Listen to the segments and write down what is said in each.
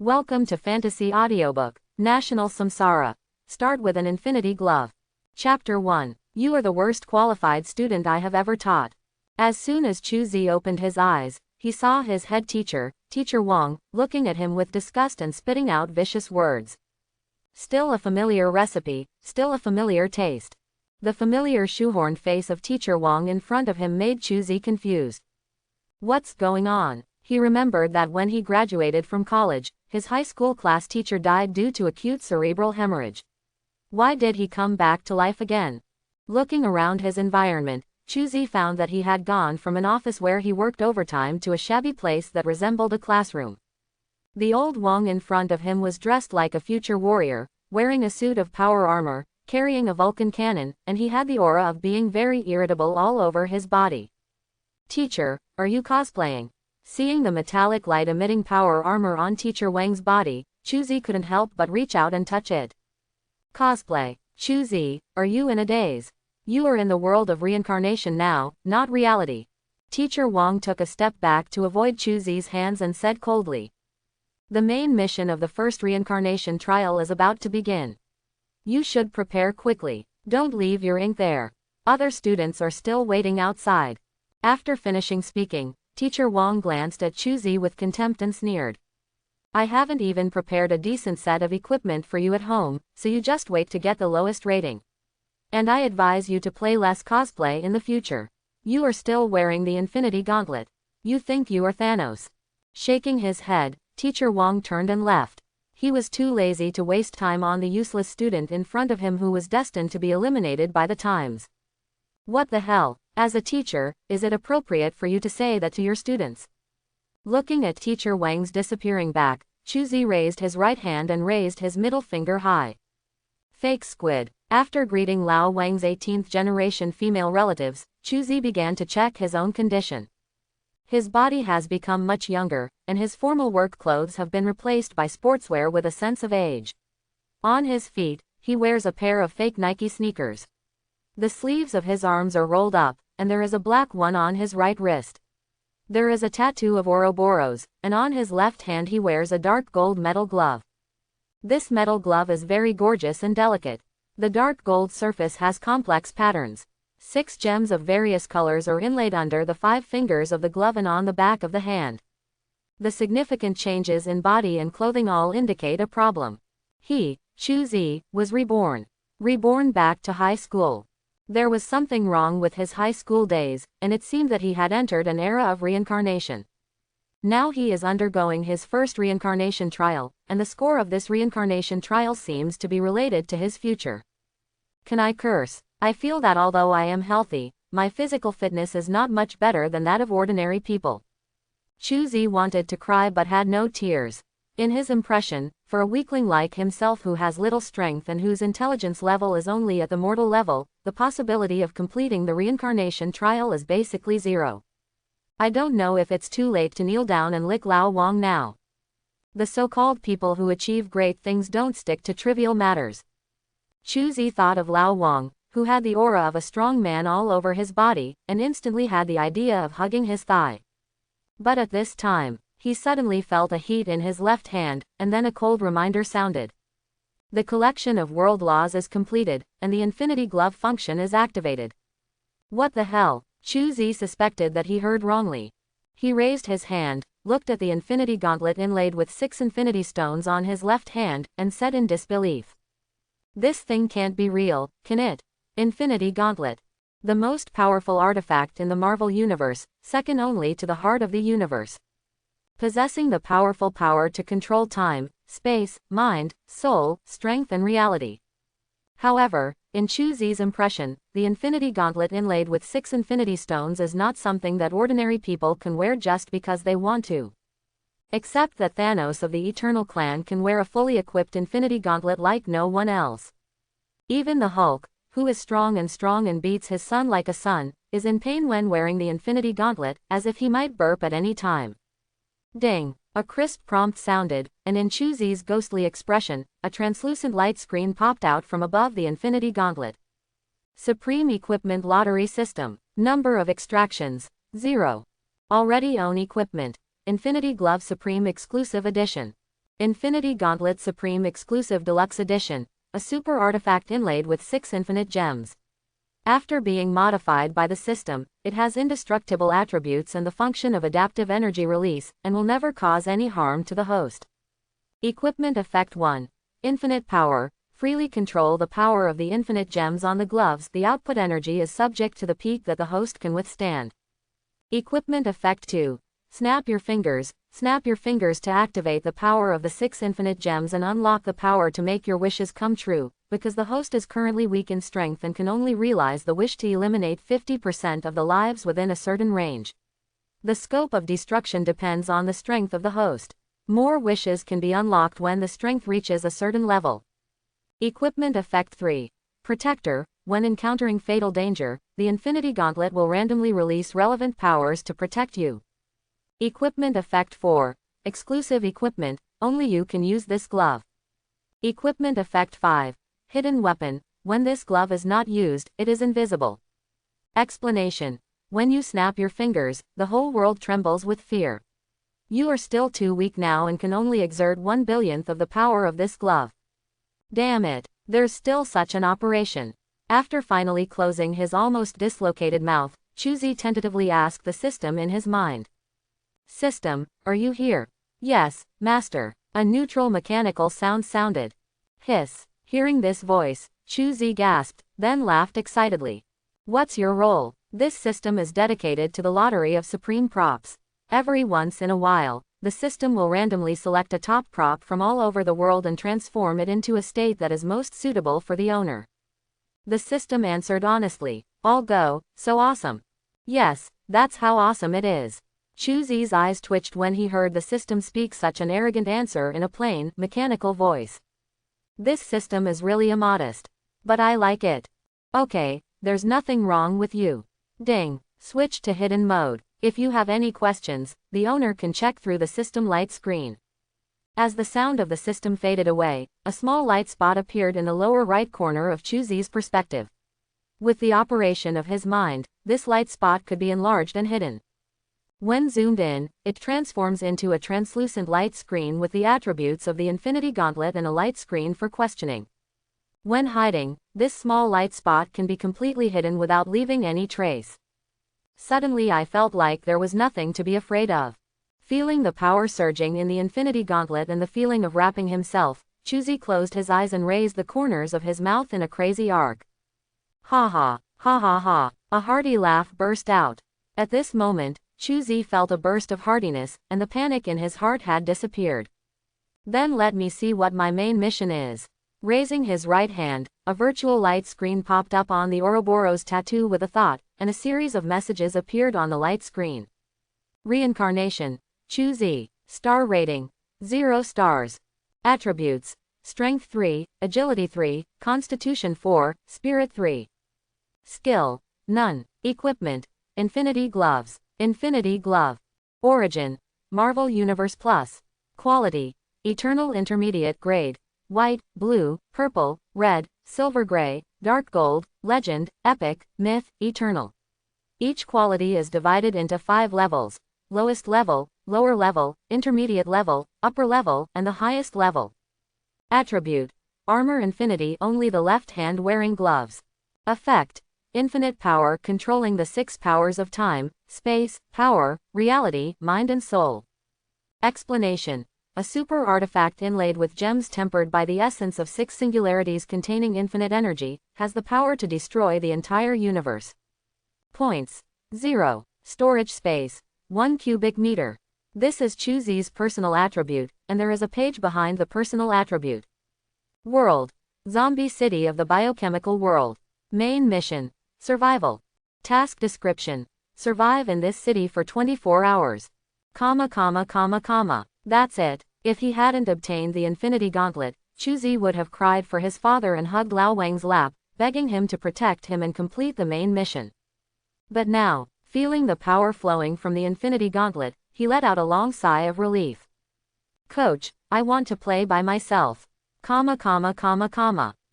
Welcome to Fantasy Audiobook, National Samsara. Start with an Infinity Glove. Chapter 1. You are the worst qualified student I have ever taught. As soon as Chuzi opened his eyes, he saw his head teacher, Teacher Wong, looking at him with disgust and spitting out vicious words. Still a familiar recipe, still a familiar taste. The familiar shoehorned face of Teacher Wong in front of him made Chuzi confused. What's going on? He remembered that when he graduated from college, his high school class teacher died due to acute cerebral hemorrhage. Why did he come back to life again? Looking around his environment, Chuzi found that he had gone from an office where he worked overtime to a shabby place that resembled a classroom. The old Wong in front of him was dressed like a future warrior, wearing a suit of power armor, carrying a Vulcan cannon, and he had the aura of being very irritable all over his body. Teacher, are you cosplaying? Seeing the metallic light-emitting power armor on Teacher Wang's body, Chuzi couldn't help but reach out and touch it. Cosplay. Chuzi, are you in a daze? You are in the world of reincarnation now, not reality. Teacher Wong took a step back to avoid Chuzi's hands and said coldly. The main mission of the first reincarnation trial is about to begin. You should prepare quickly. Don't leave your ink there. Other students are still waiting outside. After finishing speaking, Teacher Wong glanced at Chuzi with contempt and sneered. I haven't even prepared a decent set of equipment for you at home, so you just wait to get the lowest rating. And I advise you to play less cosplay in the future. You are still wearing the Infinity Gauntlet. You think you are Thanos. Shaking his head, Teacher Wong turned and left. He was too lazy to waste time on the useless student in front of him who was destined to be eliminated by the times. What the hell? As a teacher, is it appropriate for you to say that to your students? Looking at Teacher Wang's disappearing back, Chuzi raised his right hand and raised his middle finger high. Fake squid. After greeting Lao Wang's 18th generation female relatives, Chuzi began to check his own condition. His body has become much younger, and his formal work clothes have been replaced by sportswear with a sense of age. On his feet, he wears a pair of fake Nike sneakers. The sleeves of his arms are rolled up, and there is a black one on his right wrist. There is a tattoo of Ouroboros, and on his left hand he wears a dark gold metal glove. This metal glove is very gorgeous and delicate. The dark gold surface has complex patterns. 6 gems of various colors are inlaid under the 5 fingers of the glove and on the back of the hand. The significant changes in body and clothing all indicate a problem. He, Chuzi, was reborn. Reborn back to high school. There was something wrong with his high school days, and it seemed that he had entered an era of reincarnation. Now he is undergoing his first reincarnation trial, and the score of this reincarnation trial seems to be related to his future. Can I curse? I feel that although I am healthy, my physical fitness is not much better than that of ordinary people. Chuzi wanted to cry but had no tears. In his impression, for a weakling like himself who has little strength and whose intelligence level is only at the mortal level, the possibility of completing the reincarnation trial is basically zero. I don't know if it's too late to kneel down and lick Lao Wong now. The so-called people who achieve great things don't stick to trivial matters. Chuzi thought of Lao Wong, who had the aura of a strong man all over his body, and instantly had the idea of hugging his thigh. But at this time, he suddenly felt a heat in his left hand, and then a cold reminder sounded. The collection of world laws is completed, and the Infinity Glove function is activated. What the hell? Chuzi suspected that he heard wrongly. He raised his hand, looked at the Infinity Gauntlet inlaid with 6 Infinity Stones on his left hand, and said in disbelief. This thing can't be real, can it? Infinity Gauntlet. The most powerful artifact in the Marvel Universe, second only to the heart of the universe. Possessing the powerful power to control time, space, mind, soul, strength and reality. However, in Chuzi's impression, the Infinity Gauntlet inlaid with 6 Infinity Stones is not something that ordinary people can wear just because they want to. Except that Thanos of the Eternal Clan can wear a fully equipped Infinity Gauntlet like no one else. Even the Hulk, who is strong and beats his son like a son, is in pain when wearing the Infinity Gauntlet, as if he might burp at any time. Ding! A crisp prompt sounded, and in Chuzi's ghostly expression, a translucent light screen popped out from above the Infinity Gauntlet. Supreme Equipment Lottery System. Number of extractions, 0. Already own equipment. Infinity Glove Supreme Exclusive Edition. Infinity Gauntlet Supreme Exclusive Deluxe Edition, a super artifact inlaid with 6 infinite gems. After being modified by the system, it has indestructible attributes and the function of adaptive energy release, and will never cause any harm to the host. Equipment Effect 1. Infinite Power. Freely control the power of the infinite gems on the gloves. The output energy is subject to the peak that the host can withstand. Equipment Effect 2. Snap your fingers. Snap your fingers to activate the power of the 6 infinite gems and unlock the power to make your wishes come true, because the host is currently weak in strength and can only realize the wish to eliminate 50% of the lives within a certain range. The scope of destruction depends on the strength of the host. More wishes can be unlocked when the strength reaches a certain level. Equipment Effect 3. Protector. When encountering fatal danger, the Infinity Gauntlet will randomly release relevant powers to protect you. Equipment Effect 4. Exclusive equipment. Only you can use this glove. Equipment Effect 5. Hidden weapon. When this glove is not used, it is invisible. Explanation. When you snap your fingers, the whole world trembles with fear. You are still too weak now and can only exert 1/1000th of the power of this glove. Damn it, there's still such an operation. After finally closing his almost dislocated mouth, Chuzi tentatively asked the system in his mind. System, are you here? Yes, master. A neutral mechanical sound sounded. Hiss. Hearing this voice, Chuzi gasped, then laughed excitedly. What's your role? This system is dedicated to the lottery of supreme props. Every once in a while, the system will randomly select a top prop from all over the world and transform it into a state that is most suitable for the owner. The system answered honestly, "All go, so awesome." Yes, that's how awesome it is. Chuzi's eyes twitched when he heard the system speak such an arrogant answer in a plain, mechanical voice. This system is really immodest. But I like it. Okay, there's nothing wrong with you. Ding. Switch to hidden mode. If you have any questions, the owner can check through the system light screen. As the sound of the system faded away, a small light spot appeared in the lower right corner of Chuzi's perspective. With the operation of his mind, this light spot could be enlarged and hidden. When zoomed in, it transforms into a translucent light screen with the attributes of the Infinity Gauntlet and a light screen for questioning. When hiding, this small light spot can be completely hidden without leaving any trace. Suddenly I felt like there was nothing to be afraid of. Feeling the power surging in the Infinity Gauntlet and the feeling of wrapping himself, Chuzi closed his eyes and raised the corners of his mouth in a crazy arc. Ha ha, ha ha ha, a hearty laugh burst out. At this moment, Chuzi felt a burst of heartiness, and the panic in his heart had disappeared. Then let me see what my main mission is. Raising his right hand, a virtual light screen popped up on the Ouroboros tattoo with a thought, and a series of messages appeared on the light screen. Reincarnation. Chuzi. Star rating. 0 stars. Attributes. Strength 3, Agility 3, Constitution 4, Spirit 3. Skill. None. Equipment. Infinity Gloves. Infinity Glove. Origin. Marvel Universe Plus. Quality. Eternal Intermediate Grade. White, blue, purple, red, silver gray, dark gold, legend, epic, myth, eternal. Each quality is divided into 5 levels: lowest level, lower level, intermediate level, upper level, and the highest level. Attribute. Armor Infinity, only the left hand wearing gloves. Effect. Infinite power controlling the 6 powers of time, space, power, reality, mind and soul. Explanation. A super artifact inlaid with gems tempered by the essence of 6 singularities containing infinite energy, has the power to destroy the entire universe. Points. 0. Storage space. 1 cubic meter. This is Chuzi's personal attribute, and there is a page behind the personal attribute. World. Zombie city of the biochemical world. Main mission. Survival. Task description. Survive in this city for 24 hours. That's it. If he hadn't obtained the Infinity Gauntlet, Chuzi would have cried for his father and hugged Lao Wang's lap, begging him to protect him and complete the main mission. But now, feeling the power flowing from the Infinity Gauntlet, he let out a long sigh of relief. Coach, I want to play by myself.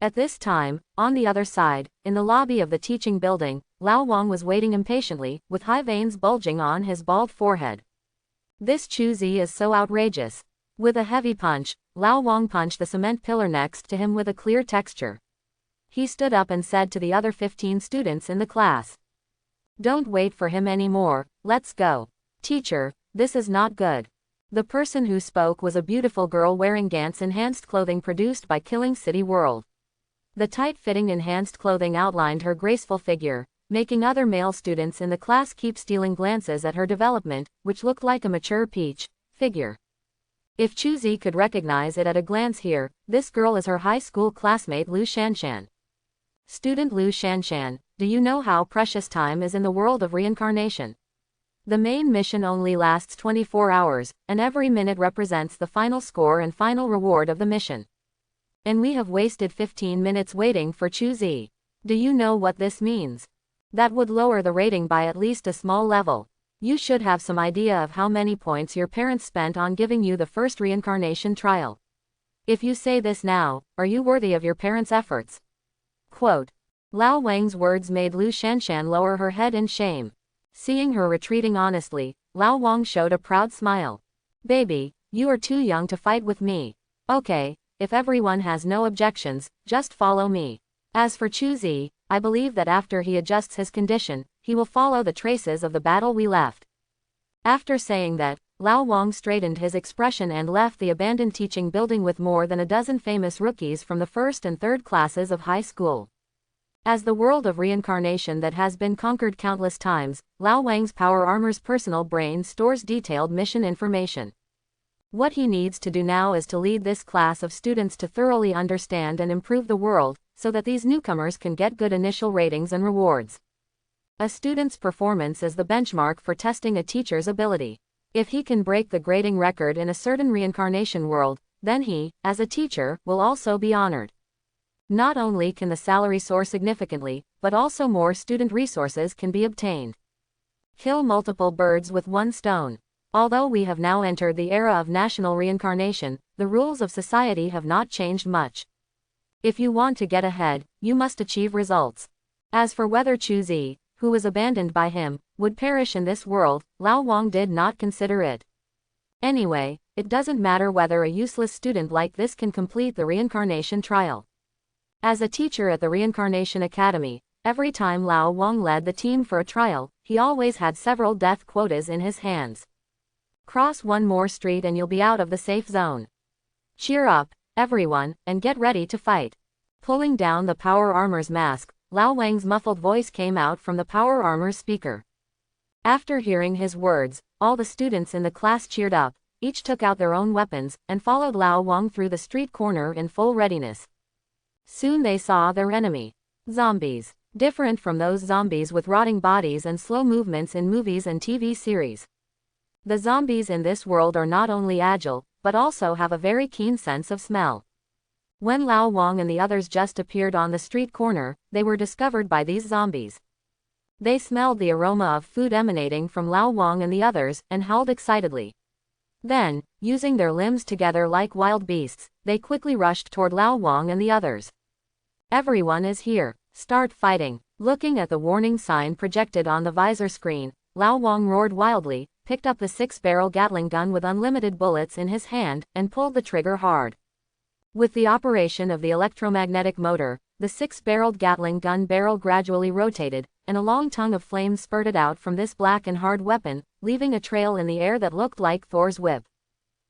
At this time, on the other side, in the lobby of the teaching building, Lao Wong was waiting impatiently, with high veins bulging on his bald forehead. This Chuzi is so outrageous. With a heavy punch, Lao Wong punched the cement pillar next to him with a clear texture. He stood up and said to the other 15 students in the class, "Don't wait for him anymore, let's go." "Teacher, this is not good." The person who spoke was a beautiful girl wearing dance-enhanced clothing produced by Killing City World. The tight-fitting enhanced clothing outlined her graceful figure, making other male students in the class keep stealing glances at her development, which looked like a mature peach figure. If Chuzi could recognize it at a glance here, this girl is her high school classmate Lu Shanshan. Student Lu Shanshan, do you know how precious time is in the world of reincarnation? The main mission only lasts 24 hours, and every minute represents the final score and final reward of the mission. And we have wasted 15 minutes waiting for Chuzi. Do you know what this means? That would lower the rating by at least a small level. You should have some idea of how many points your parents spent on giving you the first reincarnation trial. If you say this now, are you worthy of your parents' efforts? Quote. Lao Wang's words made Lu Shanshan lower her head in shame. Seeing her retreating honestly, Lao Wong showed a proud smile. Baby, you are too young to fight with me. Okay, if everyone has no objections, just follow me. As for Chuzi, I believe that after he adjusts his condition, he will follow the traces of the battle we left. After saying that, Lao Wong straightened his expression and left the abandoned teaching building with more than a dozen famous rookies from the first and third classes of high school. As the world of reincarnation that has been conquered countless times, Lao Wang's power armor's personal brain stores detailed mission information. What he needs to do now is to lead this class of students to thoroughly understand and improve the world, so that these newcomers can get good initial ratings and rewards. A student's performance is the benchmark for testing a teacher's ability. If he can break the grading record in a certain reincarnation world, then he, as a teacher, will also be honored. Not only can the salary soar significantly, but also more student resources can be obtained. Kill multiple birds with one stone. Although we have now entered the era of national reincarnation, the rules of society have not changed much. If you want to get ahead, you must achieve results. As for whether Chuzi, who was abandoned by him, would perish in this world, Lao Wong did not consider it. Anyway, it doesn't matter whether a useless student like this can complete the reincarnation trial. As a teacher at the Reincarnation Academy, every time Lao Wong led the team for a trial, he always had several death quotas in his hands. Cross one more street and you'll be out of the safe zone. Cheer up, everyone, and get ready to fight. Pulling down the power armor's mask, Lao Wang's muffled voice came out from the power armor's speaker. After hearing his words, all the students in the class cheered up, each took out their own weapons, and followed Lao Wong through the street corner in full readiness. Soon they saw their enemy. Zombies. Different from those zombies with rotting bodies and slow movements in movies and TV series. The zombies in this world are not only agile, but also have a very keen sense of smell. When Lao Wong and the others just appeared on the street corner, they were discovered by these zombies. They smelled the aroma of food emanating from Lao Wong and the others, and howled excitedly. Then, using their limbs together like wild beasts, they quickly rushed toward Lao Wong and the others. Everyone is here. Start fighting. Looking at the warning sign projected on the visor screen, Lao Wong roared wildly, picked up the 6-barrel Gatling gun with unlimited bullets in his hand, and pulled the trigger hard. With the operation of the electromagnetic motor, the 6-barreled Gatling gun barrel gradually rotated, and a long tongue of flame spurted out from this black and hard weapon, leaving a trail in the air that looked like Thor's whip.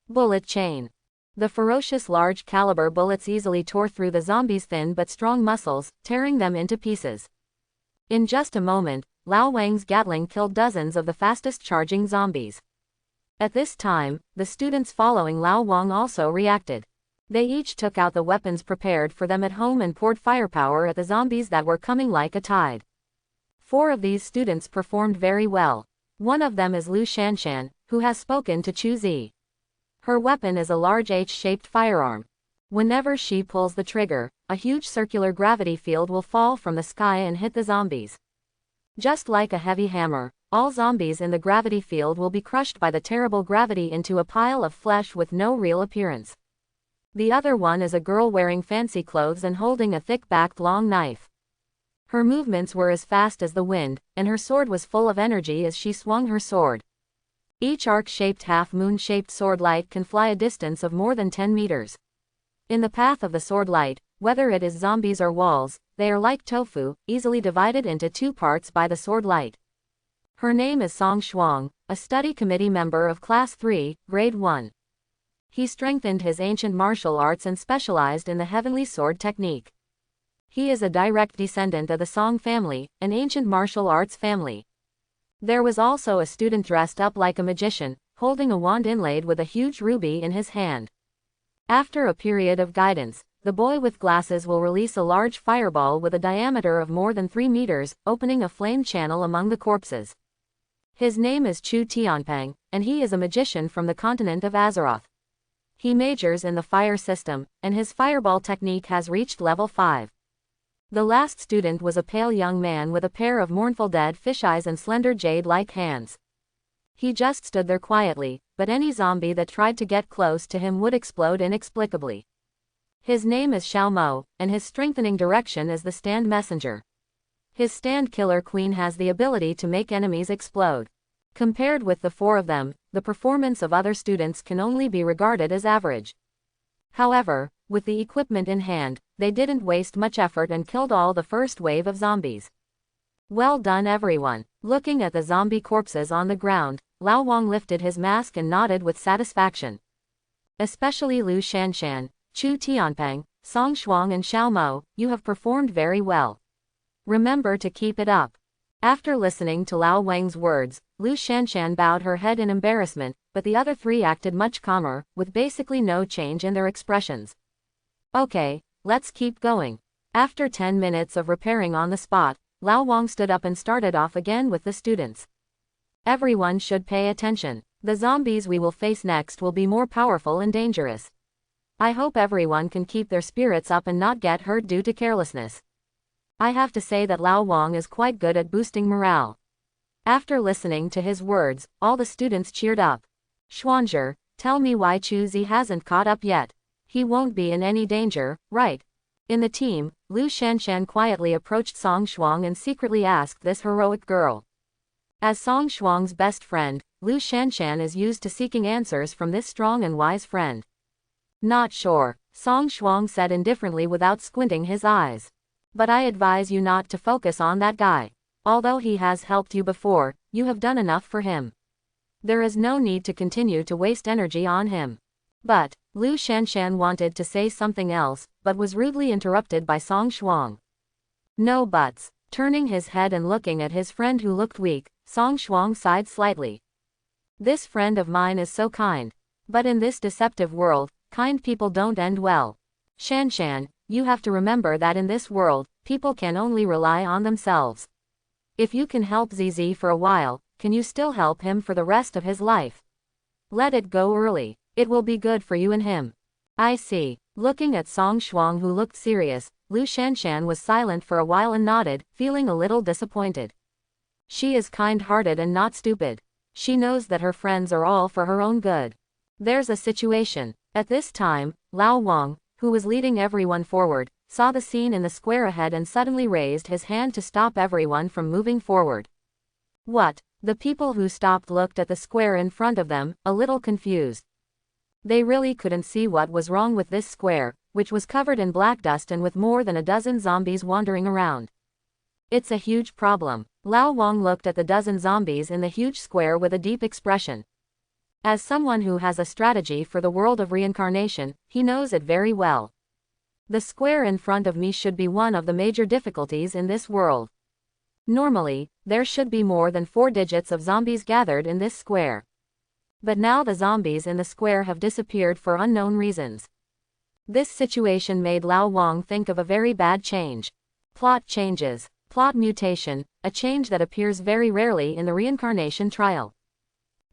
Bullet chain. The ferocious large-caliber bullets easily tore through the zombies' thin but strong muscles, tearing them into pieces. In just a moment, Lao Wang's Gatling killed dozens of the fastest-charging zombies. At this time, the students following Lao Wong also reacted. They each took out the weapons prepared for them at home and poured firepower at the zombies that were coming like a tide. 4 of these students performed very well. One of them is Lu Shanshan, who has spoken to Chuzi. Her weapon is a large H-shaped firearm. Whenever she pulls the trigger, a huge circular gravity field will fall from the sky and hit the zombies. Just like a heavy hammer, all zombies in the gravity field will be crushed by the terrible gravity into a pile of flesh with no real appearance. The other one is a girl wearing fancy clothes and holding a thick-backed long knife. Her movements were as fast as the wind, and her sword was full of energy as she swung her sword. Each arc-shaped half-moon-shaped sword light can fly a distance of more than 10 meters. In the path of the sword light, whether it is zombies or walls, they are like tofu, easily divided into 2 parts by the sword light. Her name is Song Shuang, a study committee member of Class 3, Grade 1. He strengthened his ancient martial arts and specialized in the heavenly sword technique. He is a direct descendant of the Song family, an ancient martial arts family. There was also a student dressed up like a magician, holding a wand inlaid with a huge ruby in his hand. After a period of guidance, the boy with glasses will release a large fireball with a diameter of more than 3 meters, opening a flame channel among the corpses. His name is Chu Tianpeng, and he is a magician from the continent of Azeroth. He majors in the fire system, and his fireball technique has reached level 5. The last student was a pale young man with a pair of mournful dead fish eyes and slender jade-like hands. He just stood there quietly, but any zombie that tried to get close to him would explode inexplicably. His name is Xiao Mo, and his strengthening direction is the stand messenger. His stand killer queen has the ability to make enemies explode. Compared with the 4 of them, the performance of other students can only be regarded as average. However, with the equipment in hand, they didn't waste much effort and killed all the first wave of zombies. Well done everyone. Looking at the zombie corpses on the ground, Lao Wong lifted his mask and nodded with satisfaction. Especially Lu Shanshan, Chu Tianpeng, Song Shuang and Xiao Mo, you have performed very well. Remember to keep it up. After listening to Lao Wang's words, Lu Shanshan bowed her head in embarrassment, but the other 3 acted much calmer, with basically no change in their expressions. Okay, let's keep going. After 10 minutes of repairing on the spot, Lao Wong stood up and started off again with the students. Everyone should pay attention. The zombies we will face next will be more powerful and dangerous. I hope everyone can keep their spirits up and not get hurt due to carelessness. I have to say that Lao Wong is quite good at boosting morale. After listening to his words, all the students cheered up. Xuanzhi, tell me why Chuzi hasn't caught up yet. He won't be in any danger, right? In the team, Lu Shanshan quietly approached Song Shuang and secretly asked this heroic girl. As Song Shuang's best friend, Lu Shanshan is used to seeking answers from this strong and wise friend. Not sure, Song Shuang said indifferently without squinting his eyes. But I advise you not to focus on that guy. Although he has helped you before, you have done enough for him. There is no need to continue to waste energy on him. But, Lu Shanshan wanted to say something else, but was rudely interrupted by Song Shuang. No buts. Turning his head and looking at his friend who looked weak, Song Shuang sighed slightly. This friend of mine is so kind. But in this deceptive world, kind people don't end well. Shanshan, you have to remember that in this world, people can only rely on themselves. If you can help ZZ for a while, can you still help him for the rest of his life? Let it go early. It will be good for you and him. I see. Looking at Song Shuang who looked serious, Lu Shanshan was silent for a while and nodded, feeling a little disappointed. She is kind-hearted and not stupid. She knows that her friends are all for her own good. There's a situation. At this time, Lao Wong, who was leading everyone forward, saw the scene in the square ahead and suddenly raised his hand to stop everyone from moving forward. What? The people who stopped looked at the square in front of them, a little confused. They really couldn't see what was wrong with this square, which was covered in black dust and with more than a dozen zombies wandering around. It's a huge problem. Lao Wong looked at the dozen zombies in the huge square with a deep expression. As someone who has a strategy for the world of reincarnation, he knows it very well. The square in front of me should be one of the major difficulties in this world. Normally, there should be more than 4 digits of zombies gathered in this square. But now the zombies in the square have disappeared for unknown reasons. This situation made Lao Wong think of a very bad change. Plot changes. Plot mutation, a change that appears very rarely in the reincarnation trial.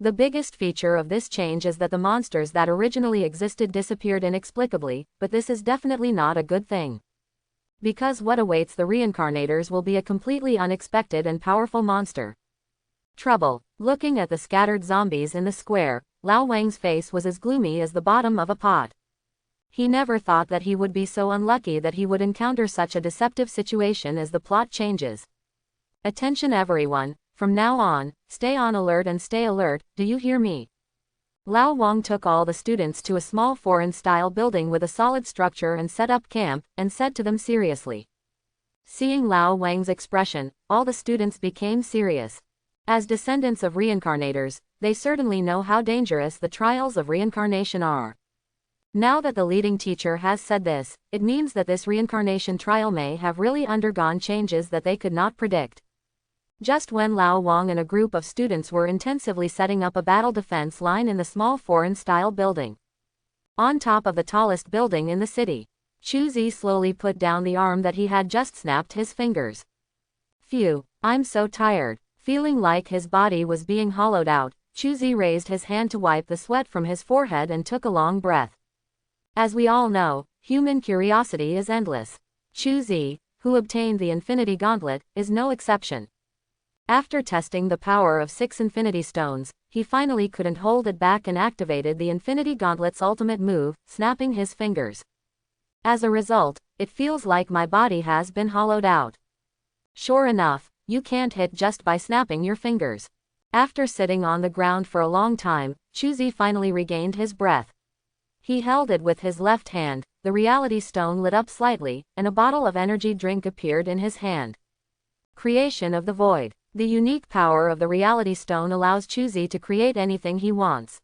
The biggest feature of this change is that the monsters that originally existed disappeared inexplicably, but this is definitely not a good thing. Because what awaits the reincarnators will be a completely unexpected and powerful monster. Trouble. Looking at the scattered zombies in the square, Lao Wang's face was as gloomy as the bottom of a pot. He never thought that he would be so unlucky that he would encounter such a deceptive situation as the plot changes. Attention everyone, From now on, stay on alert and stay alert, do you hear me? Lao Wong took all the students to a small foreign-style building with a solid structure and set up camp, and said to them seriously. Seeing Lao Wang's expression, all the students became serious. As descendants of reincarnators, they certainly know how dangerous the trials of reincarnation are. Now that the leading teacher has said this, it means that this reincarnation trial may have really undergone changes that they could not predict. Just when Lao Wong and a group of students were intensively setting up a battle defense line in the small foreign-style building. On top of the tallest building in the city, Chuzi slowly put down the arm that he had just snapped his fingers. Phew, I'm so tired. Feeling like his body was being hollowed out, Chuzi raised his hand to wipe the sweat from his forehead and took a long breath. As we all know, human curiosity is endless. Chuzi, who obtained the Infinity Gauntlet, is no exception. After testing the power of 6 Infinity Stones, he finally couldn't hold it back and activated the Infinity Gauntlet's ultimate move, snapping his fingers. As a result, it feels like my body has been hollowed out. Sure enough, you can't hit just by snapping your fingers. After sitting on the ground for a long time, Chuzi finally regained his breath. He held it with his left hand, the reality stone lit up slightly, and a bottle of energy drink appeared in his hand. Creation of the Void. The unique power of the reality stone allows Chuzi to create anything he wants.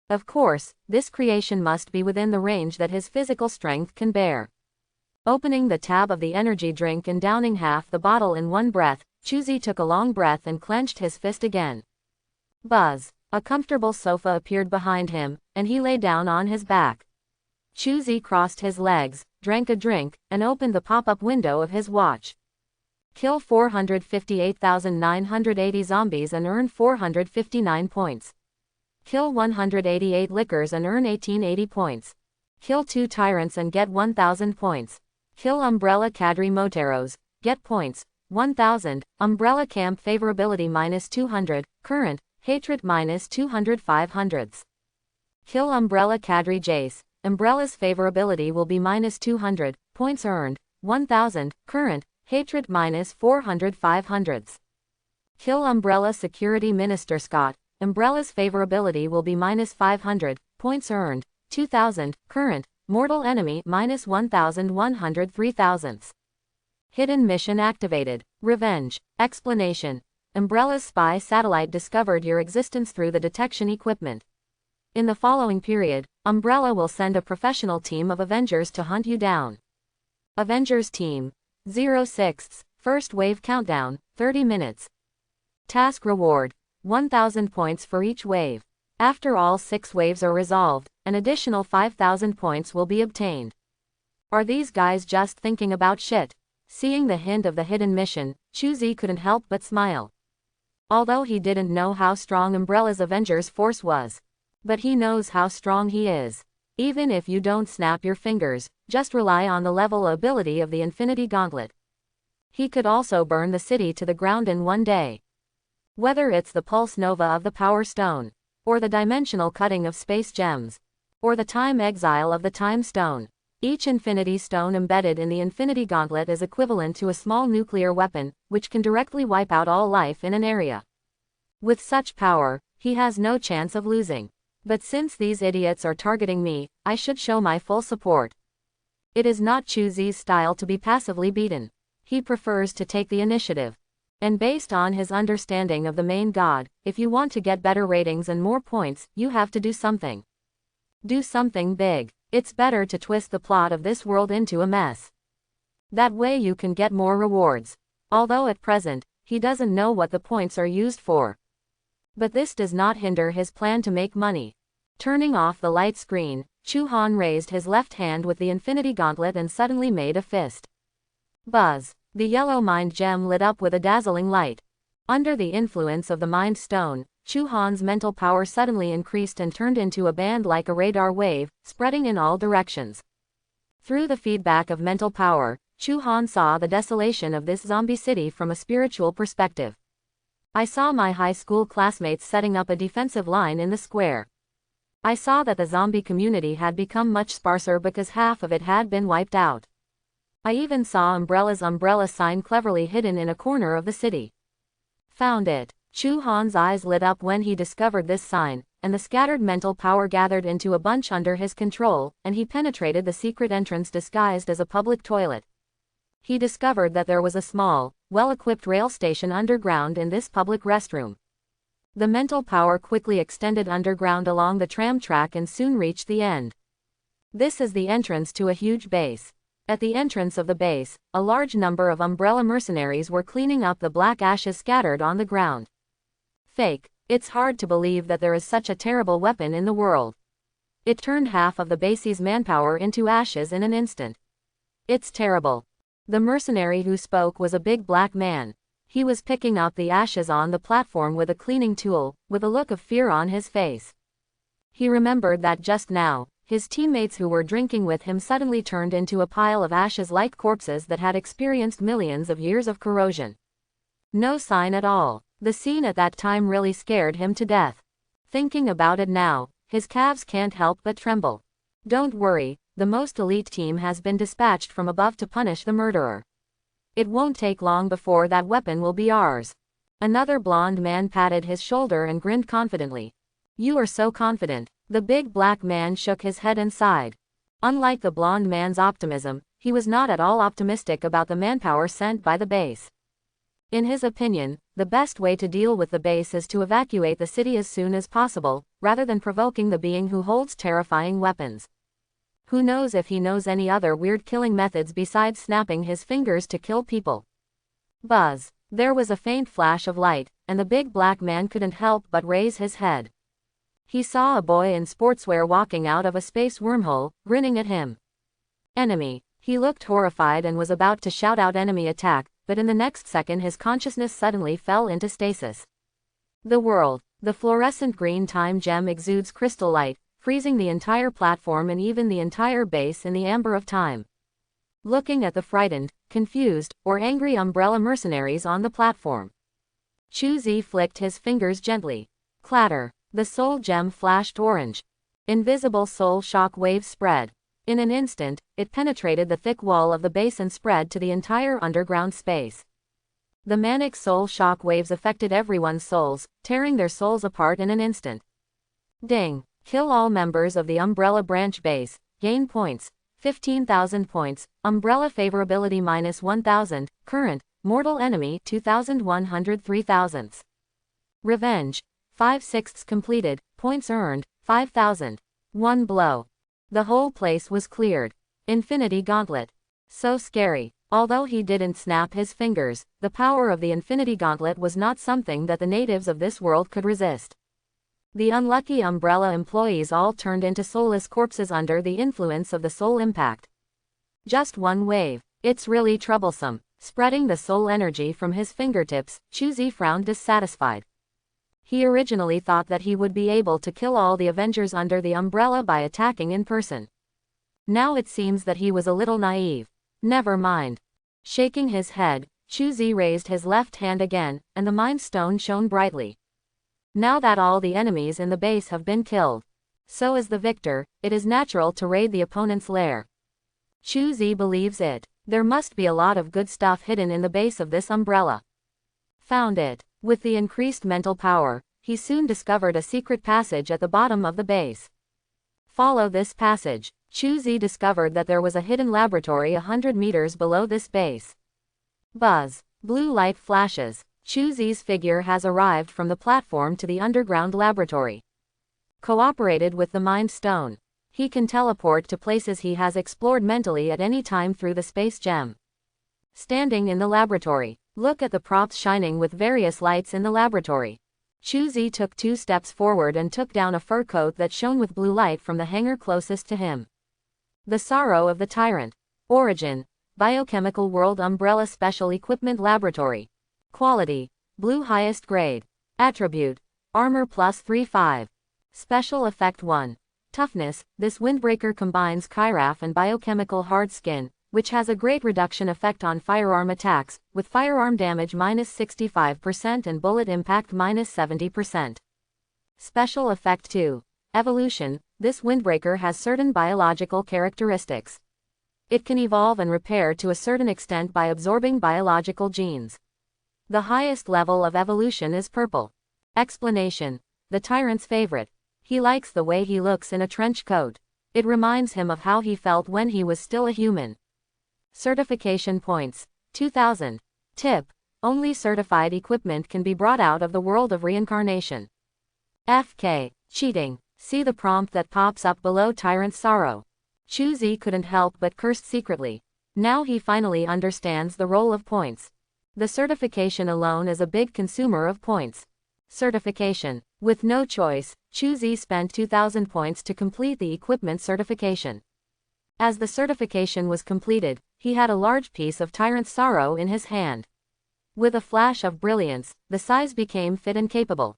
Of course, this creation must be within the range that his physical strength can bear. Opening the tab of the energy drink and downing half the bottle in one breath, Chuzi took a long breath and clenched his fist again. Buzz. A comfortable sofa appeared behind him, and he lay down on his back. Chuzi crossed his legs, drank a drink, and opened the pop-up window of his watch. Kill 458,980 zombies and earn 459 points. Kill 188 lickers and earn 1880 points. Kill 2 tyrants and get 1000 points. Kill Umbrella Cadre Moteros, get points, 1000, Umbrella Camp Favorability -200, Current, Hatred -200 500s. Kill Umbrella Cadre Jace, Umbrella's favorability will be -200, points earned, 1000, Current, Hatred -400 500s. Kill Umbrella Security Minister Scott, Umbrella's favorability will be -500, points earned, 2000, Current, Mortal Enemy -1100 3000s. Hidden Mission activated. Revenge. Explanation. Umbrella's spy satellite discovered your existence through the detection equipment. In the following period, Umbrella will send a professional team of Avengers to hunt you down. Avengers Team 06, First Wave Countdown, 30 minutes. Task Reward, 1000 points for each wave. After all 6 waves are resolved, an additional 5000 points will be obtained. Are these guys just thinking about shit? Seeing the hint of the hidden mission, Chuzi couldn't help but smile. Although he didn't know how strong Umbrella's Avengers force was. But he knows how strong he is. Even if you don't snap your fingers, just rely on the level ability of the Infinity Gauntlet. He could also burn the city to the ground in one day. Whether it's the pulse nova of the Power Stone, or the dimensional cutting of space gems, or the time exile of the Time Stone, each Infinity Stone embedded in the Infinity Gauntlet is equivalent to a small nuclear weapon, which can directly wipe out all life in an area. With such power, he has no chance of losing. But since these idiots are targeting me, I should show my full support. It is not Chuzi's style to be passively beaten. He prefers to take the initiative. And based on his understanding of the main god, if you want to get better ratings and more points, you have to do something. Do something big. It's better to twist the plot of this world into a mess. That way you can get more rewards. Although at present, he doesn't know what the points are used for. But this does not hinder his plan to make money. Turning off the light screen, Chu Han raised his left hand with the Infinity Gauntlet and suddenly made a fist. Buzz. The yellow Mind Gem lit up with a dazzling light. Under the influence of the Mind Stone, Chu Han's mental power suddenly increased and turned into a band like a radar wave, spreading in all directions. Through the feedback of mental power, Chu Han saw the desolation of this zombie city from a spiritual perspective. I saw my high school classmates setting up a defensive line in the square. I saw that the zombie community had become much sparser because half of it had been wiped out. I even saw Umbrella's umbrella sign cleverly hidden in a corner of the city. Found it. Chu Han's eyes lit up when he discovered this sign, and the scattered mental power gathered into a bunch under his control, and he penetrated the secret entrance disguised as a public toilet. He discovered that there was a small, well-equipped rail station underground in this public restroom. The mental power quickly extended underground along the tram track and soon reached the end. This is the entrance to a huge base. At the entrance of the base, a large number of umbrella mercenaries were cleaning up the black ashes scattered on the ground. Fake. It's hard to believe that there is such a terrible weapon in the world. It turned half of the base's manpower into ashes in an instant. It's terrible. The mercenary who spoke was a big black man. He was picking up the ashes on the platform with a cleaning tool, with a look of fear on his face. He remembered that just now, his teammates who were drinking with him suddenly turned into a pile of ashes like corpses that had experienced millions of years of corrosion. No sign at all. The scene at that time really scared him to death. Thinking about it now, his calves can't help but tremble. Don't worry, the most elite team has been dispatched from above to punish the murderer. It won't take long before that weapon will be ours. Another blonde man patted his shoulder and grinned confidently. You are so confident. The big black man shook his head and sighed. Unlike the blonde man's optimism, he was not at all optimistic about the manpower sent by the base. In his opinion, the best way to deal with the base is to evacuate the city as soon as possible, rather than provoking the being who holds terrifying weapons. Who knows if he knows any other weird killing methods besides snapping his fingers to kill people. Buzz. There was a faint flash of light, and the big black man couldn't help but raise his head. He saw a boy in sportswear walking out of a space wormhole, grinning at him. Enemy. He looked horrified and was about to shout out enemy attack, but in the next second his consciousness suddenly fell into stasis. The world. The fluorescent green time gem exudes crystal light, freezing the entire platform and even the entire base in the amber of time. Looking at the frightened, confused, or angry umbrella mercenaries on the platform, Chuzi flicked his fingers gently. Clatter. The soul gem flashed orange. Invisible soul shock waves spread. In an instant, it penetrated the thick wall of the base and spread to the entire underground space. The manic soul shock waves affected everyone's souls, tearing their souls apart in an instant. Ding. Kill all members of the Umbrella Branch base. Gain points. 15,000 points. Umbrella favorability -1,000. Current. Mortal enemy 2,103 Revenge. 5/6 completed. Points earned. 5,000. One blow. The whole place was cleared. Infinity Gauntlet. So scary. Although he didn't snap his fingers, the power of the Infinity Gauntlet was not something that the natives of this world could resist. The unlucky Umbrella employees all turned into soulless corpses under the influence of the soul impact. Just one wave. It's really troublesome. Spreading the soul energy from his fingertips, Chuzi frowned dissatisfied. He originally thought that he would be able to kill all the Avengers under the umbrella by attacking in person. Now it seems that he was a little naive. Never mind. Shaking his head, Chuzi raised his left hand again, and the Mind Stone shone brightly. Now that all the enemies in the base have been killed, so as the victor, it is natural to raid the opponent's lair. Chuzi believes it. There must be a lot of good stuff hidden in the base of this umbrella. Found it. With the increased mental power, he soon discovered a secret passage at the bottom of the base. Follow this passage. Chuzi discovered that there was a hidden laboratory 100 meters below this base. Buzz. Blue light flashes. Chuzi's figure has arrived from the platform to the underground laboratory. Cooperated with the Mind Stone. He can teleport to places he has explored mentally at any time through the space gem. Standing in the laboratory. Look at the props shining with various lights in the laboratory. Chuzi took 2 steps forward and took down a fur coat that shone with blue light from the hangar closest to him. The Sorrow of the Tyrant. Origin. Biochemical World Umbrella Special Equipment Laboratory. Quality. Blue highest grade. Attribute. Armor plus 3/5. Special Effect 1. Toughness. This windbreaker combines Chiraf and biochemical hard skin, which has a great reduction effect on firearm attacks, with firearm damage -65% and bullet impact -70%. Special Effect 2. Evolution. This windbreaker has certain biological characteristics. It can evolve and repair to a certain extent by absorbing biological genes. The highest level of evolution is purple. Explanation. The tyrant's favorite. He likes the way he looks in a trench coat. It reminds him of how he felt when he was still a human. Certification points. 2000. Tip. Only certified equipment can be brought out of the world of reincarnation. FK. Cheating. See the prompt that pops up below Tyrant's Sorrow. Chuzi couldn't help but curse secretly. Now he finally understands the role of points. The certification alone is a big consumer of points. Certification. With no choice, Chuzi spent 2000 points to complete the equipment certification. As the certification was completed, he had a large piece of Tyrant's Sorrow in his hand. With a flash of brilliance, the size became fit and capable.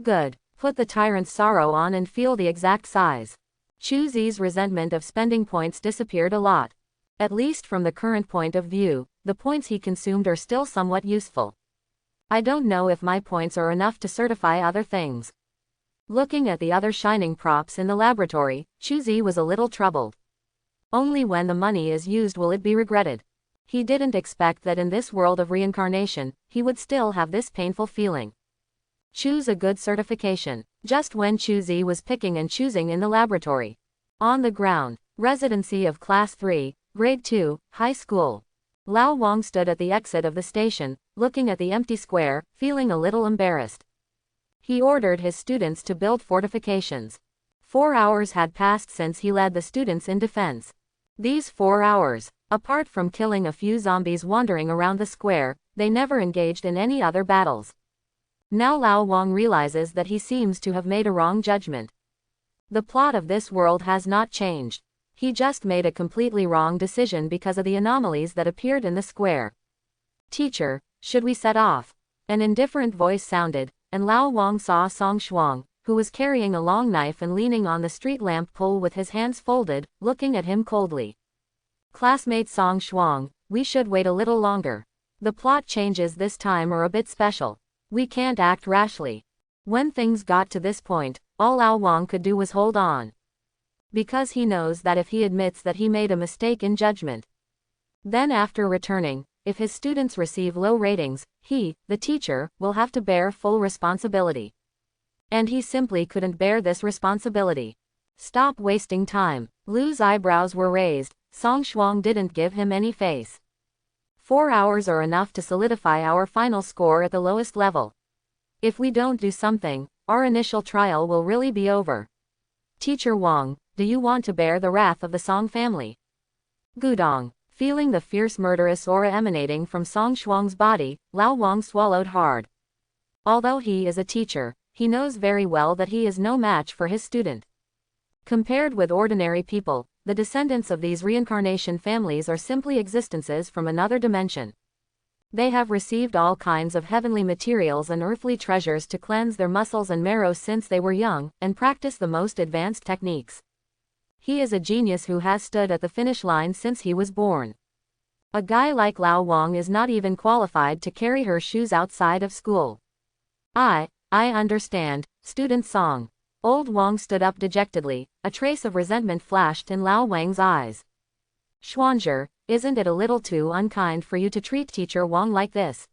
Good. Put the Tyrant's Sorrow on and feel the exact size. Chuzi's resentment of spending points disappeared a lot. At least from the current point of view, the points he consumed are still somewhat useful. I don't know if my points are enough to certify other things. Looking at the other shining props in the laboratory, Chuzi was a little troubled. Only when the money is used will it be regretted. He didn't expect that in this world of reincarnation, he would still have this painful feeling. Choose a good certification. Just when Chuzi was picking and choosing in the laboratory. On the ground. Residency of Class 3, Grade 2, High School. Lao Wong stood at the exit of the station, looking at the empty square, feeling a little embarrassed. He ordered his students to build fortifications. 4 hours had passed since he led the students in defense. These 4 hours, apart from killing a few zombies wandering around the square, they never engaged in any other battles. Now Lao Wong realizes that he seems to have made a wrong judgment. The plot of this world has not changed. He just made a completely wrong decision because of the anomalies that appeared in the square. Teacher, should we set off? An indifferent voice sounded, and Lao Wong saw Song Shuang, who was carrying a long knife and leaning on the street lamp pole with his hands folded, looking at him coldly. Classmate Song Shuang, we should wait a little longer. The plot changes this time are a bit special. We can't act rashly. When things got to this point, all Lao Wong could do was hold on. Because he knows that if he admits that he made a mistake in judgment, then after returning, if his students receive low ratings, he, the teacher, will have to bear full responsibility. And he simply couldn't bear this responsibility. Stop wasting time. Lu's eyebrows were raised. Song Shuang didn't give him any face. 4 hours are enough to solidify our final score at the lowest level. If we don't do something, our initial trial will really be over. Teacher Wang, do you want to bear the wrath of the Song family? Gudong. Feeling the fierce murderous aura emanating from Song Shuang's body, Lao Wong swallowed hard. Although he is a teacher, he knows very well that he is no match for his student. Compared with ordinary people, the descendants of these reincarnation families are simply existences from another dimension. They have received all kinds of heavenly materials and earthly treasures to cleanse their muscles and marrow since they were young, and practice the most advanced techniques. He is a genius who has stood at the finish line since he was born. A guy like Lao Wong is not even qualified to carry her shoes outside of school. I understand, student Song. Old Wong stood up dejectedly, a trace of resentment flashed in Lao Wang's eyes. Xuanzhi, isn't it a little too unkind for you to treat teacher Wang like this?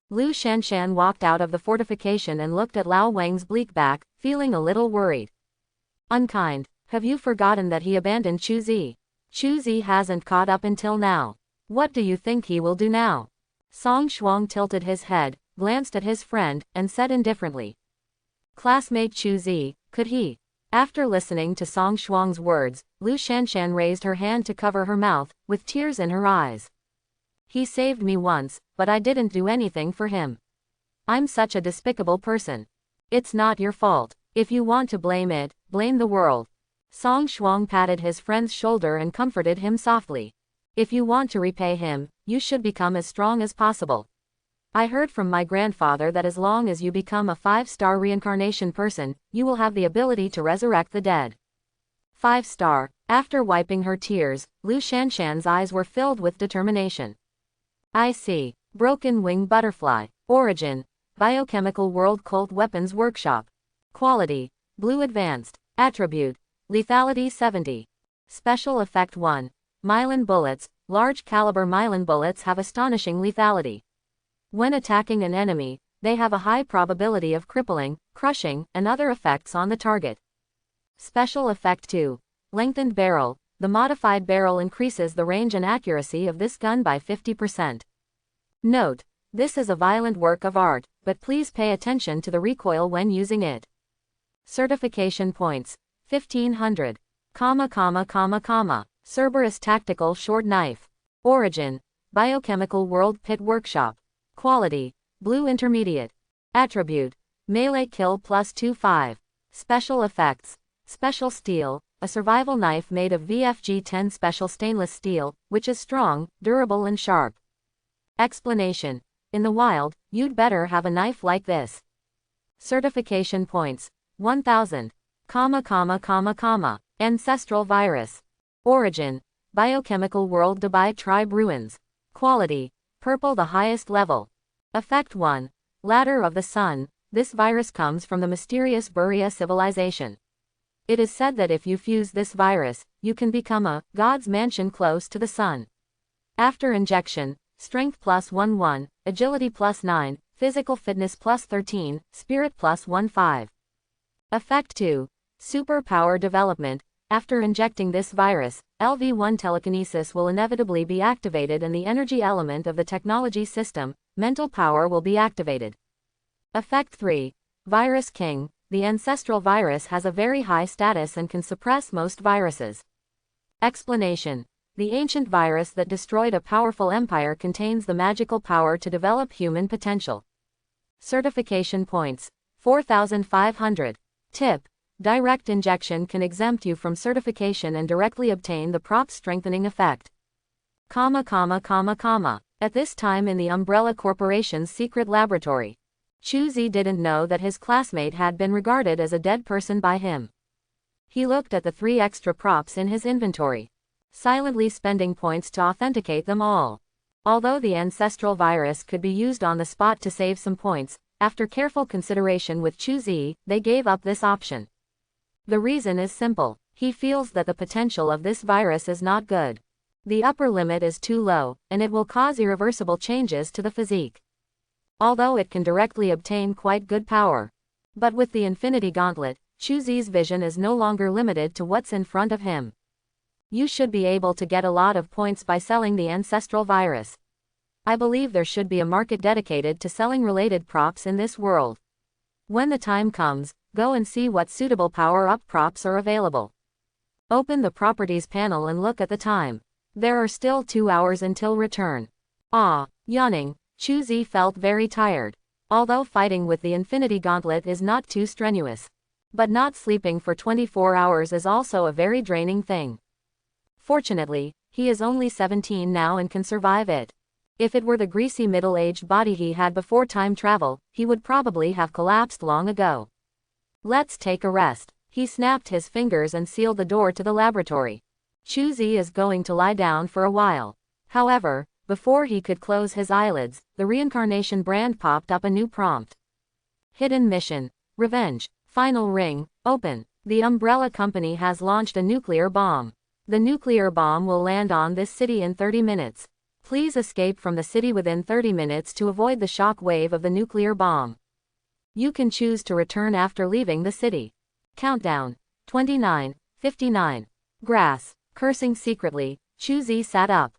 Lu Shanshan walked out of the fortification and looked at Lao Wang's bleak back, feeling a little worried. Unkind, have you forgotten that he abandoned Chuzi? Chuzi hasn't caught up until now. What do you think he will do now? Song Shuang tilted his head, glanced at his friend, and said indifferently. Classmate Chuzi, could he? After listening to Song Shuang's words, Lu Shanshan raised her hand to cover her mouth, with tears in her eyes. He saved me once, but I didn't do anything for him. I'm such a despicable person. It's not your fault. If you want to blame it, blame the world. Song Shuang patted his friend's shoulder and comforted him softly. If you want to repay him, you should become as strong as possible. I heard from my grandfather that as long as you become a 5-star reincarnation person, you will have the ability to resurrect the dead. 5-star. After wiping her tears, Lu Shanshan's eyes were filled with determination. I see. Broken wing butterfly. Origin. Biochemical World Cult Weapons Workshop. Quality. Blue Advanced. Attribute. Lethality 70. Special Effect 1. Myelin bullets. Large caliber myelin bullets have astonishing lethality. When attacking an enemy, they have a high probability of crippling, crushing, and other effects on the target. Special Effect 2. Lengthened Barrel. The modified barrel increases the range and accuracy of this gun by 50%. Note: this is a violent work of art, but please pay attention to the recoil when using it. Certification points: 1500. Cerberus Tactical Short Knife. Origin: Biochemical World Pit Workshop. Quality: Blue Intermediate. Attribute: Melee Kill plus 2-5. Special Effects: Special Steel. A survival knife made of VFG-10 special stainless steel, which is strong, durable and sharp. Explanation: in the wild, you'd better have a knife like this. Certification points: 1000. Ancestral Virus. Origin: Biochemical World Dubai Tribe Ruins. Quality: Purple, the highest level. Effect 1. Ladder of the Sun. This virus comes from the mysterious Buria civilization. It is said that if you fuse this virus, you can become a God's mansion close to the sun. After injection: Strength plus 1-1, Agility plus 9, Physical Fitness plus 13, Spirit plus 1-5. Effect 2. Super Power Development. After injecting this virus, LV1 telekinesis will inevitably be activated and the energy element of the technology system, mental power, will be activated. Effect 3. Virus King. The ancestral virus has a very high status and can suppress most viruses. Explanation: the ancient virus that destroyed a powerful empire contains the magical power to develop human potential. Certification points: 4500. Tip: direct injection can exempt you from certification and directly obtain the prop strengthening effect. At this time in the Umbrella Corporation's secret laboratory, Chuzi didn't know that his classmate had been regarded as a dead person by him. He looked at the 3 extra props in his inventory, silently spending points to authenticate them all. Although the ancestral virus could be used on the spot to save some points, after careful consideration with Chuzi, they gave up this option. The reason is simple: he feels that the potential of this virus is not good. The upper limit is too low, and it will cause irreversible changes to the physique. Although it can directly obtain quite good power. But with the Infinity Gauntlet, Chuzi's vision is no longer limited to what's in front of him. You should be able to get a lot of points by selling the ancestral virus. I believe there should be a market dedicated to selling related props in this world. When the time comes, go and see what suitable power-up props are available. Open the Properties panel and look at the time. There are still 2 hours until return. Yawning, Chuzi felt very tired. Although fighting with the Infinity Gauntlet is not too strenuous. But not sleeping for 24 hours is also a very draining thing. Fortunately, he is only 17 now and can survive it. If it were the greasy middle-aged body he had before time travel, he would probably have collapsed long ago. Let's take a rest. He snapped his fingers and sealed the door to the laboratory. Chuzi is going to lie down for a while. However, before he could close his eyelids, the reincarnation brand popped up a new prompt. Hidden Mission. Revenge. Final Ring. Open. The Umbrella Company has launched a nuclear bomb. The nuclear bomb will land on this city in 30 minutes. Please escape from the city within 30 minutes to avoid the shock wave of the nuclear bomb. You can choose to return after leaving the city. Countdown. 29, 59. Grass. Cursing secretly, Chuzi sat up.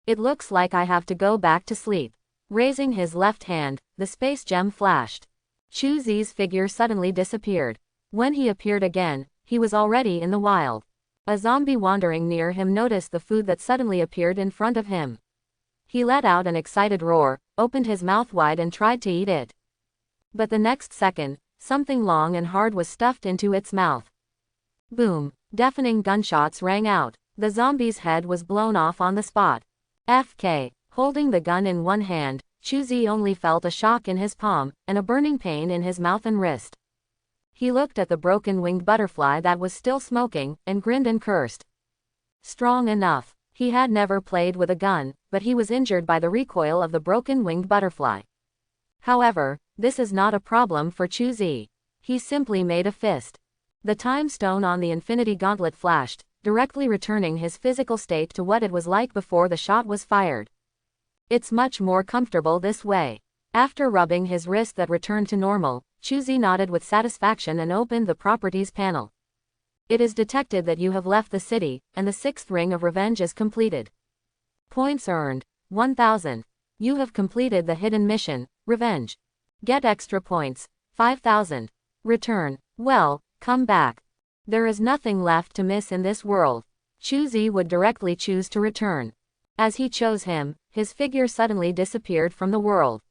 It looks like I have to go back to sleep. Raising his left hand, the space gem flashed. Chuzi's figure suddenly disappeared. When he appeared again, he was already in the wild. A zombie wandering near him noticed the food that suddenly appeared in front of him. He let out an excited roar, opened his mouth wide and tried to eat it. But the next second, something long and hard was stuffed into its mouth. Boom! Deafening gunshots rang out. The zombie's head was blown off on the spot. FK. Holding the gun in one hand, Chuzi only felt a shock in his palm, and a burning pain in his mouth and wrist. He looked at the broken winged butterfly that was still smoking, and grinned and cursed. Strong enough. He had never played with a gun, but he was injured by the recoil of the broken winged butterfly. However, this is not a problem for Chuzi. He simply made a fist. The time stone on the Infinity Gauntlet flashed, directly returning his physical state to what it was like before the shot was fired. It's much more comfortable this way. After rubbing his wrist that returned to normal, Chuzi nodded with satisfaction and opened the properties panel. It is detected that you have left the city, and the 6th ring of revenge is completed. Points earned, 1000. You have completed the hidden mission, revenge. Get extra points, 5000. Return. Well, come back. There is nothing left to miss in this world. Chuzi would directly choose to return. As he chose him, his figure suddenly disappeared from the world.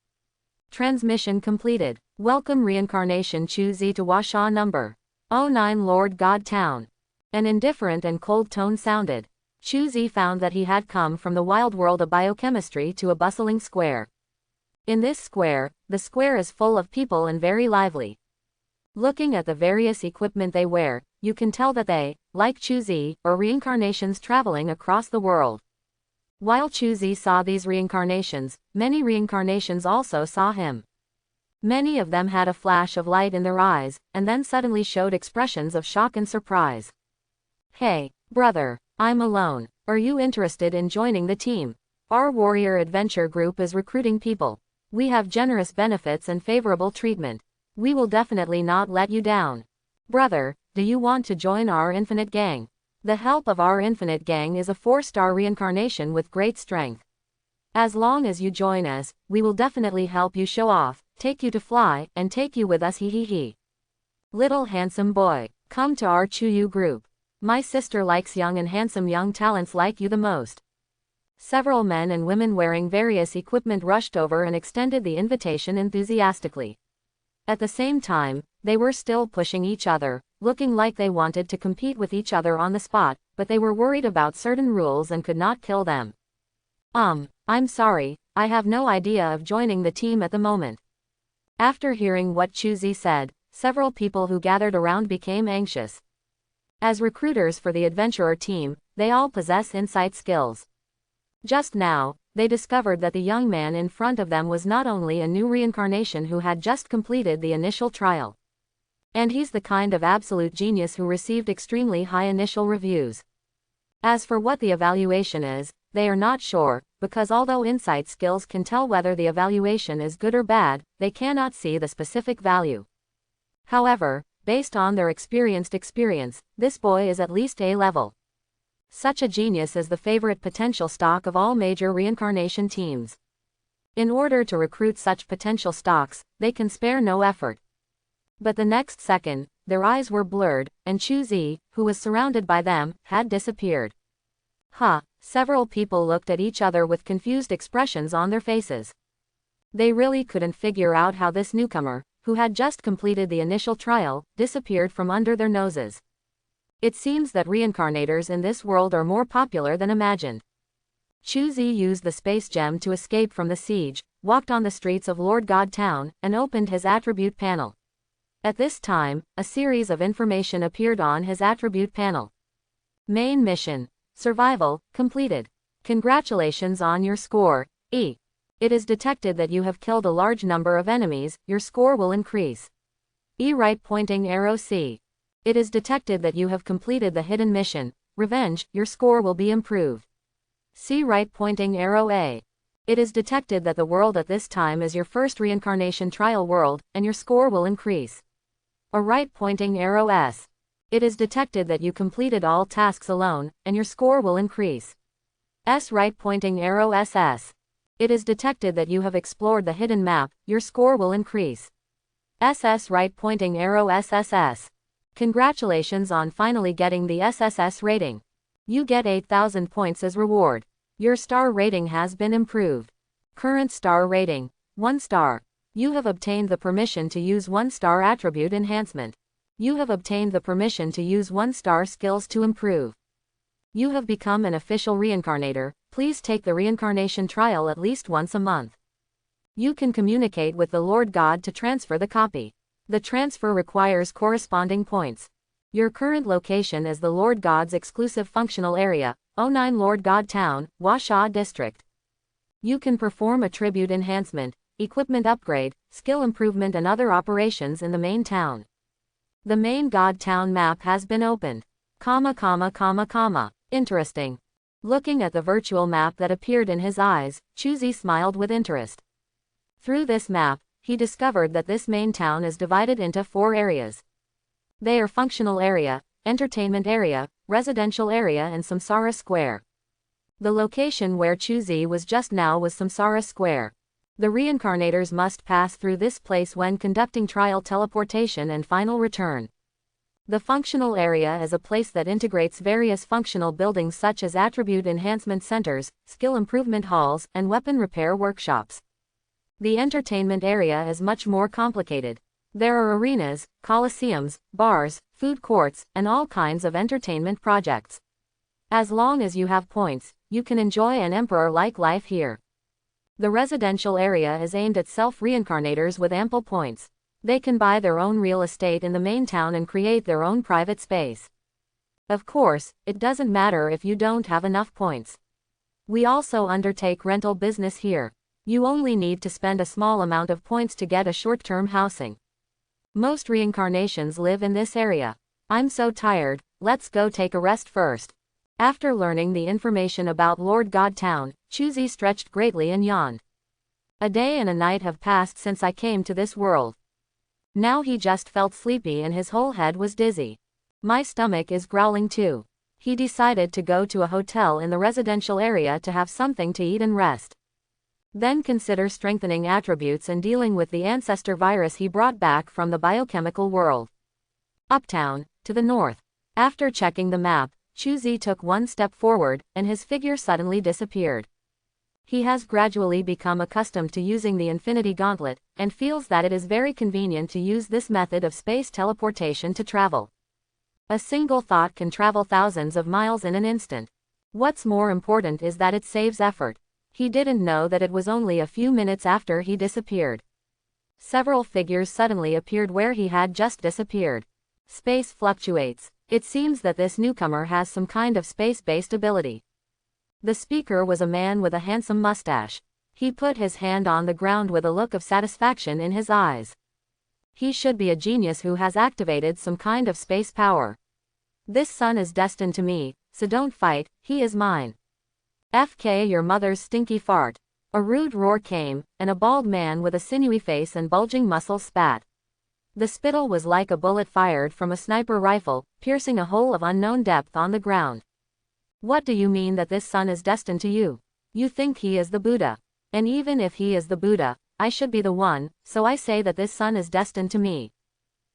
Transmission completed. Welcome reincarnation Chuzi to Washa number 09 Lord God Town. An indifferent and cold tone sounded. Chuzi found that he had come from the wild world of biochemistry to a bustling square. In this square, the square is full of people and very lively. Looking at the various equipment they wear, you can tell that they, like Chuzi, are reincarnations traveling across the world. While Chuzi saw these reincarnations, many reincarnations also saw him. Many of them had a flash of light in their eyes, and then suddenly showed expressions of shock and surprise. Hey, brother, I'm alone. Are you interested in joining the team? Our warrior adventure group is recruiting people. We have generous benefits and favorable treatment. We will definitely not let you down. Brother, do you want to join our infinite gang? The help of our infinite gang is a 4-star reincarnation with great strength. As long as you join us, we will definitely help you show off, take you to fly, and take you with us he. Little handsome boy, come to our Chuyu group. My sister likes young and handsome young talents like you the most. Several men and women wearing various equipment rushed over and extended the invitation enthusiastically. At the same time, they were still pushing each other, looking like they wanted to compete with each other on the spot, but they were worried about certain rules and could not kill them. I'm sorry, I have no idea of joining the team at the moment. After hearing what Chuzi said, several people who gathered around became anxious. As recruiters for the adventurer team, they all possess insight skills. Just now, they discovered that the young man in front of them was not only a new reincarnation who had just completed the initial trial. And he's the kind of absolute genius who received extremely high initial reviews. As for what the evaluation is, they are not sure, because although insight skills can tell whether the evaluation is good or bad, they cannot see the specific value. However, based on their experienced experience, this boy is at least A level. Such a genius is the favorite potential stock of all major reincarnation teams. In order to recruit such potential stocks, they can spare no effort. But the next second, their eyes were blurred, and Chuzi, who was surrounded by them, had disappeared. Several people looked at each other with confused expressions on their faces. They really couldn't figure out how this newcomer, who had just completed the initial trial, disappeared from under their noses. It seems that reincarnators in this world are more popular than imagined. Chuzi used the space gem to escape from the siege, walked on the streets of Lord God Town, and opened his attribute panel. At this time, a series of information appeared on his attribute panel. Main mission. Survival, completed. Congratulations on your score, E. It is detected that you have killed a large number of enemies, your score will increase. E. Right pointing arrow C. It is detected that you have completed the hidden mission, revenge, your score will be improved. C. Right pointing arrow A. It is detected that the world at this time is your first reincarnation trial world, and your score will increase. A. Right pointing arrow S. It is detected that you completed all tasks alone, and your score will increase. S. Right pointing arrow SS. It is detected that you have explored the hidden map, your score will increase. SS. Right pointing arrow SSS. Congratulations on finally getting the SSS rating. You get 8,000 points as reward. Your star rating has been improved. Current star rating, 1 star. You have obtained the permission to use 1-star attribute enhancement. You have obtained the permission to use 1-star skills to improve. You have become an official reincarnator. Please take the reincarnation trial at least once a month. You can communicate with the Lord God to transfer the copy. The transfer requires corresponding points. Your current location is the Lord God's exclusive functional area, 09 Lord God Town, Washa District. You can perform attribute enhancement, equipment upgrade, skill improvement and other operations in the main town. The main God Town map has been opened. Interesting. Looking at the virtual map that appeared in his eyes, Chuzi smiled with interest. Through this map, he discovered that this main town is divided into 4 areas. They are Functional Area, Entertainment Area, Residential Area and Samsara Square. The location where Chuzi was just now was Samsara Square. The reincarnators must pass through this place when conducting trial teleportation and final return. The functional area is a place that integrates various functional buildings such as attribute enhancement centers, skill improvement halls, and weapon repair workshops. The entertainment area is much more complicated. There are arenas, coliseums, bars, food courts, and all kinds of entertainment projects. As long as you have points, you can enjoy an emperor-like life here. The residential area is aimed at self-reincarnators with ample points. They can buy their own real estate in the main town and create their own private space. Of course, it doesn't matter if you don't have enough points. We also undertake rental business here. You only need to spend a small amount of points to get a short-term housing. Most reincarnations live in this area. I'm so tired, let's go take a rest first. After learning the information about Lord God Town, Chuzi stretched greatly and yawned. A day and a night have passed since I came to this world. Now he just felt sleepy and his whole head was dizzy. My stomach is growling too. He decided to go to a hotel in the residential area to have something to eat and rest. Then consider strengthening attributes and dealing with the ancestor virus he brought back from the biochemical world. Uptown, to the north. After checking the map, Chuzi took one step forward, and his figure suddenly disappeared. He has gradually become accustomed to using the Infinity Gauntlet, and feels that it is very convenient to use this method of space teleportation to travel. A single thought can travel thousands of miles in an instant. What's more important is that it saves effort. He didn't know that it was only a few minutes after he disappeared. Several figures suddenly appeared where he had just disappeared. Space fluctuates. It seems that this newcomer has some kind of space-based ability. The speaker was a man with a handsome mustache. He put his hand on the ground with a look of satisfaction in his eyes. He should be a genius who has activated some kind of space power. This son is destined to me, so don't fight, he is mine. FK your mother's stinky fart. A rude roar came, and a bald man with a sinewy face and bulging muscles spat. The spittle was like a bullet fired from a sniper rifle, piercing a hole of unknown depth on the ground. What do you mean that this son is destined to you? You think he is the Buddha. And even if he is the Buddha, I should be the one, so I say that this son is destined to me.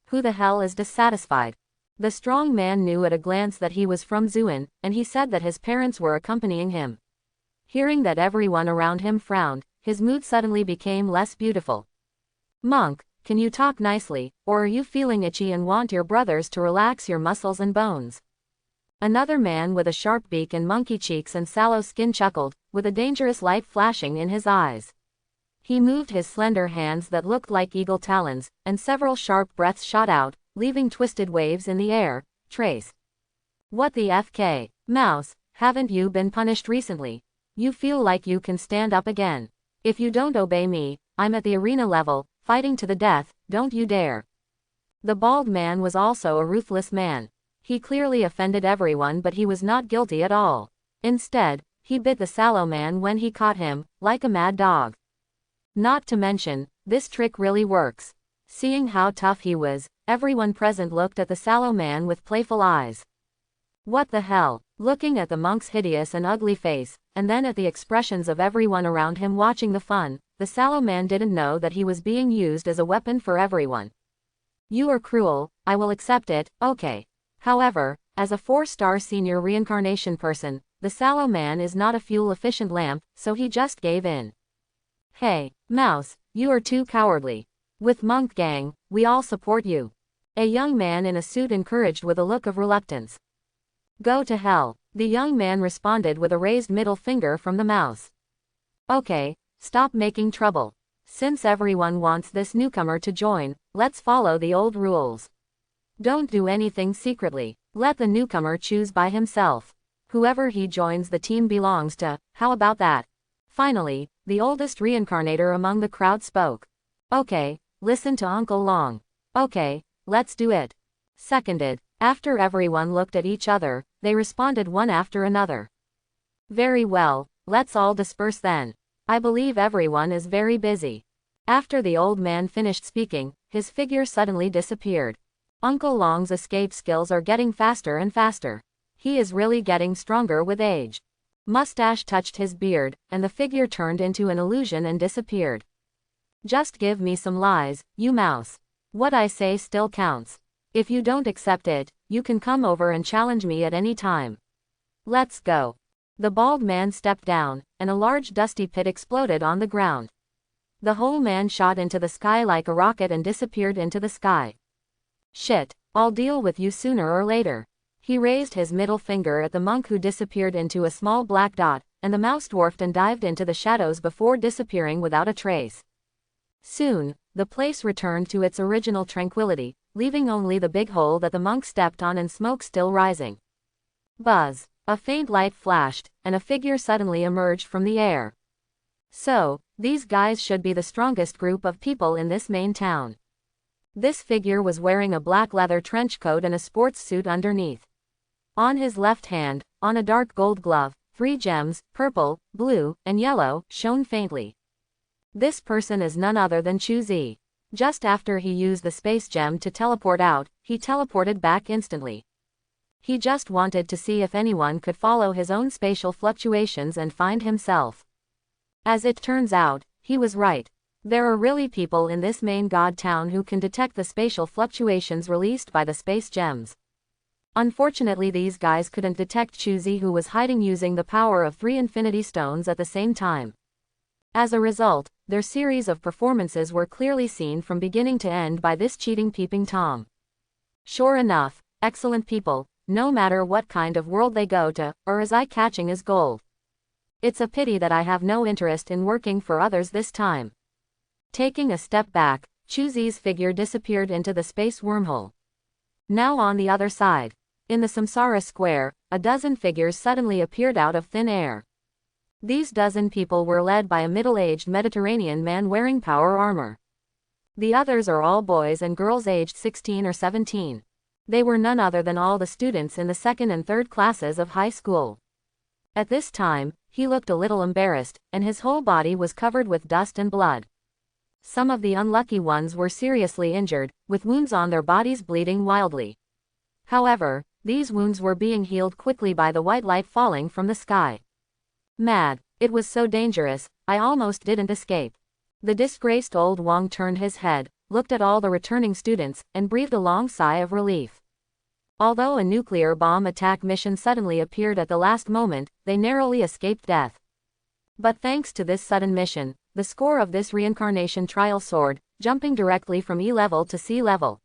Who the hell is dissatisfied? The strong man knew at a glance that he was from Zuin, and he said that his parents were accompanying him. Hearing that everyone around him frowned, his mood suddenly became less beautiful. Monk, can you talk nicely, or are you feeling itchy and want your brothers to relax your muscles and bones? Another man with a sharp beak and monkey cheeks and sallow skin chuckled, with a dangerous light flashing in his eyes. He moved his slender hands that looked like eagle talons, and several sharp breaths shot out, leaving twisted waves in the air. Trace. What the FK? Mouse, haven't you been punished recently? You feel like you can stand up again. If you don't obey me, I'm at the arena level, fighting to the death, don't you dare. The bald man was also a ruthless man. He clearly offended everyone, but he was not guilty at all. Instead, he bit the sallow man when he caught him, like a mad dog. Not to mention, this trick really works. Seeing how tough he was, everyone present looked at the sallow man with playful eyes. What the hell? Looking at the monk's hideous and ugly face, and then at the expressions of everyone around him watching the fun, the sallow man didn't know that he was being used as a weapon for everyone. You are cruel, I will accept it, okay. However, as a 4-star senior reincarnation person, the sallow man is not a fuel-efficient lamp, so he just gave in. Hey, Mouse, you are too cowardly. With Monk Gang, we all support you. A young man in a suit encouraged with a look of reluctance. Go to hell, the young man responded with a raised middle finger from the mouse. Okay, stop making trouble. Since everyone wants this newcomer to join, let's follow the old rules. Don't do anything secretly, let the newcomer choose by himself. Whoever he joins the team belongs to, how about that? Finally, the oldest reincarnator among the crowd spoke. Okay, listen to Uncle Long. Okay, let's do it. Seconded. After everyone looked at each other, they responded one after another. Very well, let's all disperse then. I believe everyone is very busy. After the old man finished speaking, his figure suddenly disappeared. Uncle Long's escape skills are getting faster and faster. He is really getting stronger with age. Mustache touched his beard, and the figure turned into an illusion and disappeared. Just give me some lies, you mouse. What I say still counts. If you don't accept it, you can come over and challenge me at any time. Let's go. The bald man stepped down, and a large dusty pit exploded on the ground. The whole man shot into the sky like a rocket and disappeared into the sky. Shit, I'll deal with you sooner or later. He raised his middle finger at the monk who disappeared into a small black dot, and the mouse dwarfed and dived into the shadows before disappearing without a trace. Soon, the place returned to its original tranquility, leaving only the big hole that the monk stepped on and smoke still rising. Buzz. A faint light flashed, and a figure suddenly emerged from the air. So, these guys should be the strongest group of people in this main town. This figure was wearing a black leather trench coat and a sports suit underneath. On his left hand, on a dark gold glove, 3 gems, purple, blue, and yellow, shone faintly. This person is none other than Chuzi. Just after he used the space gem to teleport out, he teleported back instantly. He just wanted to see if anyone could follow his own spatial fluctuations and find himself. As it turns out, he was right. There are really people in this main god town who can detect the spatial fluctuations released by the space gems. Unfortunately, these guys couldn't detect Chuzi, who was hiding using the power of 3 infinity stones at the same time. As a result, their series of performances were clearly seen from beginning to end by this cheating peeping Tom. Sure enough, excellent people, no matter what kind of world they go to, are as eye-catching as gold. It's a pity that I have no interest in working for others this time. Taking a step back, Chuzi's figure disappeared into the space wormhole. Now on the other side, in the Samsara square, a dozen figures suddenly appeared out of thin air. These dozen people were led by a middle-aged Mediterranean man wearing power armor. The others are all boys and girls aged 16 or 17. They were none other than all the students in the 2nd and 3rd classes of high school. At this time, he looked a little embarrassed, and his whole body was covered with dust and blood. Some of the unlucky ones were seriously injured, with wounds on their bodies bleeding wildly. However, these wounds were being healed quickly by the white light falling from the sky. Mad, it was so dangerous, I almost didn't escape. The disgraced old Wong turned his head, looked at all the returning students, and breathed a long sigh of relief. Although a nuclear bomb attack mission suddenly appeared at the last moment, they narrowly escaped death. But thanks to this sudden mission, the score of this reincarnation trial soared, jumping directly from E level to C level.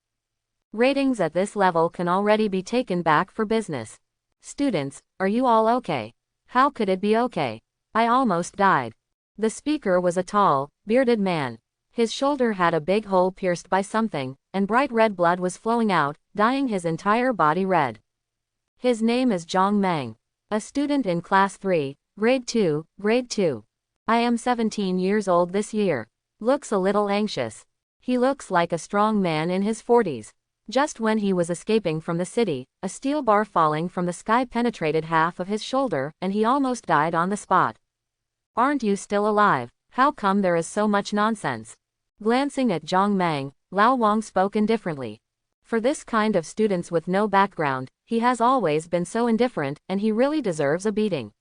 Ratings at this level can already be taken back for business. Students, are you all okay? How could it be okay? I almost died. The speaker was a tall, bearded man. His shoulder had a big hole pierced by something, and bright red blood was flowing out, dyeing his entire body red. His name is Zhang Meng. A student in Class 3, Grade 2, Grade 2. I am 17 years old this year. Looks a little anxious. He looks like a strong man in his 40s. Just when he was escaping from the city, a steel bar falling from the sky penetrated half of his shoulder, and he almost died on the spot. Aren't you still alive? How come there is so much nonsense? Glancing at Zhang Meng, Lao Wong spoke indifferently. For this kind of students with no background, he has always been so indifferent, and he really deserves a beating.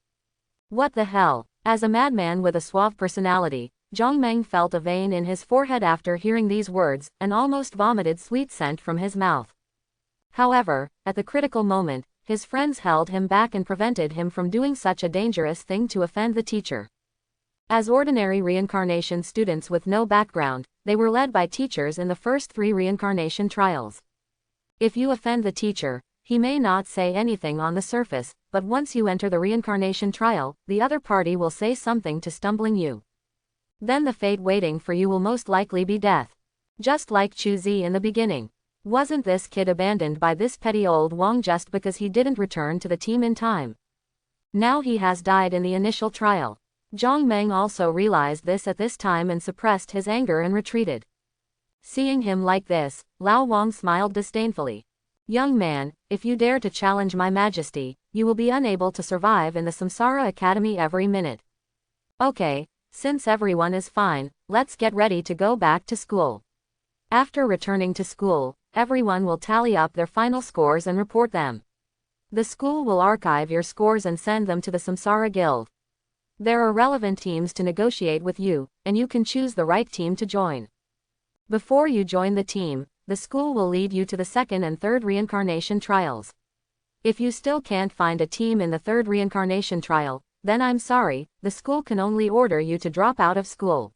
What the hell? As a madman with a suave personality, Zhang Meng felt a vein in his forehead after hearing these words, and almost vomited sweet scent from his mouth. However, at the critical moment, his friends held him back and prevented him from doing such a dangerous thing to offend the teacher. As ordinary reincarnation students with no background, they were led by teachers in the first 3 reincarnation trials. If you offend the teacher, he may not say anything on the surface, but once you enter the reincarnation trial, the other party will say something to stumbling you. Then the fate waiting for you will most likely be death. Just like Chuzi in the beginning. Wasn't this kid abandoned by this petty old Wong just because he didn't return to the team in time? Now he has died in the initial trial. Zhang Meng also realized this at this time and suppressed his anger and retreated. Seeing him like this, Lao Wong smiled disdainfully. Young man, if you dare to challenge my majesty, you will be unable to survive in the Samsara Academy every minute. Okay, Since everyone is fine, let's get ready to go back to school. After returning to school, everyone will tally up their final scores and report them. The school will archive your scores and send them to the Samsara Guild. There are relevant teams to negotiate with you, and you can choose the right team to join. Before you join the team, the school will lead you to the second and third reincarnation trials. If you still can't find a team in the third reincarnation trial, then I'm sorry, the school can only order you to drop out of school.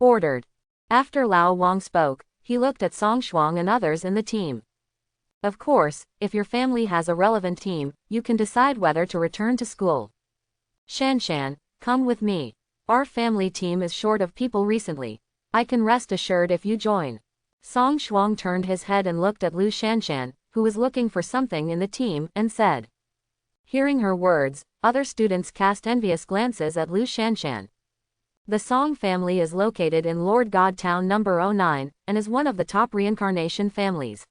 Ordered. After Lao Wong spoke, he looked at Song Shuang and others in the team. Of course, if your family has a relevant team, you can decide whether to return to school. Shanshan, come with me. Our family team is short of people recently. I can rest assured if you join. Song Shuang turned his head and looked at Lu Shanshan, who was looking for something in the team, and said. Hearing her words, other students cast envious glances at Lu Shanshan. The Song family is located in Lord God Town number 09, and is one of the top reincarnation families.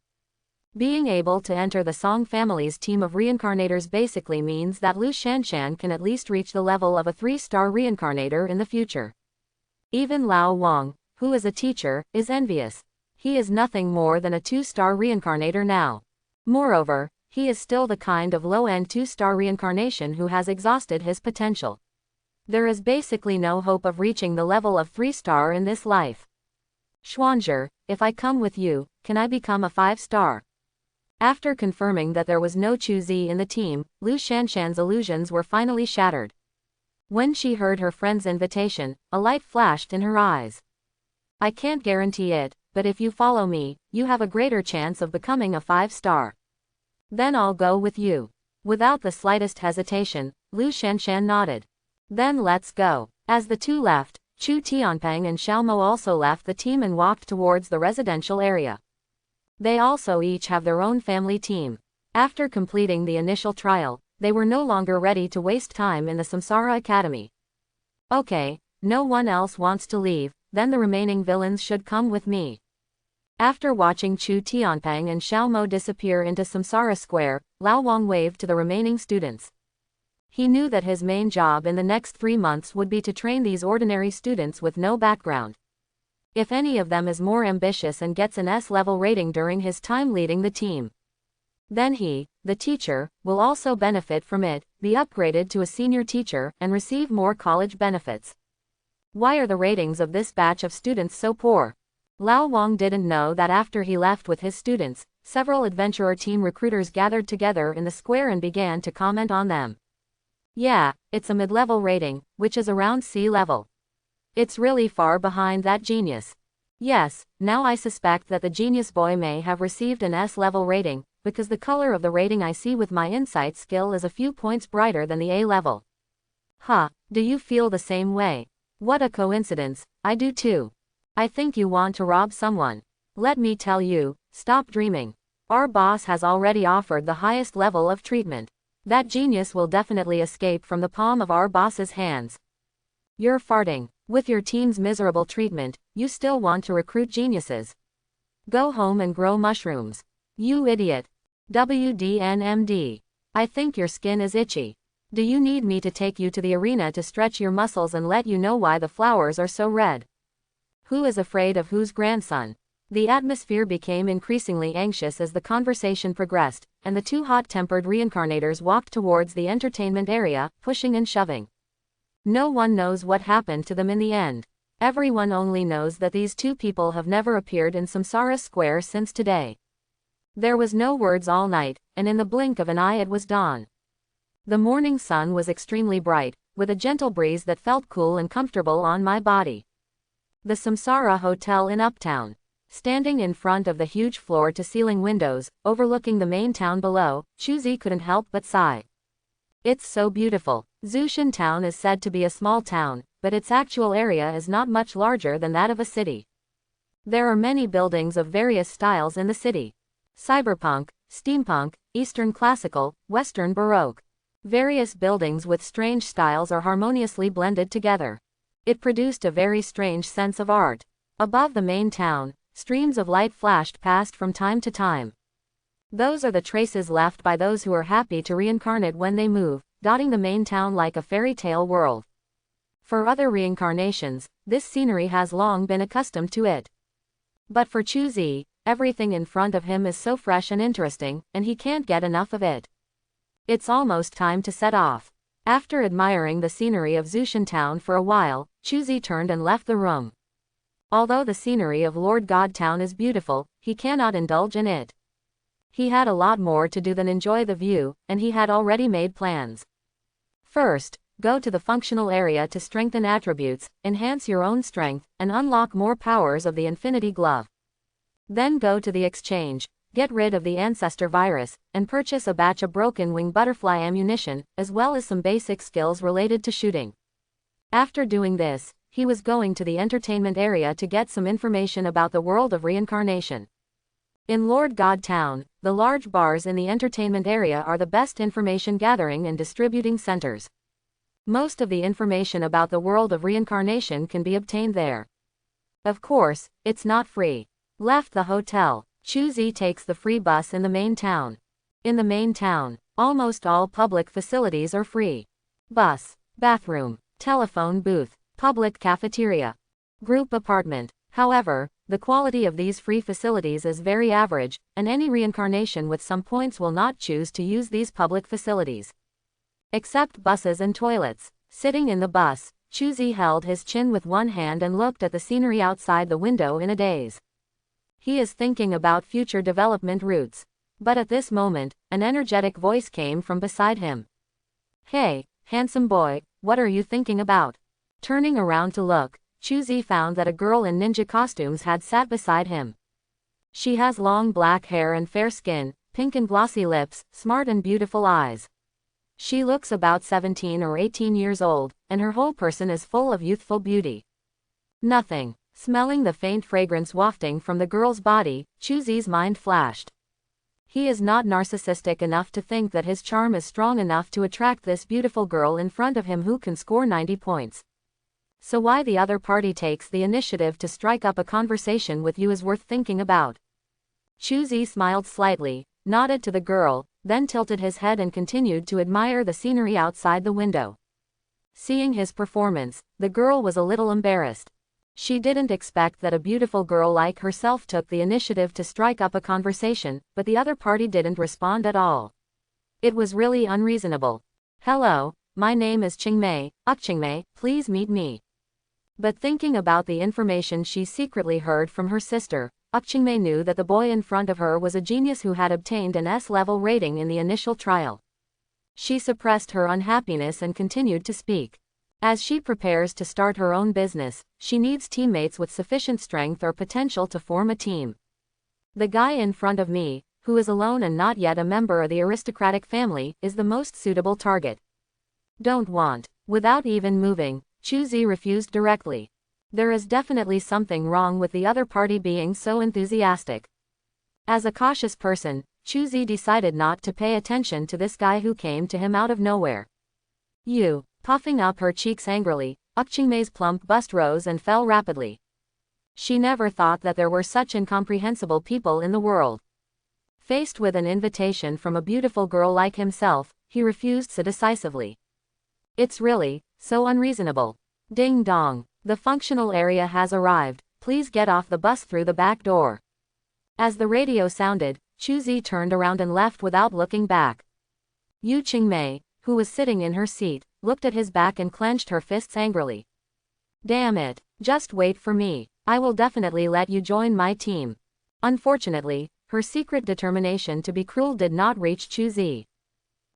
Being able to enter the Song family's team of reincarnators basically means that Lu Shanshan can at least reach the level of a 3-star reincarnator in the future. Even Lao Wong, who is a teacher, is envious. He is nothing more than a 2-star reincarnator now. Moreover, he is still the kind of low-end 2-star reincarnation who has exhausted his potential. There is basically no hope of reaching the level of 3-star in this life. Xuanzhi, if I come with you, can I become a 5-star? After confirming that there was no Chuzi in the team, Lu Shanshan's illusions were finally shattered. When she heard her friend's invitation, a light flashed in her eyes. I can't guarantee it, but if you follow me, you have a greater chance of becoming a 5-star. Then I'll go with you. Without the slightest hesitation, Lu Shanshan nodded. Then let's go. As the two left, Chu Tianpeng and Xiaomo also left the team and walked towards the residential area. They also each have their own family team. After completing the initial trial, they were no longer ready to waste time in the Samsara Academy. Okay, no one else wants to leave, then the remaining villains should come with me. After watching Chu Tianpeng and Xiaomo disappear into Samsara Square, Lao Wong waved to the remaining students. He knew that his main job in the next 3 months would be to train these ordinary students with no background. If any of them is more ambitious and gets an S-level rating during his time leading the team, then he, the teacher, will also benefit from it, be upgraded to a senior teacher, and receive more college benefits. Why are the ratings of this batch of students so poor? Lao Wong didn't know that after he left with his students, several adventurer team recruiters gathered together in the square and began to comment on them. Yeah, it's a mid-level rating, which is around C level. It's really far behind that genius. Yes, now I suspect that the genius boy may have received an S-level rating, because the color of the rating I see with my insight skill is a few points brighter than the A level. Huh, do you feel the same way? What a coincidence, I do too. I think you want to rob someone. Let me tell you, stop dreaming. Our boss has already offered the highest level of treatment. That genius will definitely escape from the palm of our boss's hands. You're farting. With your team's miserable treatment, you still want to recruit geniuses. Go home and grow mushrooms. You idiot. WDNMD. I think your skin is itchy. Do you need me to take you to the arena to stretch your muscles and let you know why the flowers are so red? Who is afraid of whose grandson? The atmosphere became increasingly anxious as the conversation progressed, and the two hot-tempered reincarnators walked towards the entertainment area, pushing and shoving. No one knows what happened to them in the end. Everyone only knows that these two people have never appeared in Samsara Square since today. There was no words all night, and in the blink of an eye it was dawn. The morning sun was extremely bright, with a gentle breeze that felt cool and comfortable on my body. The Samsara Hotel in Uptown. Standing in front of the huge floor-to-ceiling windows, overlooking the main town below, Chuzi couldn't help but sigh. It's so beautiful. Zushan town is said to be a small town, but its actual area is not much larger than that of a city. There are many buildings of various styles in the city. Cyberpunk, steampunk, Eastern classical, Western Baroque. Various buildings with strange styles are harmoniously blended together. It produced a very strange sense of art. Above the main town, streams of light flashed past from time to time. Those are the traces left by those who are happy to reincarnate when they move, dotting the main town like a fairy tale world. For other reincarnations, this scenery has long been accustomed to it. But for Chuzi, everything in front of him is so fresh and interesting, and he can't get enough of it. It's almost time to set off. After admiring the scenery of Zushan Town for a while, Chuzi turned and left the room. Although the scenery of Lord God Town is beautiful, he cannot indulge in it. He had a lot more to do than enjoy the view, and he had already made plans. First, go to the functional area to strengthen attributes, enhance your own strength, and unlock more powers of the Infinity Glove. Then go to the exchange, get rid of the ancestor virus, and purchase a batch of broken wing butterfly ammunition, as well as some basic skills related to shooting. After doing this, he was going to the entertainment area to get some information about the world of reincarnation. In Lord God Town, the large bars in the entertainment area are the best information gathering and distributing centers. Most of the information about the world of reincarnation can be obtained there. Of course, it's not free. Left the hotel, Chuzi takes the free bus in the main town. In the main town, almost all public facilities are free. Bus, bathroom, telephone booth, public cafeteria, group apartment. However, the quality of these free facilities is very average, and any reincarnation with some points will not choose to use these public facilities. Except buses and toilets. Sitting in the bus, Chuzi held his chin with one hand and looked at the scenery outside the window in a daze. He is thinking about future development routes. But at this moment, an energetic voice came from beside him. "Hey, handsome boy, what are you thinking about?" Turning around to look, Chuzi found that a girl in ninja costumes had sat beside him. She has long black hair and fair skin, pink and glossy lips, smart and beautiful eyes. She looks about 17 or 18 years old, and her whole person is full of youthful beauty. Nothing. Smelling the faint fragrance wafting from the girl's body, Chuzi's mind flashed. He is not narcissistic enough to think that his charm is strong enough to attract this beautiful girl in front of him who can score 90 points. So why the other party takes the initiative to strike up a conversation with you is worth thinking about. Chuzi smiled slightly, nodded to the girl, then tilted his head and continued to admire the scenery outside the window. Seeing his performance, the girl was a little embarrassed. She didn't expect that a beautiful girl like herself took the initiative to strike up a conversation, but the other party didn't respond at all. It was really unreasonable. "Hello, my name is Qingmei, Qingmei, please meet me." But thinking about the information she secretly heard from her sister, Qingmei knew that the boy in front of her was a genius who had obtained an S-level rating in the initial trial. She suppressed her unhappiness and continued to speak. As she prepares to start her own business, she needs teammates with sufficient strength or potential to form a team. The guy in front of me, who is alone and not yet a member of the aristocratic family, is the most suitable target. Don't want. Without even moving, Chuzi refused directly. There is definitely something wrong with the other party being so enthusiastic. As a cautious person, Chuzi decided not to pay attention to this guy who came to him out of nowhere. "You." Puffing up her cheeks angrily, Qingmei's plump bust rose and fell rapidly. She never thought that there were such incomprehensible people in the world. Faced with an invitation from a beautiful girl like himself, he refused so decisively. It's really so unreasonable. Ding dong. The functional area has arrived. Please get off the bus through the back door. As the radio sounded, Chuzi turned around and left without looking back. Yu Qingmei, who was sitting in her seat, looked at his back and clenched her fists angrily. "Damn it, just wait for me. I will definitely let you join my team." Unfortunately, her secret determination to be cruel did not reach Chuzi.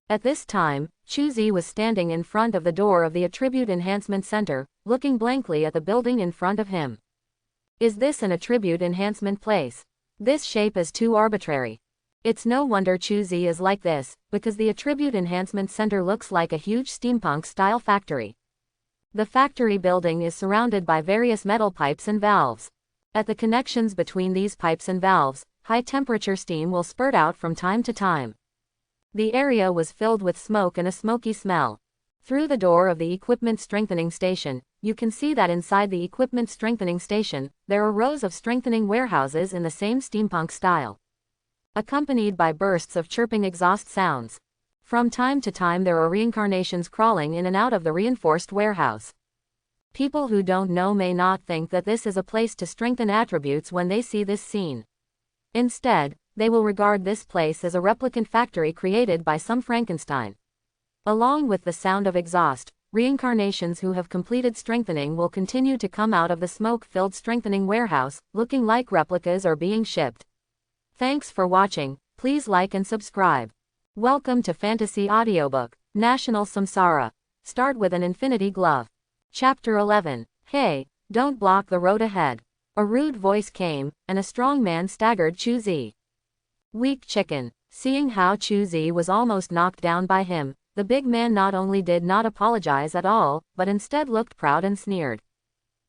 At this time, Chuzi was standing in front of the door of the Attribute Enhancement Center, looking blankly at the building in front of him. Is this an attribute enhancement place? This shape is too arbitrary. It's no wonder Chuzi is like this, because the Attribute Enhancement Center looks like a huge steampunk-style factory. The factory building is surrounded by various metal pipes and valves. At the connections between these pipes and valves, high-temperature steam will spurt out from time to time. The area was filled with smoke and a smoky smell. Through the door of the Equipment Strengthening Station, you can see that inside the Equipment Strengthening Station, there are rows of strengthening warehouses in the same steampunk style, accompanied by bursts of chirping exhaust sounds. From time to time there are reincarnations crawling in and out of the reinforced warehouse. People who don't know may not think that this is a place to strengthen attributes when they see this scene. Instead, they will regard this place as a replicant factory created by some Frankenstein. Along with the sound of exhaust, reincarnations who have completed strengthening will continue to come out of the smoke-filled strengthening warehouse, looking like replicas are being shipped. Thanks for watching, please like and subscribe. Welcome to Fantasy Audiobook, National Samsara. Start with an Infinity Glove. Chapter 11. Hey, don't block the road ahead. A rude voice came, and a strong man staggered Chuzi. Weak chicken. Seeing how Chuzi was almost knocked down by him, the big man not only did not apologize at all, but instead looked proud and sneered.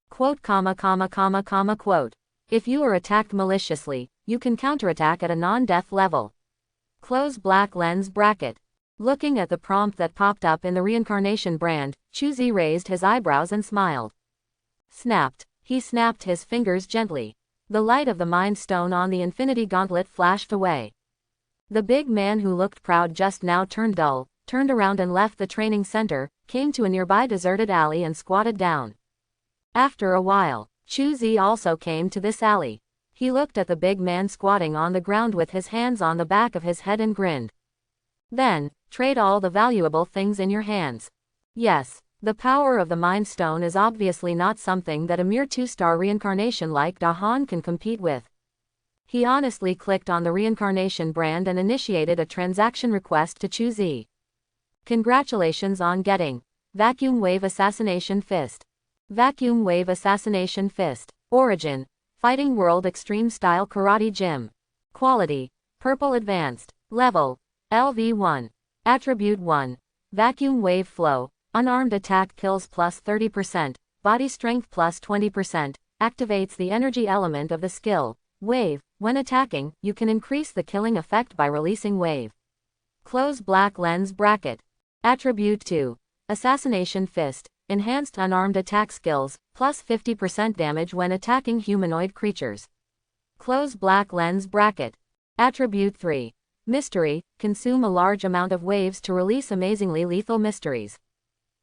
Quote, quote. If you are attacked maliciously, you can counterattack at a non-death level. Close black lens bracket. Looking at the prompt that popped up in the reincarnation brand, Chuzi raised his eyebrows and smiled. Snapped. He snapped his fingers gently. The light of the Mind Stone on the Infinity Gauntlet flashed away. The big man who looked proud just now turned dull, turned around and left the training center, came to a nearby deserted alley and squatted down. After a while, Chuzi also came to this alley. He looked at the big man squatting on the ground with his hands on the back of his head and grinned. Then, trade all the valuable things in your hands. Yes, the power of the Mind Stone is obviously not something that a mere 2-star reincarnation like Dahan can compete with. He honestly clicked on the reincarnation brand and initiated a transaction request to Chuzi. Congratulations on getting Vacuum Wave Assassination Fist. Vacuum Wave Assassination Fist. Origin: Fighting World Extreme Style Karate Gym. Quality: Purple Advanced. Level: LV1. Attribute 1. Vacuum Wave Flow. Unarmed attack kills plus 30%, body strength plus 20%, activates the energy element of the skill, Wave. When attacking, you can increase the killing effect by releasing Wave. Close black lens bracket. Attribute 2. Assassination Fist. Enhanced unarmed attack skills, plus 50% damage when attacking humanoid creatures. Close black lens bracket. Attribute 3. Mystery. Consume a large amount of waves to release amazingly lethal mysteries.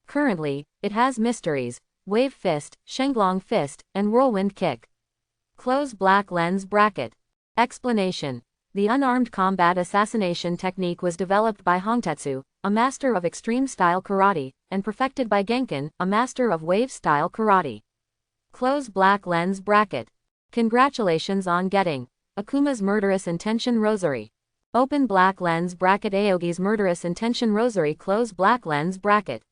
Currently, it has Mysteries, Wave Fist, Shenglong Fist, and Whirlwind Kick. Close black lens bracket. Explanation: The unarmed combat assassination technique was developed by Hongtetsu, a master of extreme-style karate, and perfected by Genkin, a master of wave-style karate. Close black lens bracket. Congratulations on getting Akuma's Murderous Intention Rosary. Open black lens bracket. Aogi's Murderous Intention Rosary. Close black lens bracket.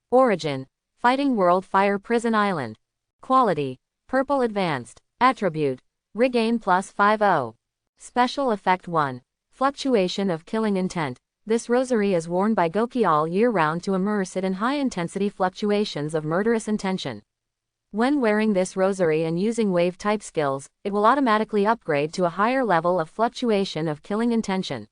Origin: Fighting World Fire Prison Island. Quality: Purple Advanced. Attribute: Regain plus 50. Special Effect 1. Fluctuation of Killing Intent. This rosary is worn by Goki all year round to immerse it in high-intensity fluctuations of murderous intention. When wearing this rosary and using wave-type skills, it will automatically upgrade to a higher level of fluctuation of killing intention.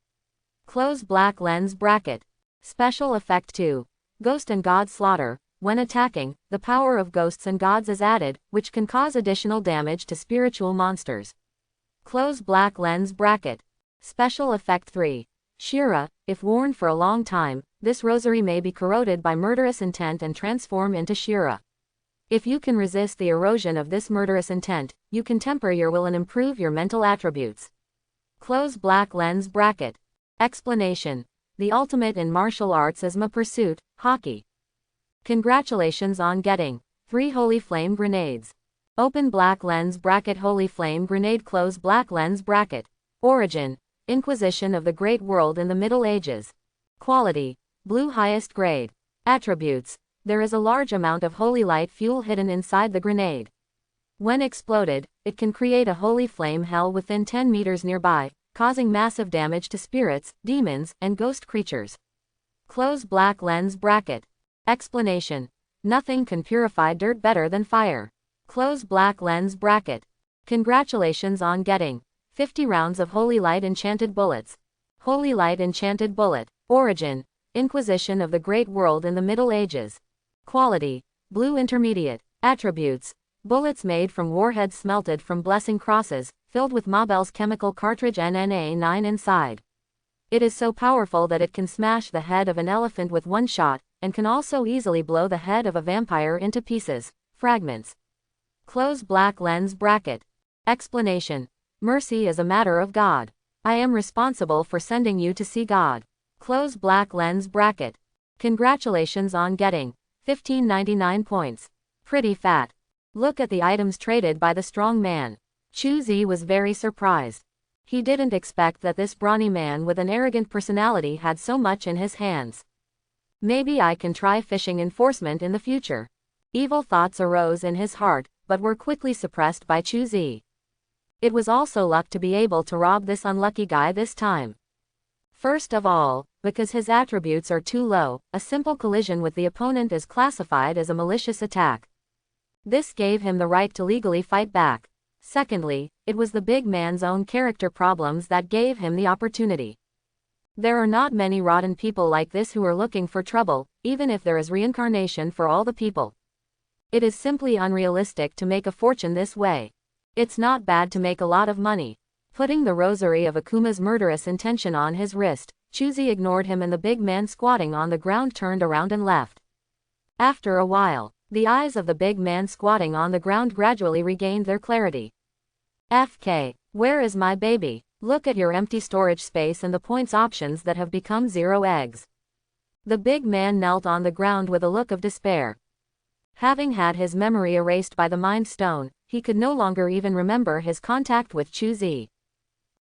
Close black lens bracket. Special Effect 2. Ghost and God Slaughter. When attacking, the power of ghosts and gods is added, which can cause additional damage to spiritual monsters. Close black lens bracket. Special Effect 3. Shira. If worn for a long time, this rosary may be corroded by murderous intent and transform into Shira. If you can resist the erosion of this murderous intent, you can temper your will and improve your mental attributes. Close black lens bracket. Explanation: The ultimate in martial arts is Ma Pursuit, Hockey. Congratulations on getting 3 Holy Flame Grenades. Open black lens bracket. Holy Flame Grenade. Close black lens bracket. Origin: Inquisition of the Great World in the Middle Ages. Quality: Blue highest grade. Attributes: There is a large amount of holy light fuel hidden inside the grenade. When exploded, it can create a holy flame hell within 10 meters nearby, causing massive damage to spirits, demons, and ghost creatures. Close black lens bracket. Explanation: Nothing can purify dirt better than fire. Close black lens bracket. Congratulations on getting 50 rounds of Holy Light Enchanted Bullets. Holy Light Enchanted Bullet. Origin: Inquisition of the Great World in the Middle Ages. Quality: Blue intermediate. Attributes: Bullets made from warheads smelted from blessing crosses, filled with Mabel's chemical cartridge NNA9 inside. It is so powerful that it can smash the head of an elephant with one shot, and can also easily blow the head of a vampire into pieces. Fragments. Close black lens bracket. Explanation. Mercy is a matter of God. I am responsible for sending you to see God. Close black lens bracket. Congratulations on getting 1599 points. Pretty fat. Look at the items traded by the strong man. Chuzi was very surprised. He didn't expect that this brawny man with an arrogant personality had so much in his hands. Maybe I can try fishing enforcement in the future. Evil thoughts arose in his heart, but were quickly suppressed by Chuzi. It was also luck to be able to rob this unlucky guy this time. First of all, because his attributes are too low, a simple collision with the opponent is classified as a malicious attack. This gave him the right to legally fight back. Secondly, it was the big man's own character problems that gave him the opportunity. There are not many rotten people like this who are looking for trouble, even if there is reincarnation for all the people. It is simply unrealistic to make a fortune this way. It's not bad to make a lot of money. Putting the rosary of Akuma's murderous intention on his wrist, Chuzi ignored him and the big man squatting on the ground turned around and left. After a while, the eyes of the big man squatting on the ground gradually regained their clarity. FK, where is my baby? Look at your empty storage space and the points options that have become 0 eggs. The big man knelt on the ground with a look of despair. Having had his memory erased by the Mind Stone, he could no longer even remember his contact with Chuzi.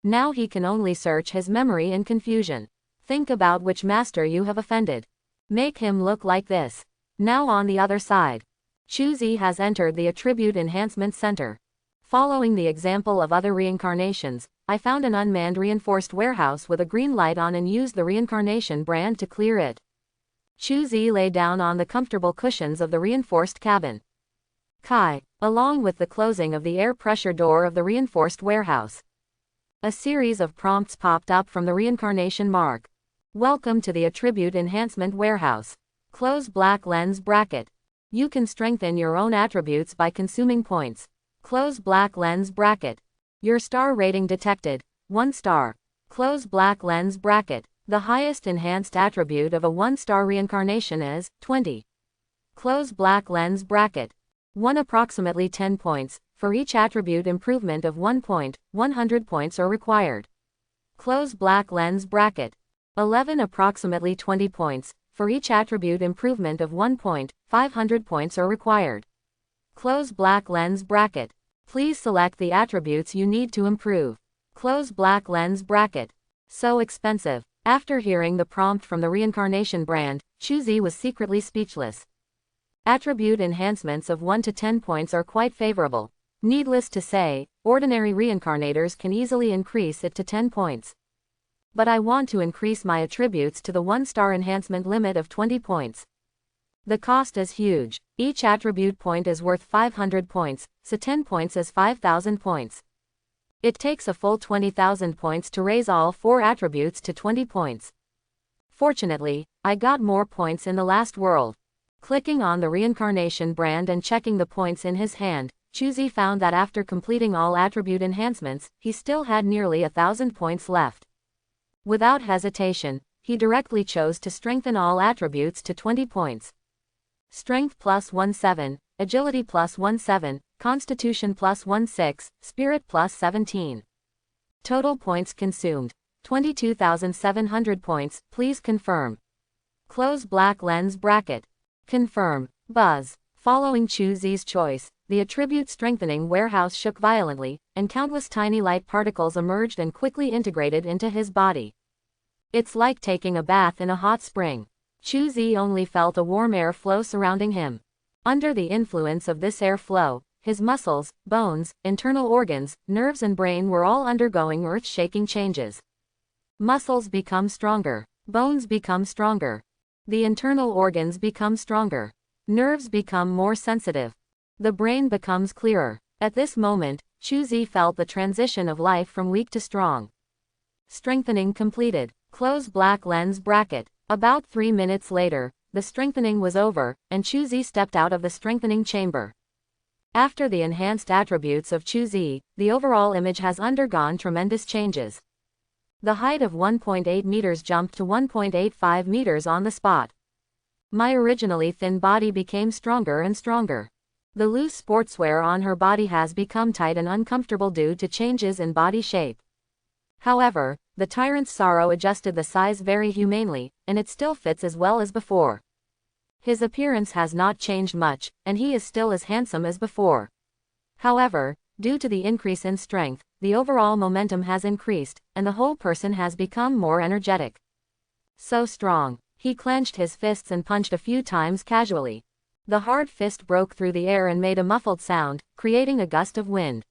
Now he can only search his memory in confusion. Think about which master you have offended. Make him look like this. Now on the other side. Chuzi has entered the Attribute Enhancement Center. Following the example of other reincarnations, I found an unmanned reinforced warehouse with a green light on and used the reincarnation brand to clear it. Chuzi lay down on the comfortable cushions of the reinforced cabin. Kai, along with the closing of the air pressure door of the reinforced warehouse. A series of prompts popped up from the reincarnation mark. Welcome to the Attribute Enhancement Warehouse. Close black lens bracket. You can strengthen your own attributes by consuming points. Close black lens bracket. Your star rating detected, 1 star. Close black lens bracket. The highest enhanced attribute of a 1-star reincarnation is 20. Close black lens bracket. 1 approximately 10 points. For each attribute improvement of 1 point, 100 points are required. Close black lens bracket. 11 approximately 20 points. For each attribute improvement of 1 point, 500 points are required. Close black lens bracket. Please select the attributes you need to improve. Close black lens bracket. So expensive. After hearing the prompt from the reincarnation brand, Chuzi was secretly speechless. Attribute enhancements of 1 to 10 points are quite favorable. Needless to say, ordinary reincarnators can easily increase it to 10 points. But I want to increase my attributes to the 1-star enhancement limit of 20 points. The cost is huge. Each attribute point is worth 500 points, so 10 points is 5,000 points. It takes a full 20,000 points to raise all 4 attributes to 20 points. Fortunately, I got more points in the last world. Clicking on the reincarnation brand and checking the points in his hand, Chuzi found that after completing all attribute enhancements, he still had nearly 1,000 points left. Without hesitation, he directly chose to strengthen all attributes to 20 points. Strength plus 17, Agility plus 17, Constitution plus 16, Spirit plus 17. Total points consumed, 22,700 points, please confirm. Close black lens bracket. Confirm. Buzz. Following Chuzi's choice, the attribute strengthening warehouse shook violently, and countless tiny light particles emerged and quickly integrated into his body. It's like taking a bath in a hot spring. Chuzi only felt a warm air flow surrounding him. Under the influence of this air flow, his muscles, bones, internal organs, nerves and brain were all undergoing earth-shaking changes. Muscles become stronger. Bones become stronger. The internal organs become stronger. Nerves become more sensitive. The brain becomes clearer. At this moment, Chuzi felt the transition of life from weak to strong. Strengthening completed. Close black lens bracket. About 3 minutes later, the strengthening was over, and Chuzi stepped out of the strengthening chamber. After the enhanced attributes of Chuzi, the overall image has undergone tremendous changes. The height of 1.8 meters jumped to 1.85 meters on the spot. My originally thin body became stronger and stronger. The loose sportswear on her body has become tight and uncomfortable due to changes in body shape. However, the tyrant's sorrow adjusted the size very humanely, and it still fits as well as before. His appearance has not changed much, and he is still as handsome as before. However, due to the increase in strength, the overall momentum has increased, and the whole person has become more energetic. So strong. He clenched his fists and punched a few times casually. The hard fist broke through the air and made a muffled sound, creating a gust of wind.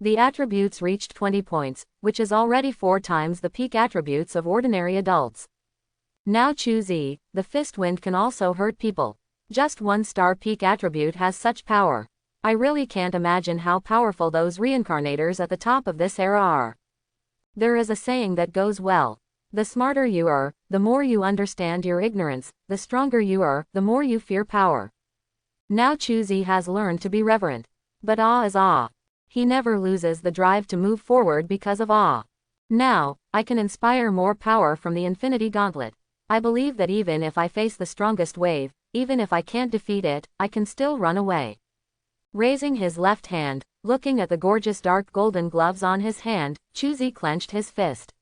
The attributes reached 20 points, which is already 4 times the peak attributes of ordinary adults. Now Chuzi, the fist wind can also hurt people. Just 1-star peak attribute has such power. I really can't imagine how powerful those reincarnators at the top of this era are. There is a saying that goes well. The smarter you are, the more you understand your ignorance, the stronger you are, the more you fear power. Now Chuzi has learned to be reverent. But awe is awe. He never loses the drive to move forward because of awe. Now, I can inspire more power from the Infinity Gauntlet. I believe that even if I face the strongest wave, even if I can't defeat it, I can still run away. Raising his left hand, looking at the gorgeous dark golden gloves on his hand, Chuzi clenched his fist.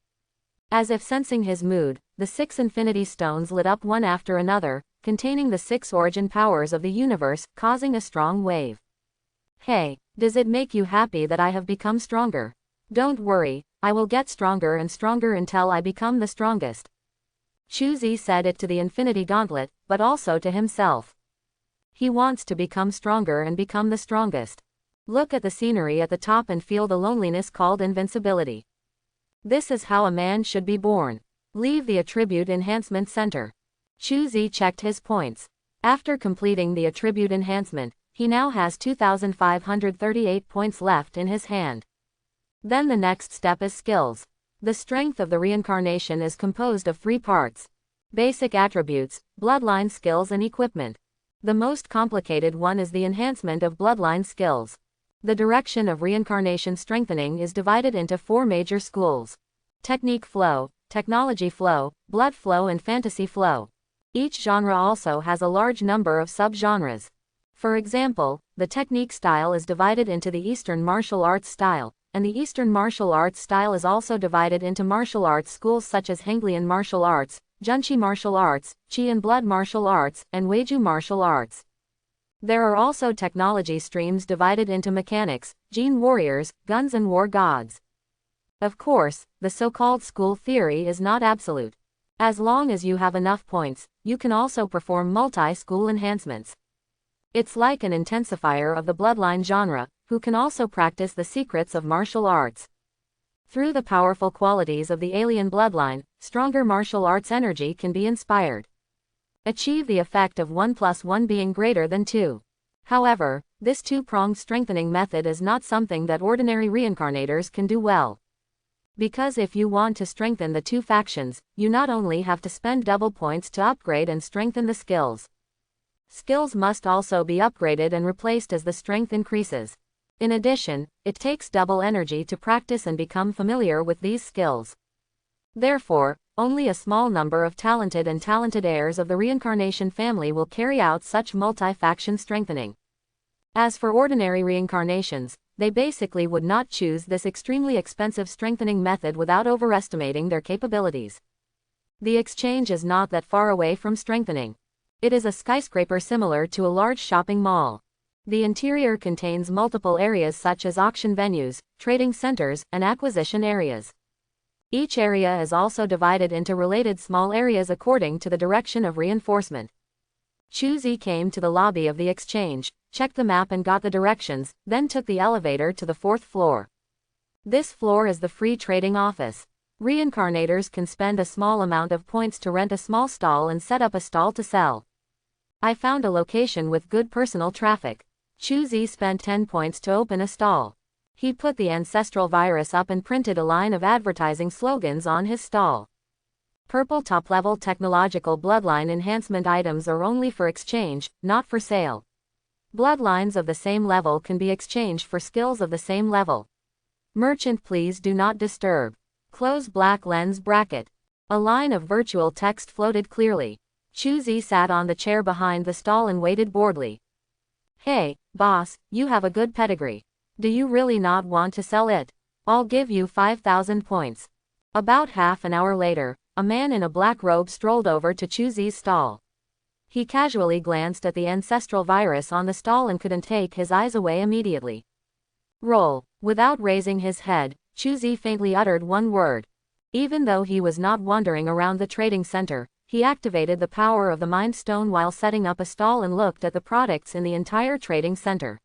As if sensing his mood, the 6 infinity stones lit up one after another, containing the 6 origin powers of the universe, causing a strong wave. Hey, does it make you happy that I have become stronger? Don't worry, I will get stronger and stronger until I become the strongest. Chuzi said it to the Infinity Gauntlet, but also to himself. He wants to become stronger and become the strongest. Look at the scenery at the top and feel the loneliness called invincibility. This is how a man should be born. Leave the Attribute Enhancement Center. Chuzi checked his points. After completing the Attribute Enhancement, he now has 2,538 points left in his hand. Then the next step is skills. The strength of the reincarnation is composed of 3 parts. Basic attributes, bloodline skills and equipment. The most complicated one is the enhancement of bloodline skills. The direction of reincarnation strengthening is divided into 4 major schools: technique flow, technology flow, blood flow and fantasy flow. Each genre also has a large number of sub-genres. For example, the technique style is divided into the Eastern martial arts style, and the Eastern martial arts style is also divided into martial arts schools such as Henglian martial arts, Junshi martial arts, Qi and blood martial arts, and Weiju martial arts. There are also technology streams divided into mechanics, gene warriors, guns and war gods. Of course, the so-called school theory is not absolute. As long as you have enough points, you can also perform multi-school enhancements. It's like an intensifier of the bloodline genre, who can also practice the secrets of martial arts. Through the powerful qualities of the alien bloodline, stronger martial arts energy can be inspired. Achieve the effect of 1 + 1 being greater than 2. However, this 2-pronged strengthening method is not something that ordinary reincarnators can do well. Because if you want to strengthen the 2 factions, you not only have to spend double points to upgrade and strengthen the skills. Skills must also be upgraded and replaced as the strength increases. In addition, it takes double energy to practice and become familiar with these skills. Therefore, only a small number of talented heirs of the reincarnation family will carry out such multi-faction strengthening. As for ordinary reincarnations, they basically would not choose this extremely expensive strengthening method without overestimating their capabilities. The exchange is not that far away from strengthening. It is a skyscraper similar to a large shopping mall. The interior contains multiple areas such as auction venues, trading centers, and acquisition areas. Each area is also divided into related small areas according to the direction of reinforcement. Chuzi came to the lobby of the exchange, checked the map and got the directions, then took the elevator to the 4th floor. This floor is the free trading office. Reincarnators can spend a small amount of points to rent a small stall and set up a stall to sell. I found a location with good personal traffic. Chuzi spent 10 points to open a stall. He put the ancestral virus up and printed a line of advertising slogans on his stall. Purple top-level technological bloodline enhancement items are only for exchange, not for sale. Bloodlines of the same level can be exchanged for skills of the same level. Merchant, please do not disturb. Close black lens bracket. A line of virtual text floated clearly. Chuzi sat on the chair behind the stall and waited boredly. Hey, boss, you have a good pedigree. Do you really not want to sell it? I'll give you 5,000 points. About half an hour later, a man in a black robe strolled over to Chuzi's stall. He casually glanced at the ancestral virus on the stall and couldn't take his eyes away immediately. Roll. Without raising his head, Chuzi faintly uttered one word. Even though he was not wandering around the trading center, he activated the power of the Mind Stone while setting up a stall and looked at the products in the entire trading center.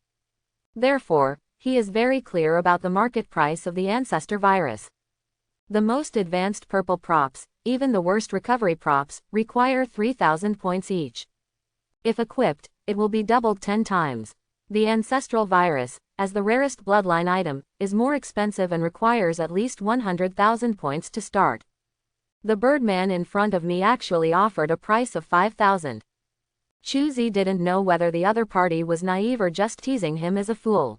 Therefore, he is very clear about the market price of the ancestor virus. The most advanced purple props, even the worst recovery props, require 3,000 points each. If equipped, it will be doubled 10 times. The ancestral virus, as the rarest bloodline item, is more expensive and requires at least 100,000 points to start. The Birdman in front of me actually offered a price of 5,000. Chuzi didn't know whether the other party was naive or just teasing him as a fool.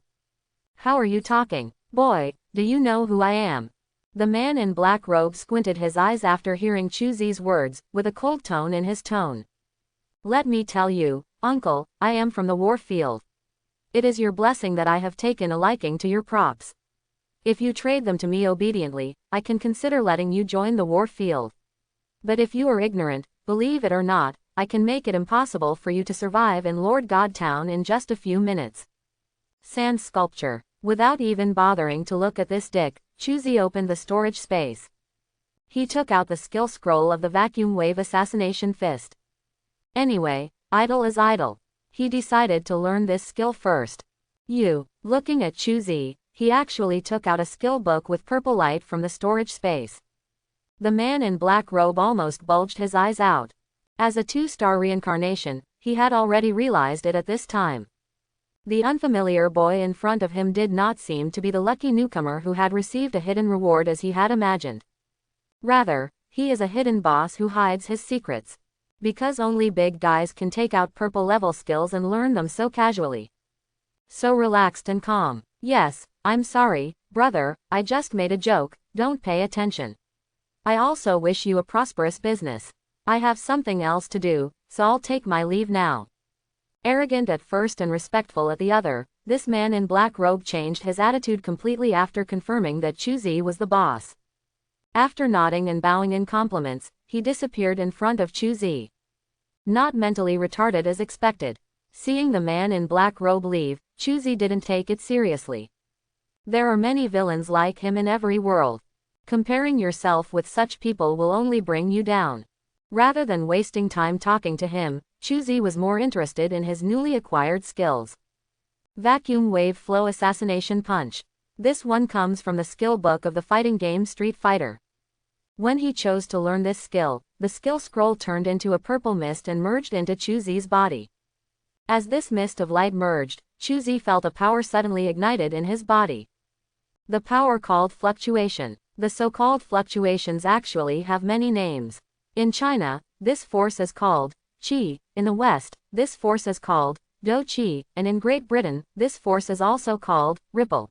How are you talking? Boy, do you know who I am? The man in black robe squinted his eyes after hearing Chuzi's words, with a cold tone in his tone. Let me tell you, uncle, I am from the war field. It is your blessing that I have taken a liking to your props. If you trade them to me obediently, I can consider letting you join the war field. But if you are ignorant, believe it or not, I can make it impossible for you to survive in Lord God Town in just a few minutes. Sand sculpture. Without even bothering to look at this dick, Chuzi opened the storage space. He took out the skill scroll of the vacuum wave assassination fist. Anyway, idle is idle. He decided to learn this skill first. Looking at Chuzi, he actually took out a skill book with purple light from the storage space. The man in black robe almost bulged his eyes out. As a 2-star reincarnation, he had already realized it at this time. The unfamiliar boy in front of him did not seem to be the lucky newcomer who had received a hidden reward as he had imagined. Rather, he is a hidden boss who hides his secrets. Because only big guys can take out purple level skills and learn them so casually. So relaxed and calm. Yes, I'm sorry, brother, I just made a joke, don't pay attention. I also wish you a prosperous business. I have something else to do, so I'll take my leave now. Arrogant at first and respectful at the other, this man in black robe changed his attitude completely after confirming that Chuzi was the boss. After nodding and bowing in compliments, he disappeared in front of Chuzi. Not mentally retarded as expected. Seeing the man in black robe leave, Chuzi didn't take it seriously. There are many villains like him in every world. Comparing yourself with such people will only bring you down. Rather than wasting time talking to him, Chuzi was more interested in his newly acquired skills. Vacuum Wave Flow Assassination Punch. This one comes from the skill book of the fighting game Street Fighter. When he chose to learn this skill, the skill scroll turned into a purple mist and merged into Chuzi's body. As this mist of light merged, Chuzi felt a power suddenly ignited in his body. The power called fluctuation. The so-called fluctuations actually have many names. In China, this force is called Qi, in the West, this force is called Do Qi, and in Great Britain, this force is also called ripple.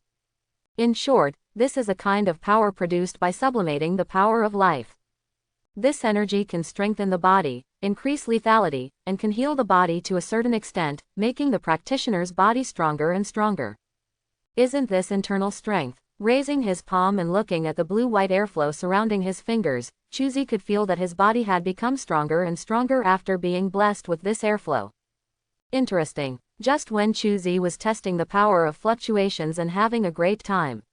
In short, this is a kind of power produced by sublimating the power of life. This energy can strengthen the body, increase lethality, and can heal the body to a certain extent, making the practitioner's body stronger and stronger. Isn't this internal strength? Raising his palm and looking at the blue-white airflow surrounding his fingers, Chuzi could feel that his body had become stronger and stronger after being blessed with this airflow. Interesting. Just when Chuzi was testing the power of fluctuations and having a great time.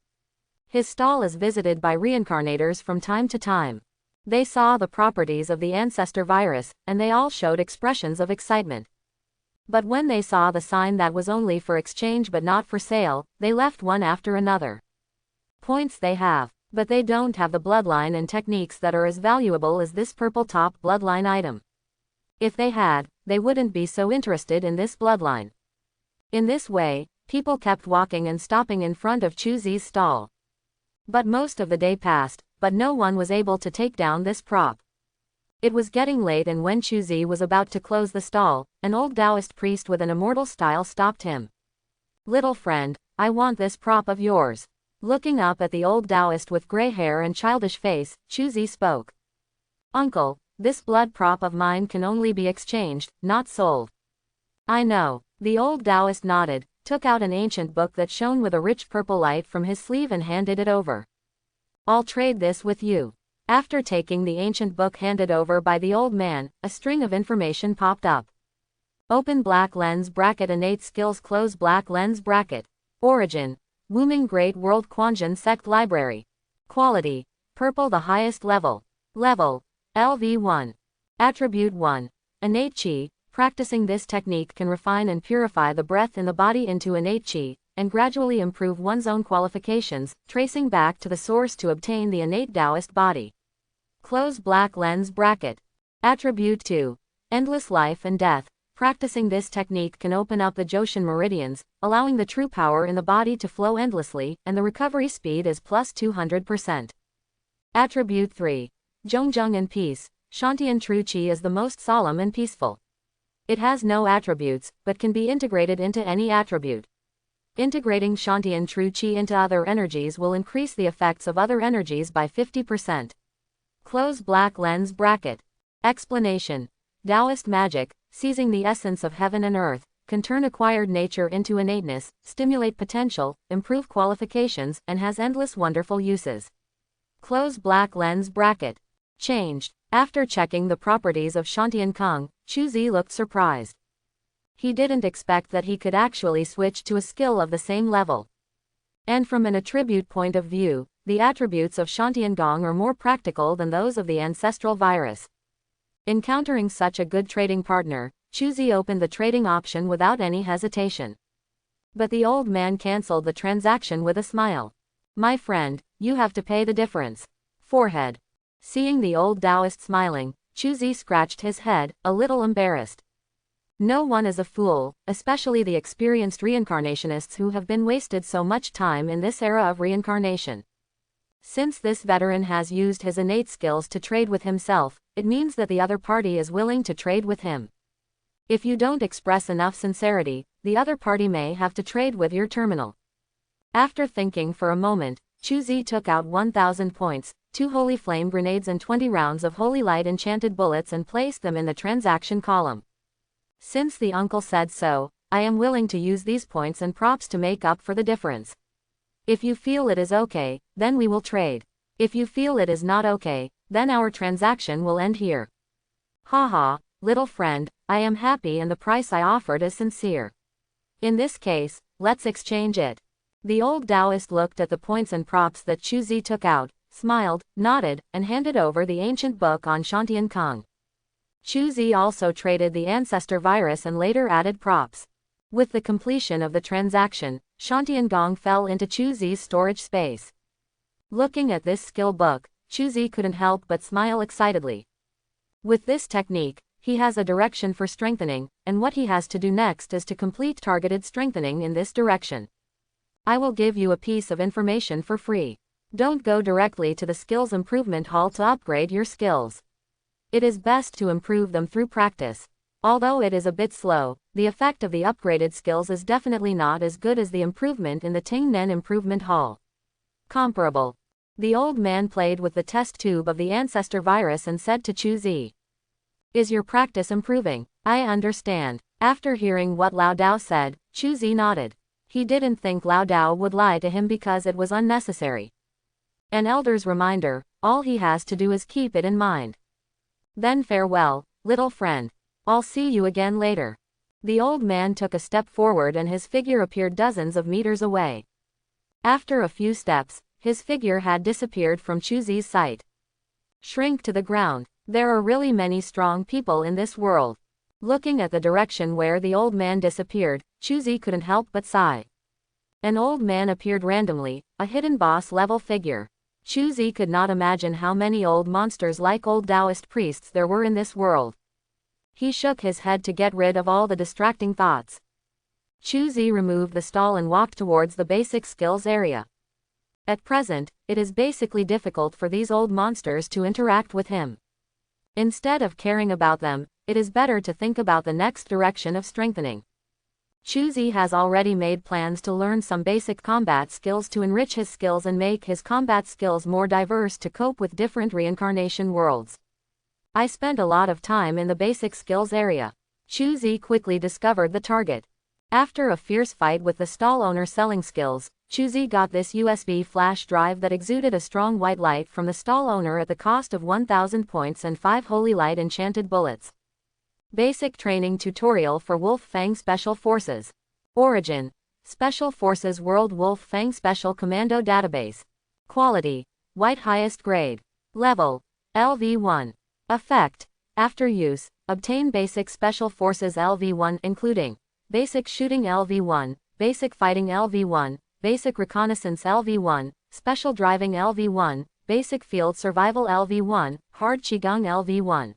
His stall is visited by reincarnators from time to time. They saw the properties of the ancestor virus, and they all showed expressions of excitement. But when they saw the sign that was only for exchange but not for sale, they left one after another. Points they have, but they don't have the bloodline and techniques that are as valuable as this purple top bloodline item. If they had, they wouldn't be so interested in this bloodline. In this way, people kept walking and stopping in front of Chuzi's stall. But most of the day passed, but no one was able to take down this prop. It was getting late, and when Chuzi was about to close the stall, an old Taoist priest with an immortal style stopped him. Little friend, I want this prop of yours. Looking up at the old Taoist with gray hair and childish face, Chuzi spoke. Uncle, this blood prop of mine can only be exchanged, not sold. I know, The old Taoist nodded, took out an ancient book that shone with a rich purple light from his sleeve and handed it over. I'll trade this with you. After taking the ancient book handed over by the old man, a string of information popped up. Open black lens bracket, innate skills, close black lens bracket. Origin: Wooming Great World Quanjin Sect Library. Quality: purple, the highest level. Level: LV1. Attribute 1. Innate Qi. Practicing this technique can refine and purify the breath in the body into innate Qi, and gradually improve one's own qualifications, tracing back to the source to obtain the innate Taoist body. Close black lens bracket. Attribute 2. Endless life and death. Practicing this technique can open up the Joshin meridians, allowing the true power in the body to flow endlessly, and the recovery speed is plus 200%. Attribute 3. Zhongjung and peace. Shantian true Qi is the most solemn and peaceful. It has no attributes, but can be integrated into any attribute. Integrating Shantian true Qi into other energies will increase the effects of other energies by 50%. Close black lens bracket. Explanation: Taoist magic, seizing the essence of heaven and earth, can turn acquired nature into innateness, stimulate potential, improve qualifications, and has endless wonderful uses. Close black lens bracket. Changed. After checking the properties of Shantian Kong, Chuzi looked surprised. He didn't expect that he could actually switch to a skill of the same level. And from an attribute point of view, the attributes of Shantian Gong are more practical than those of the ancestral virus. Encountering such a good trading partner, Chuzi opened the trading option without any hesitation. But the old man cancelled the transaction with a smile. My friend, you have to pay the difference. Forehead. Seeing the old Taoist smiling, Chuzi scratched his head, a little embarrassed. No one is a fool, especially the experienced reincarnationists who have been wasted so much time in this era of reincarnation. Since this veteran has used his innate skills to trade with himself, it means that the other party is willing to trade with him. If you don't express enough sincerity, the other party may have to trade with your terminal. After thinking for a moment, Chuzi took out 1,000 points, 2 holy flame grenades and 20 rounds of holy light enchanted bullets and placed them in the transaction column. Since the uncle said so, I am willing to use these points and props to make up for the difference. If you feel it is okay, then we will trade. If you feel it is not okay, then our transaction will end here. Haha, little friend, I am happy and the price I offered is sincere. In this case, let's exchange it. The old Taoist looked at the points and props that Chuzi took out, smiled, nodded, and handed over the ancient book on Shantian Kong. Chuzi also traded the ancestor virus and later added props. With the completion of the transaction, Shantian Gong fell into Chuzi's storage space. Looking at this skill book, Chuzi couldn't help but smile excitedly. With this technique, he has a direction for strengthening, and what he has to do next is to complete targeted strengthening in this direction. I will give you a piece of information for free. Don't go directly to the skills improvement hall to upgrade your skills. It is best to improve them through practice. Although it is a bit slow, the effect of the upgraded skills is definitely not as good as the improvement in the Tingnen Improvement Hall. Comparable. The old man played with the test tube of the ancestor virus and said to Chuzi, "Is your practice improving?" "I understand." After hearing what Lao Dao said, Chuzi nodded. He didn't think Lao Dao would lie to him because it was unnecessary. An elder's reminder, all he has to do is keep it in mind. Then farewell, little friend. I'll see you again later. The old man took a step forward and his figure appeared dozens of meters away. After a few steps, his figure had disappeared from Chuzi's sight. Shrink to the ground. There are really many strong people in this world. Looking at the direction where the old man disappeared, Chuzi couldn't help but sigh. An old man appeared randomly, a hidden boss-level figure. Chuzi could not imagine how many old monsters like old Taoist priests there were in this world. He shook his head to get rid of all the distracting thoughts. Chuzi removed the stall and walked towards the basic skills area. At present, it is basically difficult for these old monsters to interact with him. Instead of caring about them, it is better to think about the next direction of strengthening. Chuzi has already made plans to learn some basic combat skills to enrich his skills and make his combat skills more diverse to cope with different reincarnation worlds. I spent a lot of time in the basic skills area. Chuzi quickly discovered the target. After a fierce fight with the stall owner selling skills, Chuzi got this USB flash drive that exuded a strong white light from the stall owner at the cost of 1000 points and 5 holy light enchanted bullets. Basic training tutorial for Wolf Fang Special Forces. Origin: Special Forces World Wolf Fang Special Commando Database. Quality: White highest grade. Level: LV1. Effect: After use, obtain Basic Special Forces LV1 including Basic Shooting LV1, Basic Fighting LV1, Basic Reconnaissance LV1, Special Driving LV1, Basic Field Survival LV1, Hard Qigong LV1.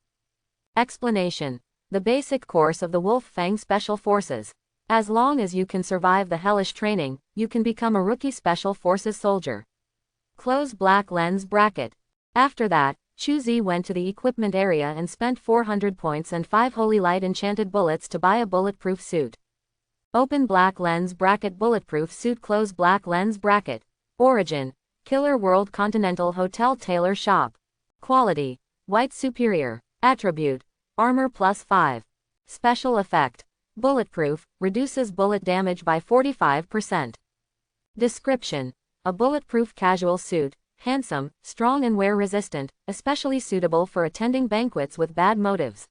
Explanation: The basic course of the Wolf Fang Special Forces. As long as you can survive the hellish training, you can become a rookie Special Forces soldier. Close black lens bracket. After that, Chuzi went to the equipment area and spent 400 points and 5 holy light enchanted bullets to buy a bulletproof suit. Open black lens bracket bulletproof suit close black lens bracket. Origin: Killer World Continental Hotel Tailor Shop. Quality: White superior. Attribute: Armor plus 5. Special effect: Bulletproof, reduces bullet damage by 45%. Description: A bulletproof casual suit, handsome, strong and wear resistant, especially suitable for attending banquets with bad motives.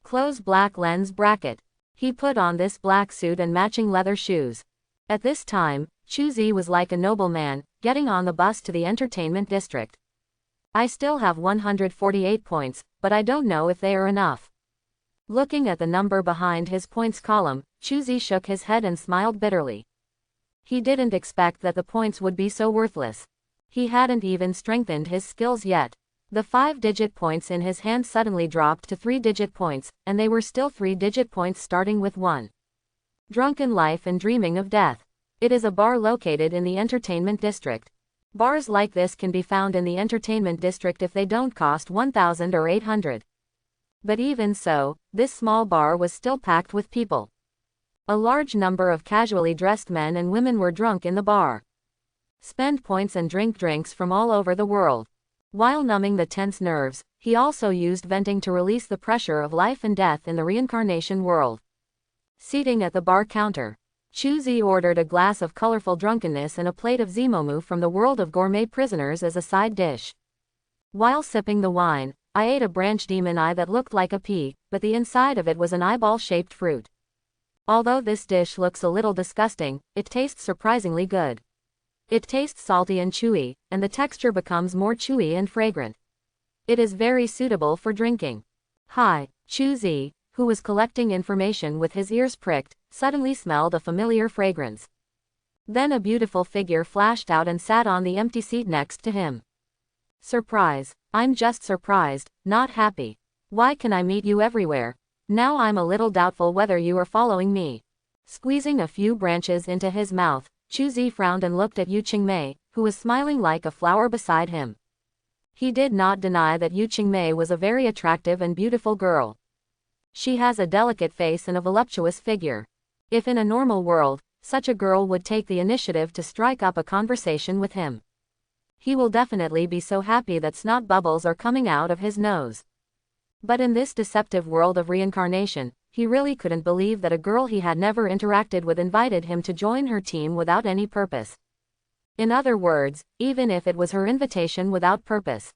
Close black lens bracket. He put on this black suit and matching leather shoes. At this time, Chuzi was like a nobleman, getting on the bus to the entertainment district. I still have 148 points, but I don't know if they are enough. Looking at the number behind his points column, Chuzi shook his head and smiled bitterly. He didn't expect that the points would be so worthless. He hadn't even strengthened his skills yet. The 5-digit points in his hand suddenly dropped to 3-digit points, and they were still 3-digit points starting with 1. Drunken life and dreaming of death. It is a bar located in the entertainment district. Bars like this can be found in the entertainment district if they don't cost 1,000 or 800. But even so, this small bar was still packed with people. A large number of casually dressed men and women were drunk in the bar. Spend points and drink drinks from all over the world. While numbing the tense nerves, he also used venting to release the pressure of life and death in the reincarnation world. Seating at the bar counter, Chuzi ordered a glass of colorful drunkenness and a plate of zimomu from the world of gourmet prisoners as a side dish. While sipping the wine, I ate a branch demon eye that looked like a pea, but the inside of it was an eyeball-shaped fruit. Although this dish looks a little disgusting, it tastes surprisingly good. It tastes salty and chewy, and the texture becomes more chewy and fragrant. It is very suitable for drinking. Hi, Chuzi, who was collecting information with his ears pricked, suddenly smelled a familiar fragrance. Then a beautiful figure flashed out and sat on the empty seat next to him. Surprise. I'm just surprised, not happy. Why can I meet you everywhere? Now I'm a little doubtful whether you are following me. Squeezing a few branches into his mouth, Chuzi frowned and looked at Yu Qingmei, who was smiling like a flower beside him. He did not deny that Yu Qingmei was a very attractive and beautiful girl. She has a delicate face and a voluptuous figure. If in a normal world, such a girl would take the initiative to strike up a conversation with him. He will definitely be so happy that snot bubbles are coming out of his nose. But in this deceptive world of reincarnation, he really couldn't believe that a girl he had never interacted with invited him to join her team without any purpose. In other words, even if it was her invitation without purpose.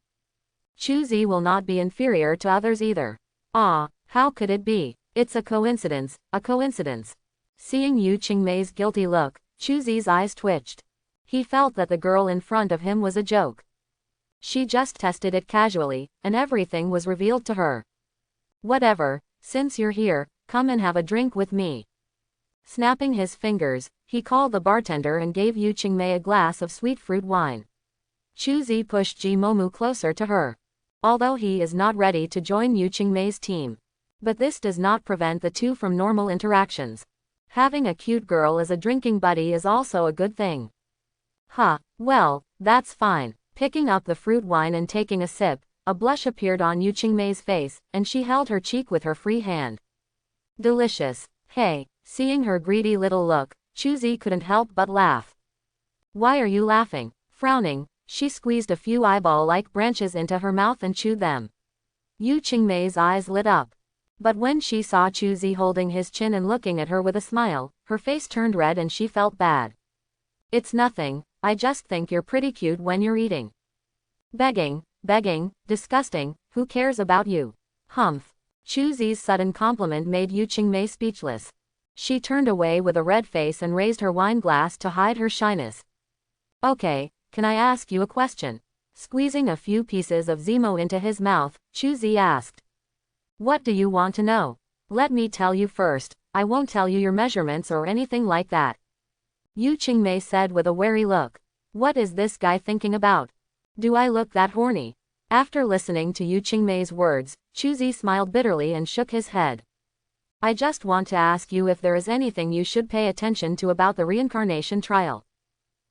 Chuzi will not be inferior to others either. Ah, how could it be? It's a coincidence, a coincidence. Seeing Yu Qingmei's guilty look, Chuzi's eyes twitched. He felt that the girl in front of him was a joke. She just tested it casually, and everything was revealed to her. Whatever, since you're here, come and have a drink with me. Snapping his fingers, he called the bartender and gave Yu Qingmei a glass of sweet fruit wine. Chuzi pushed Ji Momu closer to her. Although he is not ready to join Yu Qingmei's team. But this does not prevent the two from normal interactions. Having a cute girl as a drinking buddy is also a good thing. Huh, well, that's fine. Picking up the fruit wine and taking a sip, a blush appeared on Yu Qingmei's face, and she held her cheek with her free hand. Delicious. Hey, seeing her greedy little look, Chuzi couldn't help but laugh. Why are you laughing? Frowning, she squeezed a few eyeball-like branches into her mouth and chewed them. Yu Qingmei's eyes lit up. But when she saw Chuzi holding his chin and looking at her with a smile, her face turned red and she felt bad. It's nothing, I just think you're pretty cute when you're eating. Begging, disgusting, who cares about you? Humph. Chuzi's sudden compliment made Yu Qingmei speechless. She turned away with a red face and raised her wine glass to hide her shyness. Okay, can I ask you a question? Squeezing a few pieces of Zemo into his mouth, Chuzi asked. What do you want to know? Let me tell you first, I won't tell you your measurements or anything like that. Yu Qingmei said with a wary look. What is this guy thinking about? Do I look that horny? After listening to Yu Qingmei's words, Chuzi smiled bitterly and shook his head. I just want to ask you if there is anything you should pay attention to about the reincarnation trial.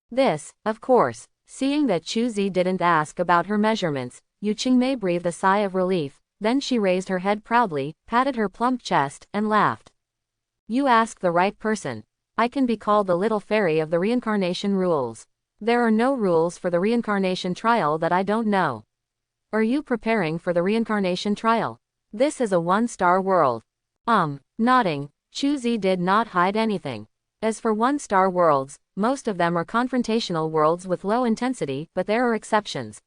This, of course. Seeing that Chuzi didn't ask about her measurements, Yu Qingmei breathed a sigh of relief, then she raised her head proudly, patted her plump chest, and laughed. You ask the right person. I can be called the little fairy of the reincarnation rules. There are no rules for the reincarnation trial that I don't know. Are you preparing for the reincarnation trial? This is a one-star world. Nodding, Chuzi did not hide anything. As for one-star worlds, most of them are confrontational worlds with low intensity, but there are exceptions.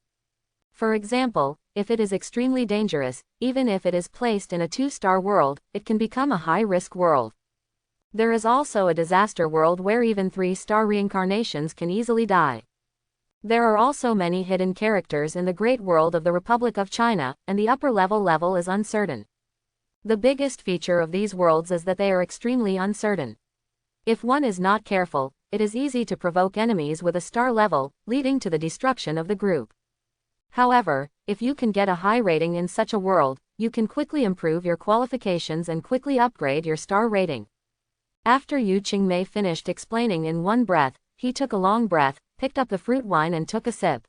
For example, if it is extremely dangerous, even if it is placed in a 2-star world, it can become a high-risk world. There is also a disaster world where even 3-star reincarnations can easily die. There are also many hidden characters in the great world of the Republic of China, and the upper level is uncertain. The biggest feature of these worlds is that they are extremely uncertain. If one is not careful, it is easy to provoke enemies with a star level, leading to the destruction of the group. However, if you can get a high rating in such a world, you can quickly improve your qualifications and quickly upgrade your star rating. After Yu Qingmei finished explaining in one breath, he took a long breath, picked up the fruit wine and took a sip.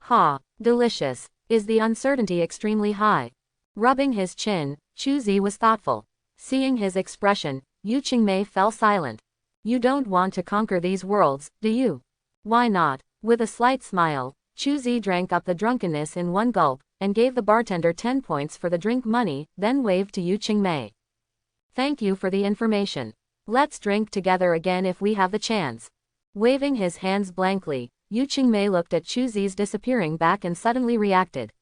Ha, delicious. Is the uncertainty extremely high? Rubbing his chin, Chuzi was thoughtful. Seeing his expression, Yu Qingmei fell silent. You don't want to conquer these worlds, do you? Why not? With a slight smile, Chuzi drank up the drunkenness in one gulp, and gave the bartender 10 points for the drink money, then waved to Yu Qingmei. Thank you for the information. Let's drink together again if we have the chance. Waving his hands blankly, Yu Qingmei looked at Chuzi's disappearing back and suddenly reacted.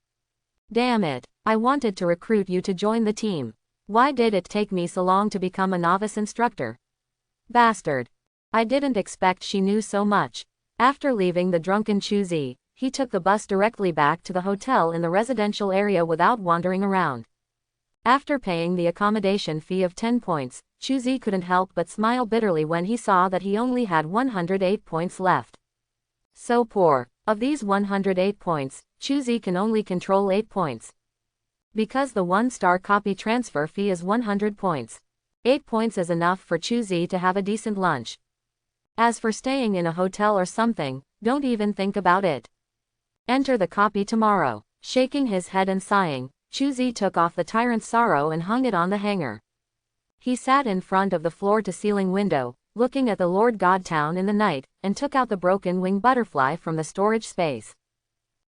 Damn it, I wanted to recruit you to join the team. Why did it take me so long to become a novice instructor? Bastard. I didn't expect she knew so much. After leaving the drunken Chuzi, he took the bus directly back to the hotel in the residential area without wandering around. After paying the accommodation fee of 10 points, Chuzi couldn't help but smile bitterly when he saw that he only had 108 points left. So poor. Of these 108 points, Chuzi can only control 8 points. Because the 1-star copy transfer fee is 100 points. 8 points is enough for Chuzi to have a decent lunch. As for staying in a hotel or something, don't even think about it. Enter the copy tomorrow. Shaking his head and sighing, Chuzi took off the tyrant's sorrow and hung it on the hanger. He sat in front of the floor-to-ceiling window, looking at the Lord God town in the night, and took out the broken wing butterfly from the storage space.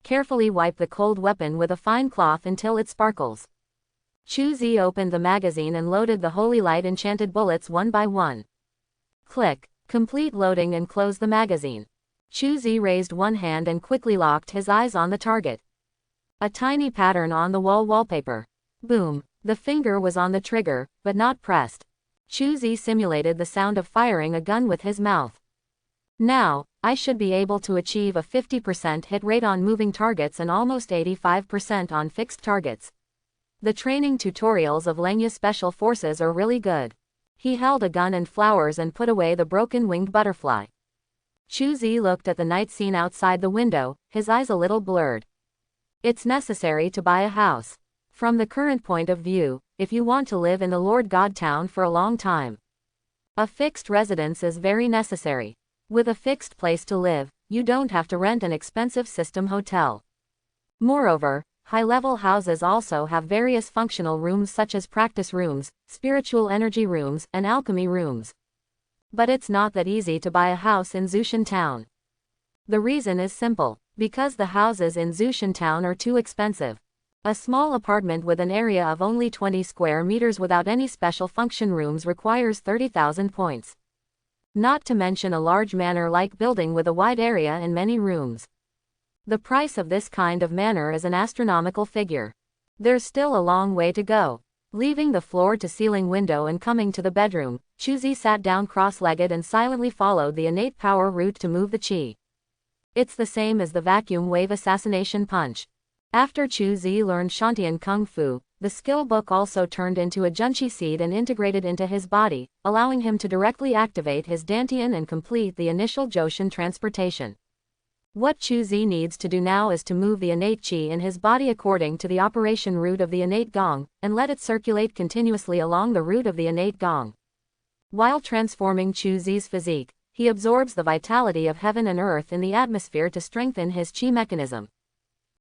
Carefully wipe the cold weapon with a fine cloth until it sparkles. Chuzi opened the magazine and loaded the holy light enchanted bullets one by one. Click. Complete loading and close the magazine. Chuzi raised one hand and quickly locked his eyes on the target. A tiny pattern on the wall wallpaper. Boom. The finger was on the trigger, but not pressed. Chuzi simulated the sound of firing a gun with his mouth. Now, I should be able to achieve a 50% hit rate on moving targets and almost 85% on fixed targets. The training tutorials of Lenya Special Forces are really good. He held a gun and flowers and put away the broken winged butterfly. Chuzi looked at the night scene outside the window, his eyes a little blurred. It's necessary to buy a house. From the current point of view, if you want to live in the Lord God town for a long time, a fixed residence is very necessary. With a fixed place to live, you don't have to rent an expensive system hotel. Moreover, high-level houses also have various functional rooms such as practice rooms, spiritual energy rooms, and alchemy rooms. But it's not that easy to buy a house in Zushan town. The reason is simple. Because the houses in Zushan town are too expensive. A small apartment with an area of only 20 square meters without any special function rooms requires 30,000 points. Not to mention a large manor-like building with a wide area and many rooms. The price of this kind of manor is an astronomical figure. There's still a long way to go. Leaving the floor-to-ceiling window and coming to the bedroom, Chuzi sat down cross-legged and silently followed the innate power route to move the chi. It's the same as the vacuum wave assassination punch. After Chuzi learned Shantian Kung Fu, the skill book also turned into a Junchi seed and integrated into his body, allowing him to directly activate his Dantian and complete the initial Joshin transportation. What Chuzi needs to do now is to move the innate chi in his body according to the operation route of the innate gong, and let it circulate continuously along the route of the innate gong. While transforming Chuzi's physique, he absorbs the vitality of heaven and earth in the atmosphere to strengthen his chi mechanism.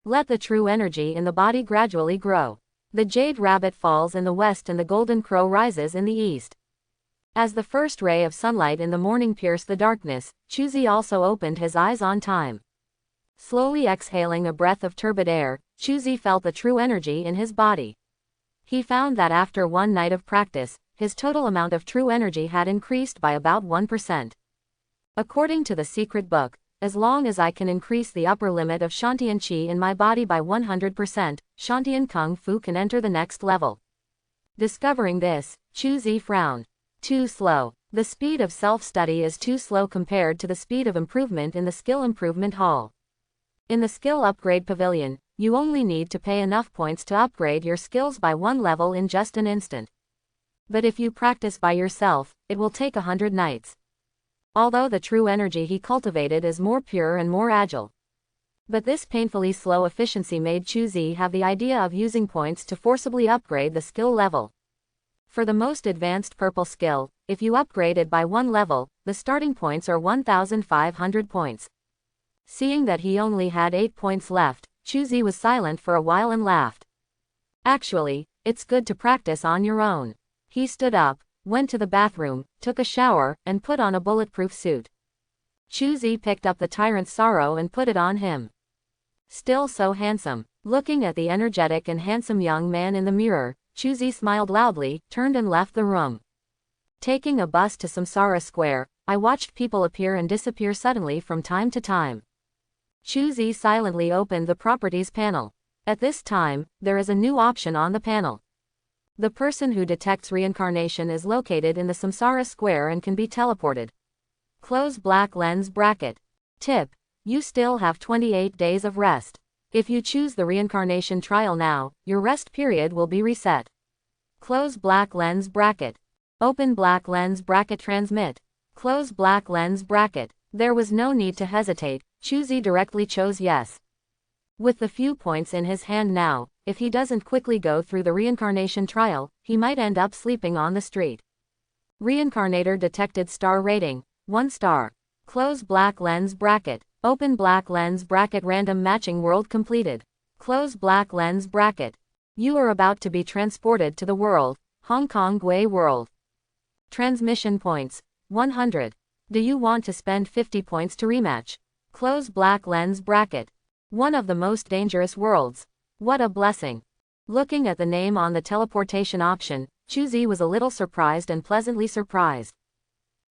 Let the true energy in the body gradually grow. The jade rabbit falls in the west and the golden crow rises in the east. As the first ray of sunlight in the morning pierced the darkness, Chuzi also opened his eyes on time. Slowly exhaling a breath of turbid air, Chuzi felt the true energy in his body. He found that after one night of practice, his total amount of true energy had increased by about 1%. According to the secret book, as long as I can increase the upper limit of Shantian Qi in my body by 100%, Shantian Kung Fu can enter the next level. Discovering this, Chuzi frowned. Too slow. The speed of self-study is too slow compared to the speed of improvement in the skill improvement hall. In the skill upgrade pavilion, you only need to pay enough points to upgrade your skills by one level in just an instant. But if you practice by yourself, it will take 100 nights. Although the true energy he cultivated is more pure and more agile. But this painfully slow efficiency made Chuzi have the idea of using points to forcibly upgrade the skill level. For the most advanced purple skill, if you upgrade it by one level, the starting points are 1,500 points. Seeing that he only had 8 points left, Chuzi was silent for a while and laughed. Actually, it's good to practice on your own. He stood up, went to the bathroom, took a shower, and put on a bulletproof suit. Chuzi picked up the tyrant's sorrow and put it on him. Still so handsome. Looking at the energetic and handsome young man in the mirror, Chuzi smiled loudly, turned and left the room. Taking a bus to Samsara Square, I watched people appear and disappear suddenly from time to time. Chuzi silently opened the properties panel. At this time, there is a new option on the panel. The person who detects reincarnation is located in the Samsara Square and can be teleported. Close black lens bracket. Tip: you still have 28 days of rest. If you choose the reincarnation trial now, your rest period will be reset. Close black lens bracket. Open black lens bracket transmit. Close black lens bracket. There was no need to hesitate, Chuzi directly chose yes. With the few points in his hand now, if he doesn't quickly go through the reincarnation trial, he might end up sleeping on the street. Reincarnator detected star rating, 1 star. Close black lens bracket. Open black lens bracket random matching world completed. Close black lens bracket. You are about to be transported to the world, Hong Kong Gui world. Transmission points, 100. Do you want to spend 50 points to rematch? Close black lens bracket. One of the most dangerous worlds. What a blessing. Looking at the name on the teleportation option, Chuzi was a little surprised and pleasantly surprised.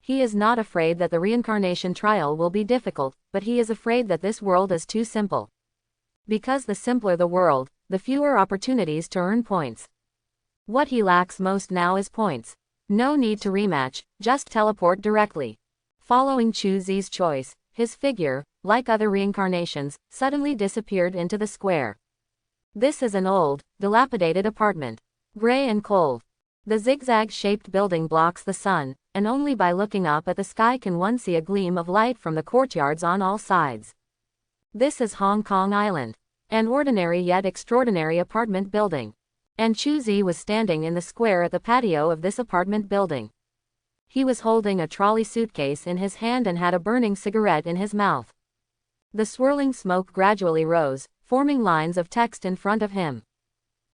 He is not afraid that the reincarnation trial will be difficult, but he is afraid that this world is too simple. Because the simpler the world, the fewer opportunities to earn points. What he lacks most now is points. No need to rematch, just teleport directly. Following Chuzi's choice, his figure, like other reincarnations, suddenly disappeared into the square. This is an old, dilapidated apartment. Gray and cold. The zigzag-shaped building blocks the sun, and only by looking up at the sky can one see a gleam of light from the courtyards on all sides. This is Hong Kong Island. An ordinary yet extraordinary apartment building. And Chuzi was standing in the square at the patio of this apartment building. He was holding a trolley suitcase in his hand and had a burning cigarette in his mouth. The swirling smoke gradually rose, forming lines of text in front of him.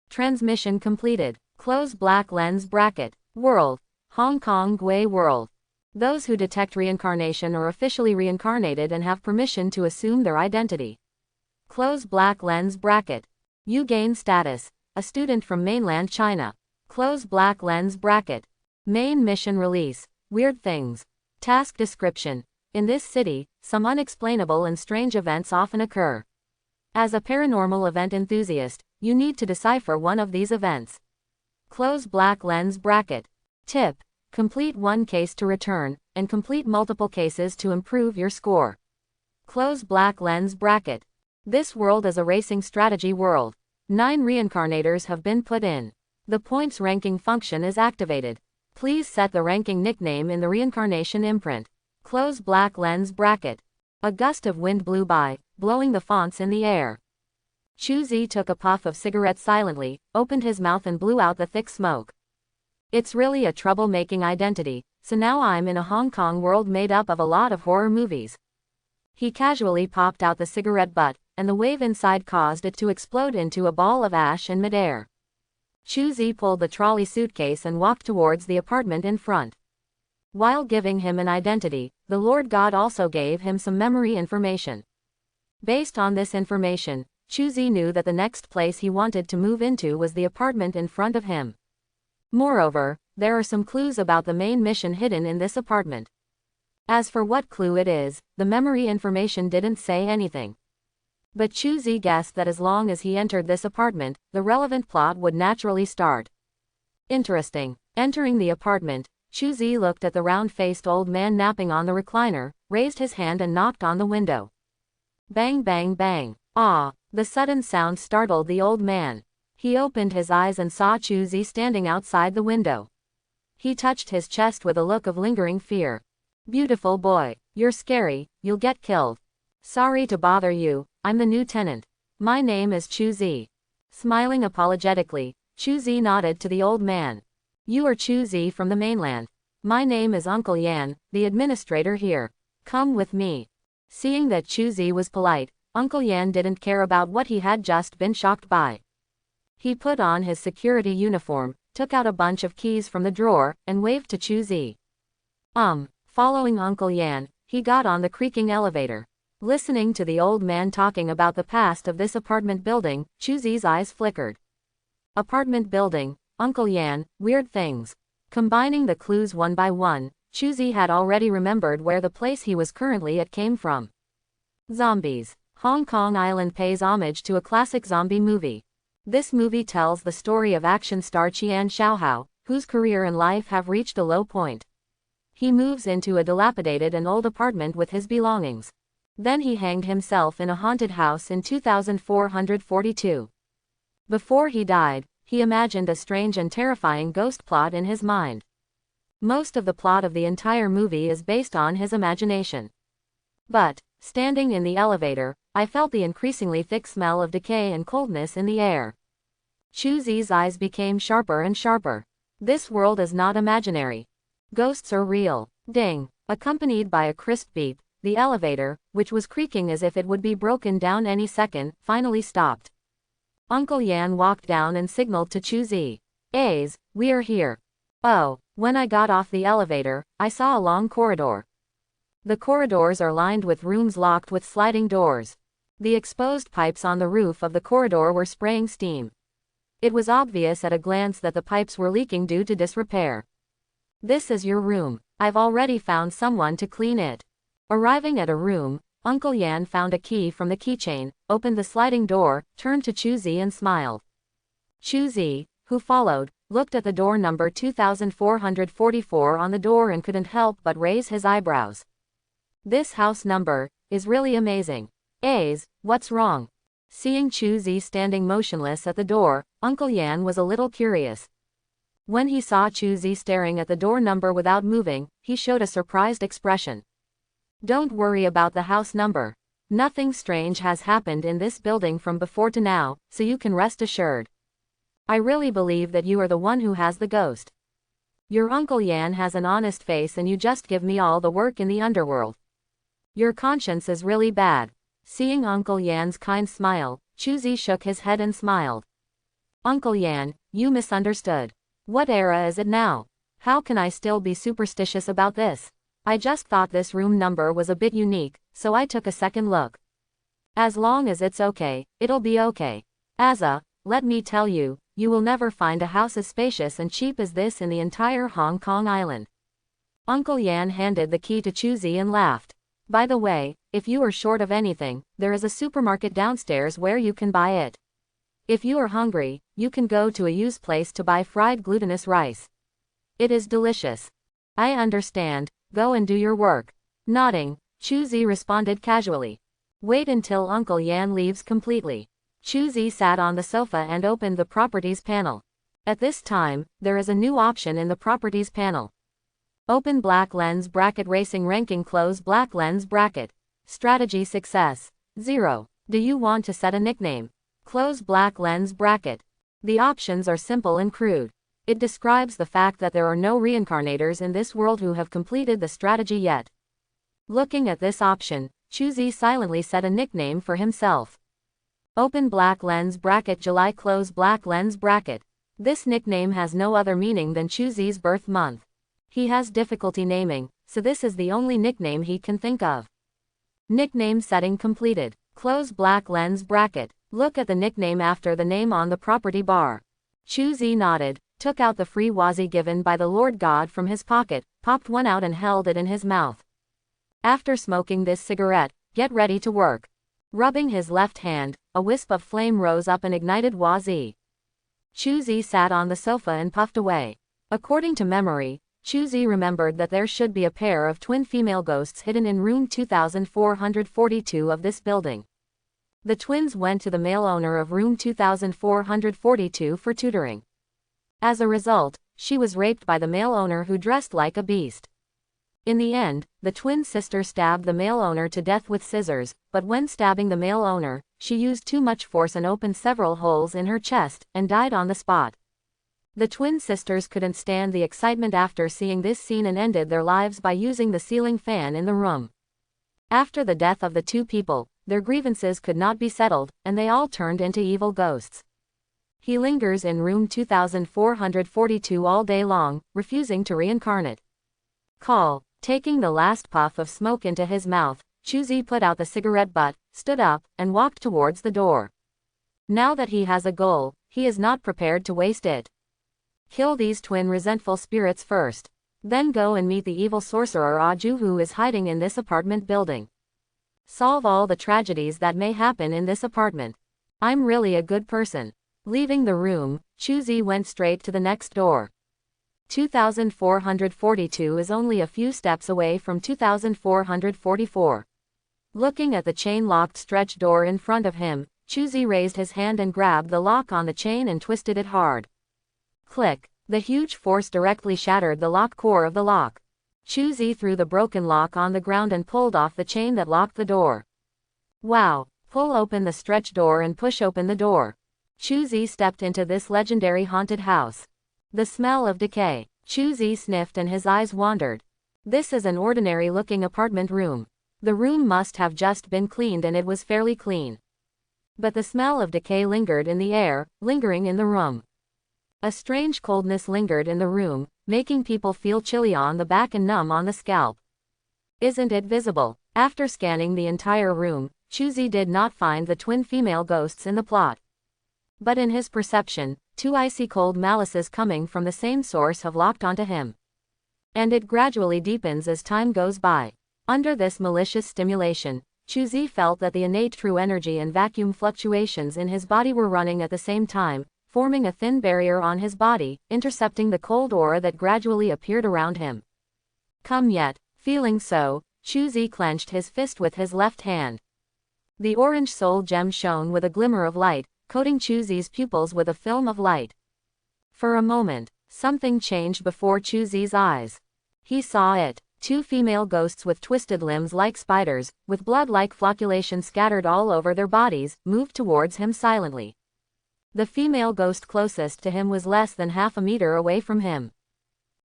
Transmission completed. Close black lens bracket. World. Hong Kong Gui world. Those who detect reincarnation are officially reincarnated and have permission to assume their identity. Close black lens bracket. You gain status. A student from mainland China. Close black lens bracket. Main mission release. Weird things. Task description. In this city, some unexplainable and strange events often occur. As a paranormal event enthusiast, you need to decipher one of these events. Close black lens bracket. Tip. Complete one case to return, and complete multiple cases to improve your score. Close black lens bracket. This world is a racing strategy world. 9 reincarnators have been put in. The points ranking function is activated. Please set the ranking nickname in the reincarnation imprint. Close black lens bracket. A gust of wind blew by, blowing the fonts in the air. Chuzi took a puff of cigarette silently, opened his mouth and blew out the thick smoke. It's really a troublemaking identity, so now I'm in a Hong Kong world made up of a lot of horror movies. He casually popped out the cigarette butt, and the wave inside caused it to explode into a ball of ash in midair. Chuzi pulled the trolley suitcase and walked towards the apartment in front. While giving him an identity, the Lord God also gave him some memory information. Based on this information, Chuzi knew that the next place he wanted to move into was the apartment in front of him. Moreover, there are some clues about the main mission hidden in this apartment. As for what clue it is, the memory information didn't say anything. But Chuzi guessed that as long as he entered this apartment, the relevant plot would naturally start. Interesting. Entering the apartment, Chuzi looked at the round-faced old man napping on the recliner, raised his hand and knocked on the window. Bang bang bang. Ah! The sudden sound startled the old man. He opened his eyes and saw Chuzi standing outside the window. He touched his chest with a look of lingering fear. Beautiful boy, you're scary, you'll get killed. Sorry to bother you, I'm the new tenant. My name is Chuzi. Smiling apologetically, Chuzi nodded to the old man. You are Chuzi from the mainland. My name is Uncle Yan, the administrator here. Come with me. Seeing that Chuzi was polite, Uncle Yan didn't care about what he had just been shocked by. He put on his security uniform, took out a bunch of keys from the drawer, and waved to Chuzi. Following Uncle Yan, he got on the creaking elevator. Listening to the old man talking about the past of this apartment building, Chuzi's eyes flickered. Apartment building, Uncle Yan, weird things. Combining the clues one by one, Chuzi had already remembered where the place he was currently at came from. Zombies. Hong Kong Island pays homage to a classic zombie movie. This movie tells the story of action star Qian Xiaohao, whose career and life have reached a low point. He moves into a dilapidated and old apartment with his belongings. Then he hanged himself in a haunted house in 2442. Before he died, he imagined a strange and terrifying ghost plot in his mind. Most of the plot of the entire movie is based on his imagination. But, standing in the elevator, I felt the increasingly thick smell of decay and coldness in the air. Chuzi's eyes became sharper and sharper. This world is not imaginary. Ghosts are real. Ding. Accompanied by a crisp beep, the elevator, which was creaking as if it would be broken down any second, finally stopped. Uncle Yan walked down and signaled to Chuzi. "A's, we are here." Oh, when I got off the elevator, I saw a long corridor. The corridors are lined with rooms locked with sliding doors. The exposed pipes on the roof of the corridor were spraying steam. It was obvious at a glance that the pipes were leaking due to disrepair. This is your room. I've already found someone to clean it. Arriving at a room, Uncle Yan found a key from the keychain, opened the sliding door, turned to Chuzi and smiled. Chuzi, who followed, looked at the door number 2444 on the door and couldn't help but raise his eyebrows. This house number is really amazing. A's, what's wrong? Seeing Chuzi standing motionless at the door, Uncle Yan was a little curious. When he saw Chuzi staring at the door number without moving, he showed a surprised expression. Don't worry about the house number. Nothing strange has happened in this building from before to now, so you can rest assured. I really believe that you are the one who has the ghost. Your Uncle Yan has an honest face and you just give me all the work in the underworld. Your conscience is really bad. Seeing Uncle Yan's kind smile, Chuzi shook his head and smiled. Uncle Yan, you misunderstood. What era is it now? How can I still be superstitious about this? I just thought this room number was a bit unique, so I took a second look. As long as it's okay, it'll be okay. Let me tell you, you will never find a house as spacious and cheap as this in the entire Hong Kong island. Uncle Yan handed the key to Chuzi and laughed. By the way, if you are short of anything, there is a supermarket downstairs where you can buy it. If you are hungry, you can go to a used place to buy fried glutinous rice. It is delicious. I understand, go and do your work. Nodding, Chuzi responded casually. Wait until Uncle Yan leaves completely. Chuzi sat on the sofa and opened the properties panel. At this time, there is a new option in the properties panel. Open black lens bracket racing ranking close black lens bracket. Strategy success. 0. Do you want to set a nickname? Close black lens bracket. The options are simple and crude. It describes the fact that there are no reincarnators in this world who have completed the strategy yet. Looking at this option, Chuzi silently set a nickname for himself. Open black lens bracket July close black lens bracket. This nickname has no other meaning than Chuzi's birth month. He has difficulty naming, so this is the only nickname he can think of. Nickname setting completed. Close black lens bracket. Look at the nickname after the name on the property bar. Chuzi nodded, took out the free wazi given by the Lord God from his pocket, popped one out and held it in his mouth. After smoking this cigarette, get ready to work. Rubbing his left hand, a wisp of flame rose up and ignited wazi. Chuzi sat on the sofa and puffed away. According to memory, Chuzi remembered that there should be a pair of twin female ghosts hidden in room 2442 of this building. The twins went to the male owner of room 2442 for tutoring. As a result, she was raped by the male owner who dressed like a beast. In the end, the twin sister stabbed the male owner to death with scissors, but when stabbing the male owner, she used too much force and opened several holes in her chest, and died on the spot. The twin sisters couldn't stand the excitement after seeing this scene and ended their lives by using the ceiling fan in the room. After the death of the two people, their grievances could not be settled, and they all turned into evil ghosts. He lingers in room 2442 all day long, refusing to reincarnate. Taking the last puff of smoke into his mouth, Chuzi put out the cigarette butt, stood up, and walked towards the door. Now that he has a goal, he is not prepared to waste it. Kill these twin resentful spirits first. Then go and meet the evil sorcerer Aju who is hiding in this apartment building. Solve all the tragedies that may happen in this apartment. I'm really a good person. Leaving the room, Chuzi went straight to the next door. 2442 is only a few steps away from 2444. Looking at the chain-locked stretch door in front of him, Chuzi raised his hand and grabbed the lock on the chain and twisted it hard. Click. The huge force directly shattered the lock core of the lock. Chuzi threw the broken lock on the ground and pulled off the chain that locked the door. Wow! Pull open the stretch door and push open the door. Chuzi stepped into this legendary haunted house. The smell of decay. Chuzi sniffed and his eyes wandered. This is an ordinary-looking apartment room. The room must have just been cleaned and it was fairly clean. But the smell of decay lingered in the air, lingering in the room. A strange coldness lingered in the room, making people feel chilly on the back and numb on the scalp. Isn't it visible? After scanning the entire room, Chuzi did not find the twin female ghosts in the plot. But in his perception, two icy cold malices coming from the same source have locked onto him. And it gradually deepens as time goes by. Under this malicious stimulation, Chuzi felt that the innate true energy and vacuum fluctuations in his body were running at the same time, forming a thin barrier on his body, intercepting the cold aura that gradually appeared around him. Come yet. Feeling so, Chuzi clenched his fist with his left hand. The orange soul gem shone with a glimmer of light, coating Chuzi's pupils with a film of light. For a moment, something changed before Chuzi's eyes. He saw it. Two female ghosts with twisted limbs like spiders, with blood-like flocculation scattered all over their bodies, moved towards him silently. The female ghost closest to him was less than half a meter away from him.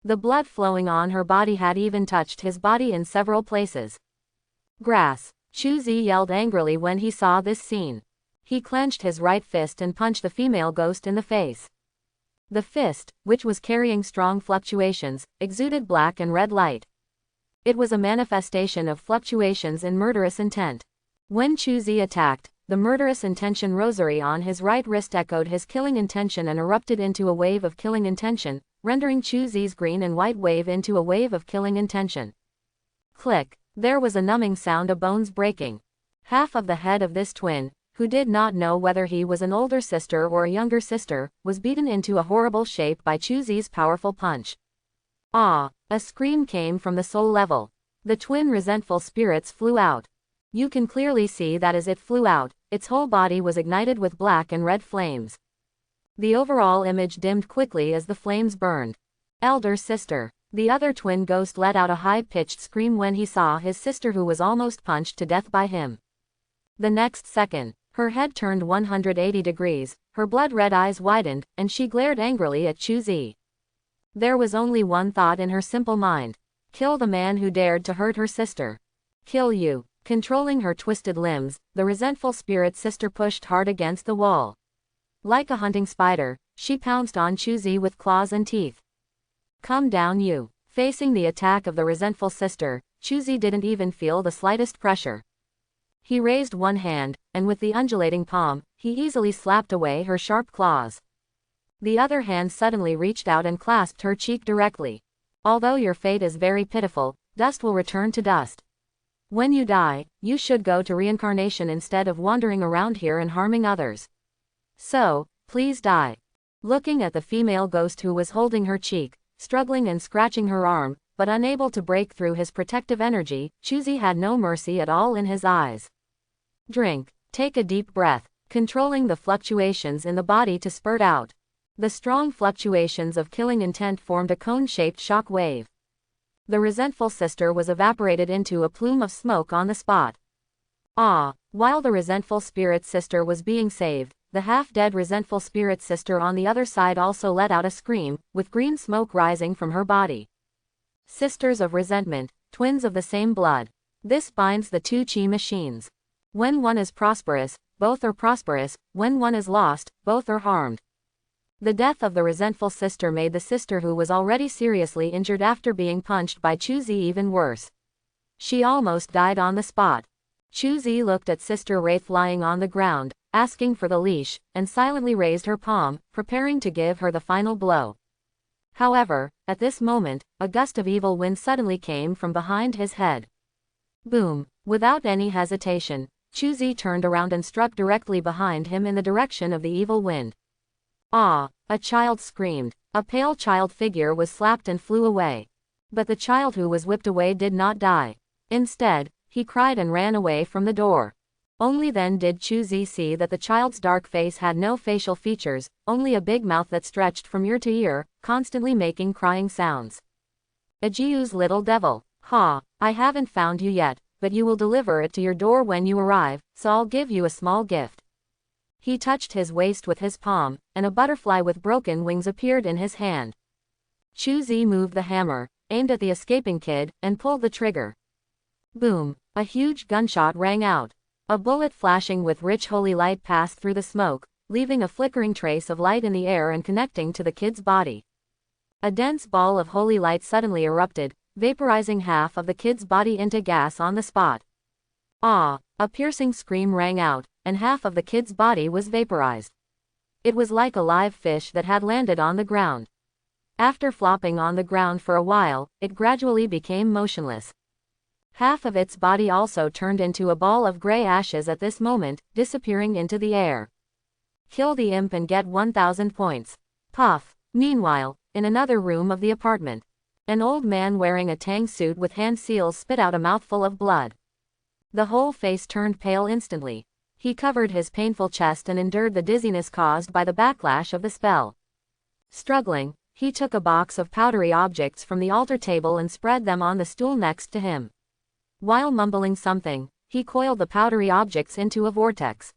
The blood flowing on her body had even touched his body in several places. Grass! Chuzi yelled angrily when he saw this scene. He clenched his right fist and punched the female ghost in the face. The fist, which was carrying strong fluctuations, exuded black and red light. It was a manifestation of fluctuations in murderous intent. When Chuzi attacked, the murderous intention rosary on his right wrist echoed his killing intention and erupted into a wave of killing intention, rendering Chuzi's green and white wave into a wave of killing intention. Click. There was a numbing sound of bones breaking. Half of the head of this twin, who did not know whether he was an older sister or a younger sister, was beaten into a horrible shape by Chuzi's powerful punch. Ah! A scream came from the soul level. The twin resentful spirits flew out. You can clearly see that as it flew out, its whole body was ignited with black and red flames. The overall image dimmed quickly as the flames burned. Elder sister. The other twin ghost let out a high-pitched scream when he saw his sister who was almost punched to death by him. The next second, her head turned 180 degrees, her blood-red eyes widened, and she glared angrily at Chuzi. There was only one thought in her simple mind. Kill the man who dared to hurt her sister. Kill you. Controlling her twisted limbs, the resentful spirit sister pushed hard against the wall. Like a hunting spider, she pounced on Chuzi with claws and teeth. Come down you. Facing the attack of the resentful sister, Chuzi didn't even feel the slightest pressure. He raised one hand, and with the undulating palm, he easily slapped away her sharp claws. The other hand suddenly reached out and clasped her cheek directly. Although your fate is very pitiful, dust will return to dust. When you die, you should go to reincarnation instead of wandering around here and harming others. So, please die. Looking at the female ghost who was holding her cheek, struggling and scratching her arm, but unable to break through his protective energy, Chuzi had no mercy at all in his eyes. Drink. Take a deep breath, controlling the fluctuations in the body to spurt out. The strong fluctuations of killing intent formed a cone-shaped shock wave. The resentful sister was evaporated into a plume of smoke on the spot. Ah! While the resentful spirit sister was being saved, the half-dead resentful spirit sister on the other side also let out a scream, with green smoke rising from her body. Sisters of resentment, twins of the same blood. This binds the two chi machines. When one is prosperous, both are prosperous, when one is lost, both are harmed. The death of the resentful sister made the sister who was already seriously injured after being punched by Chuzi even worse. She almost died on the spot. Chuzi looked at Sister Wraith lying on the ground, asking for the leash, and silently raised her palm, preparing to give her the final blow. However, at this moment, a gust of evil wind suddenly came from behind his head. Boom! Without any hesitation, Chuzi turned around and struck directly behind him in the direction of the evil wind. Ah! A child screamed. A pale child figure was slapped and flew away. But the child who was whipped away did not die. Instead, he cried and ran away from the door. Only then did Chuzi see that the child's dark face had no facial features, only a big mouth that stretched from ear to ear, constantly making crying sounds. Ajiu's little devil. Ha! I haven't found you yet, but you will deliver it to your door when you arrive, so I'll give you a small gift. He touched his waist with his palm, and a butterfly with broken wings appeared in his hand. Chuzi moved the hammer, aimed at the escaping kid, and pulled the trigger. Boom! A huge gunshot rang out. A bullet flashing with rich holy light passed through the smoke, leaving a flickering trace of light in the air and connecting to the kid's body. A dense ball of holy light suddenly erupted, vaporizing half of the kid's body into gas on the spot. Ah! A piercing scream rang out, and half of the kid's body was vaporized. It was like a live fish that had landed on the ground. After flopping on the ground for a while, it gradually became motionless. Half of its body also turned into a ball of gray ashes at this moment, disappearing into the air. Kill the imp and get 1,000 points. Puff. Meanwhile, in another room of the apartment, an old man wearing a tang suit with hand seals spit out a mouthful of blood. The whole face turned pale instantly. He covered his painful chest and endured the dizziness caused by the backlash of the spell. Struggling, he took a box of powdery objects from the altar table and spread them on the stool next to him. While mumbling something, he coiled the powdery objects into a vortex.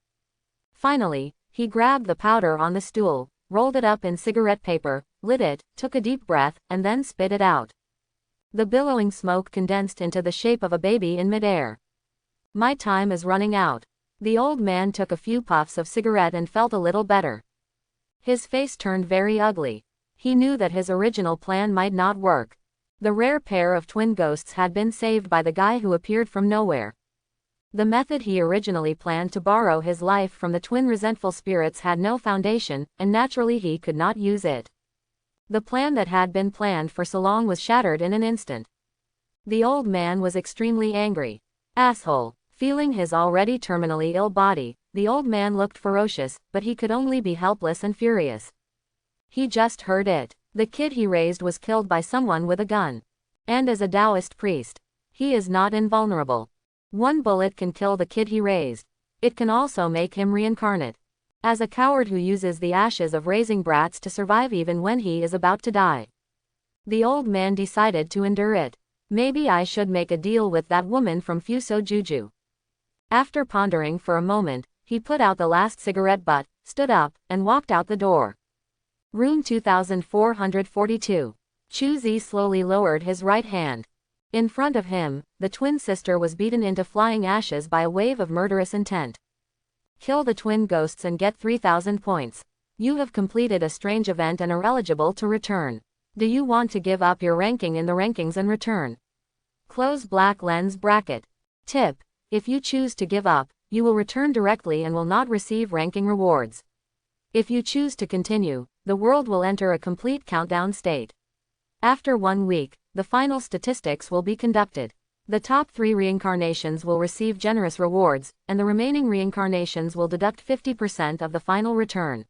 Finally, he grabbed the powder on the stool, rolled it up in cigarette paper, lit it, took a deep breath, and then spit it out. The billowing smoke condensed into the shape of a baby in midair. My time is running out. The old man took a few puffs of cigarette and felt a little better. His face turned very ugly. He knew that his original plan might not work. The rare pair of twin ghosts had been saved by the guy who appeared from nowhere. The method he originally planned to borrow his life from the twin resentful spirits had no foundation, and naturally he could not use it. The plan that had been planned for so long was shattered in an instant. The old man was extremely angry. Asshole. Feeling his already terminally ill body, the old man looked ferocious, but he could only be helpless and furious. He just heard it. The kid he raised was killed by someone with a gun. And as a Taoist priest, he is not invulnerable. One bullet can kill the kid he raised. It can also make him reincarnate. As a coward who uses the ashes of raising brats to survive even when he is about to die. The old man decided to endure it. Maybe I should make a deal with that woman from Fuso Juju. After pondering for a moment, he put out the last cigarette butt, stood up, and walked out the door. Room 2442. Chuzi slowly lowered his right hand. In front of him, the twin sister was beaten into flying ashes by a wave of murderous intent. Kill the twin ghosts and get 3,000 points. You have completed a strange event and are eligible to return. Do you want to give up your ranking in the rankings and return? Close black lens bracket. Tip: if you choose to give up, you will return directly and will not receive ranking rewards. If you choose to continue, the world will enter a complete countdown state. After 1 week, the final statistics will be conducted. The top 3 reincarnations will receive generous rewards, and the remaining reincarnations will deduct 50% of the final return.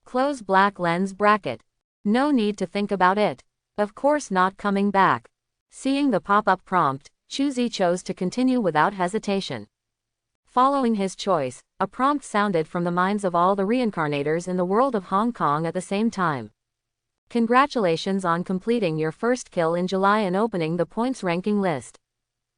Close black lens bracket. No need to think about it. Of course not coming back. Seeing the pop-up prompt, Chuzi chose to continue without hesitation. Following his choice, a prompt sounded from the minds of all the reincarnators in the world of Hong Kong at the same time. Congratulations on completing your first kill in July and opening the points ranking list.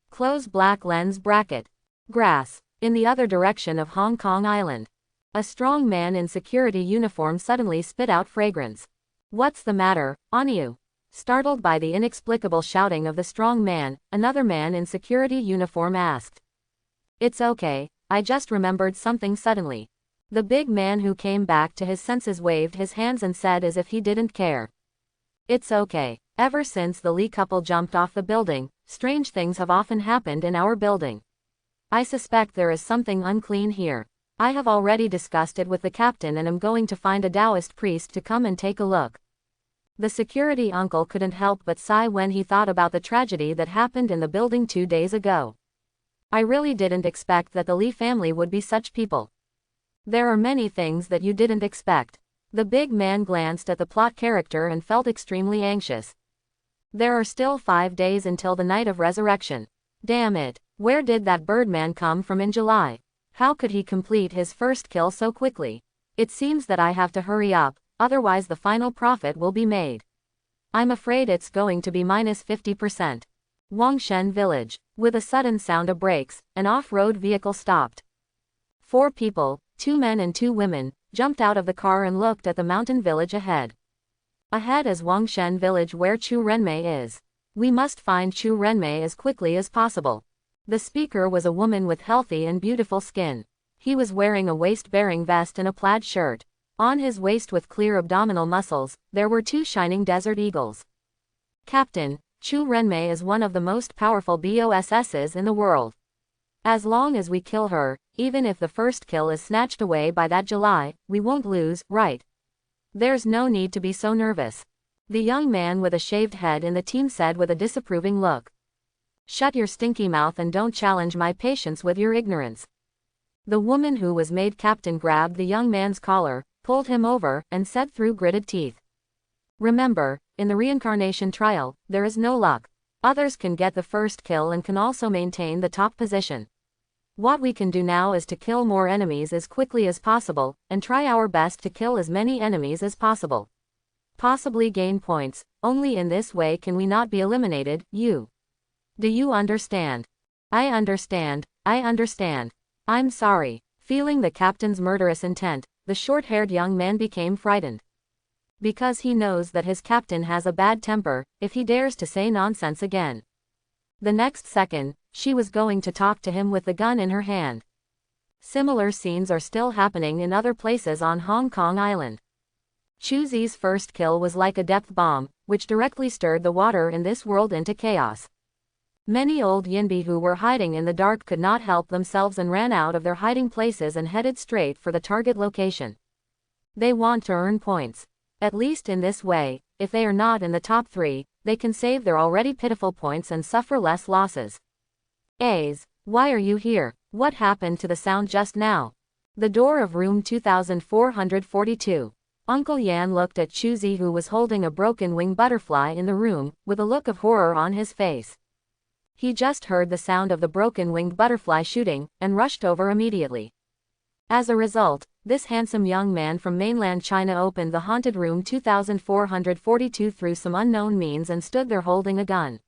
Close black lens bracket. Grass. In the other direction of Hong Kong Island. A strong man in security uniform suddenly spit out fragrance. What's the matter, Anu? Startled by the inexplicable shouting of the strong man, another man in security uniform asked. It's okay, I just remembered something suddenly. The big man who came back to his senses waved his hands and said as if he didn't care. It's okay. Ever since the Lee couple jumped off the building, strange things have often happened in our building. I suspect there is something unclean here. I have already discussed it with the captain and am going to find a Taoist priest to come and take a look. The security uncle couldn't help but sigh when he thought about the tragedy that happened in the building 2 days ago. I really didn't expect that the Lee family would be such people. There are many things that you didn't expect. The big man glanced at the plot character and felt extremely anxious. There are still 5 days until the night of resurrection. Damn it, where did that Birdman come from in July? How could he complete his first kill so quickly? It seems that I have to hurry up, otherwise the final profit will be made. I'm afraid it's going to be minus 50%. Wongshen Village. With a sudden sound of brakes, an off-road vehicle stopped. 4 people, 2 men and 2 women, jumped out of the car and looked at the mountain village ahead. Ahead is Wongshen Village where Chu Renmei is. We must find Chu Renmei as quickly as possible. The speaker was a woman with healthy and beautiful skin. He was wearing a waist-bearing vest and a plaid shirt. On his waist with clear abdominal muscles, there were 2 shining desert eagles. Captain, Chu Renmei is one of the most powerful BOSSs in the world. As long as we kill her, even if the first kill is snatched away by that July, we won't lose, right? There's no need to be so nervous. The young man with a shaved head in the team said with a disapproving look. Shut your stinky mouth and don't challenge my patience with your ignorance. The woman who was made captain grabbed the young man's collar, pulled him over, and said through gritted teeth. Remember, in the reincarnation trial, there is no luck. Others can get the first kill and can also maintain the top position. What we can do now is to kill more enemies as quickly as possible, and try our best to kill as many enemies as possible. Possibly gain points, only in this way can we not be eliminated, you. Do you understand? I understand, I understand. I'm sorry. Feeling the captain's murderous intent, the short-haired young man became frightened. Because he knows that his captain has a bad temper, if he dares to say nonsense again. The next second, she was going to talk to him with the gun in her hand. Similar scenes are still happening in other places on Hong Kong Island. Chuzi's first kill was like a depth bomb, which directly stirred the water in this world into chaos. Many old Yinbi who were hiding in the dark could not help themselves and ran out of their hiding places and headed straight for the target location. They want to earn points. At least in this way, if they are not in the top 3, they can save their already pitiful points and suffer less losses. A's, why are you here? What happened to the sound just now? The door of room 2442. Uncle Yan looked at Chuzi, who was holding a broken wing butterfly in the room, with a look of horror on his face. He just heard the sound of the broken winged butterfly shooting, and rushed over immediately. As a result, this handsome young man from mainland China opened the haunted room 2442 through some unknown means and stood there holding a gun.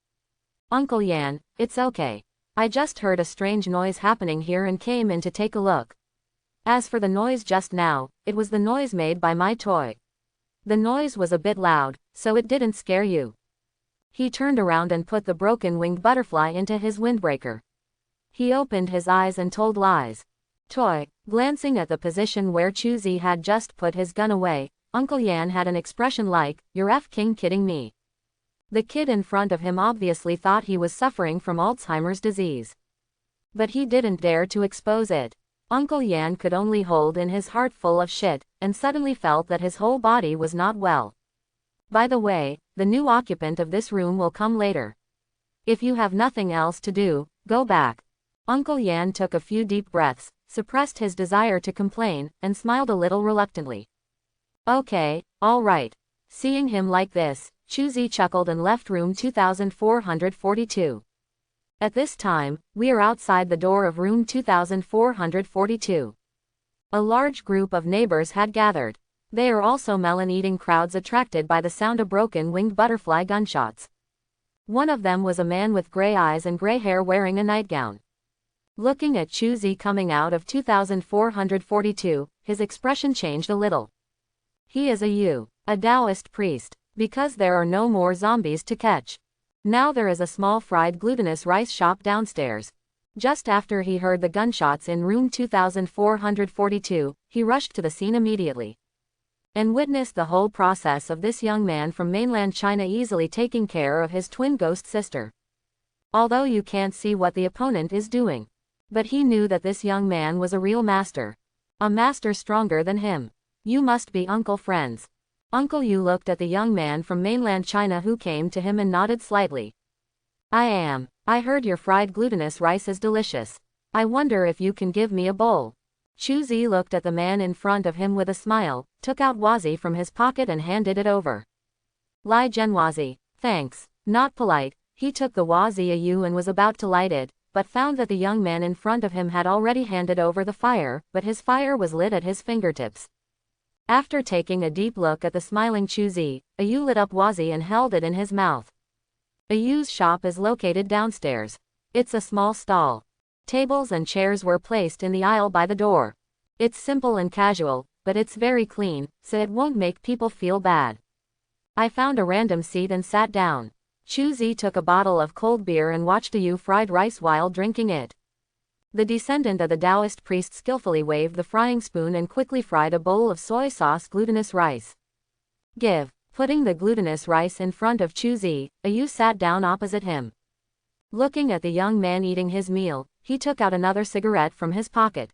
Uncle Yan, it's okay. I just heard a strange noise happening here and came in to take a look. As for the noise just now, it was the noise made by my toy. The noise was a bit loud, so it didn't scare you. He turned around and put the broken winged butterfly into his windbreaker. He opened his eyes and told lies. Toy, glancing at the position where Chuzi had just put his gun away, Uncle Yan had an expression like, "You're f***ing kidding me." The kid in front of him obviously thought he was suffering from Alzheimer's disease. But he didn't dare to expose it. Uncle Yan could only hold in his heart full of shit, and suddenly felt that his whole body was not well. By the way, the new occupant of this room will come later. If you have nothing else to do, go back. Uncle Yan took a few deep breaths, suppressed his desire to complain, and smiled a little reluctantly. Okay, all right. Seeing him like this, Chuzi chuckled and left room 2442. At this time, we are outside the door of room 2442. A large group of neighbors had gathered. They are also melon-eating crowds attracted by the sound of broken winged butterfly gunshots. One of them was a man with gray eyes and gray hair wearing a nightgown. Looking at Chuzi coming out of 2442, his expression changed a little. He is a Taoist priest, because there are no more zombies to catch. Now there is a small fried glutinous rice shop downstairs. Just after he heard the gunshots in room 2442, he rushed to the scene immediately and witnessed the whole process of this young man from mainland China easily taking care of his twin ghost sister. Although you can't see what the opponent is doing. But he knew that this young man was a real master. A master stronger than him. You must be Uncle Friends. Uncle Yu looked at the young man from mainland China who came to him and nodded slightly. I am. I heard your fried glutinous rice is delicious. I wonder if you can give me a bowl. Chuzi looked at the man in front of him with a smile, took out wazi from his pocket and handed it over. Lai Genwazi, thanks. Not polite, he took the wazi ayu and was about to light it, but found that the young man in front of him had already handed over the fire, but his fire was lit at his fingertips. After taking a deep look at the smiling Chuzi, Ayu lit up wazi and held it in his mouth. Ayu's shop is located downstairs. It's a small stall. Tables and chairs were placed in the aisle by the door. It's simple and casual, but it's very clean, so it won't make people feel bad. I found a random seat and sat down. Chuzi took a bottle of cold beer and watched Ayu fried rice while drinking it. The descendant of the Taoist priest skillfully waved the frying spoon and quickly fried a bowl of soy sauce glutinous rice. Give. Putting the glutinous rice in front of Chuzi, Ayu sat down opposite him. Looking at the young man eating his meal, he took out another cigarette from his pocket.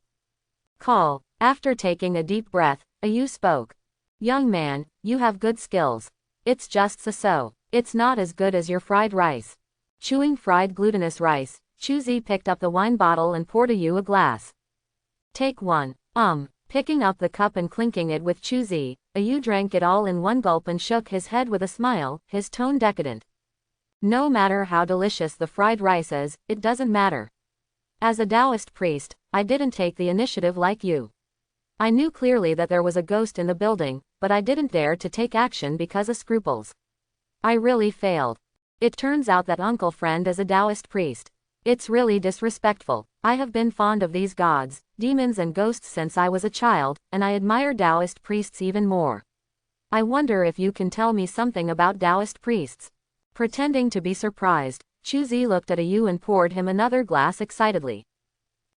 Call. After taking a deep breath, Ayu spoke. Young man, you have good skills. It's just so. It's not as good as your fried rice. Chewing fried glutinous rice, Chuzi picked up the wine bottle and poured Ayu a glass. Take one. Picking up the cup and clinking it with Chuzi, Ayu drank it all in one gulp and shook his head with a smile, his tone decadent. No matter how delicious the fried rice is, it doesn't matter. As a Taoist priest, I didn't take the initiative like you. I knew clearly that there was a ghost in the building, but I didn't dare to take action because of scruples. I really failed. It turns out that Uncle Friend is a Taoist priest. It's really disrespectful. I have been fond of these gods, demons and ghosts since I was a child, and I admire Taoist priests even more. I wonder if you can tell me something about Taoist priests. Pretending to be surprised, Chuzi looked at Ayu and poured him another glass excitedly.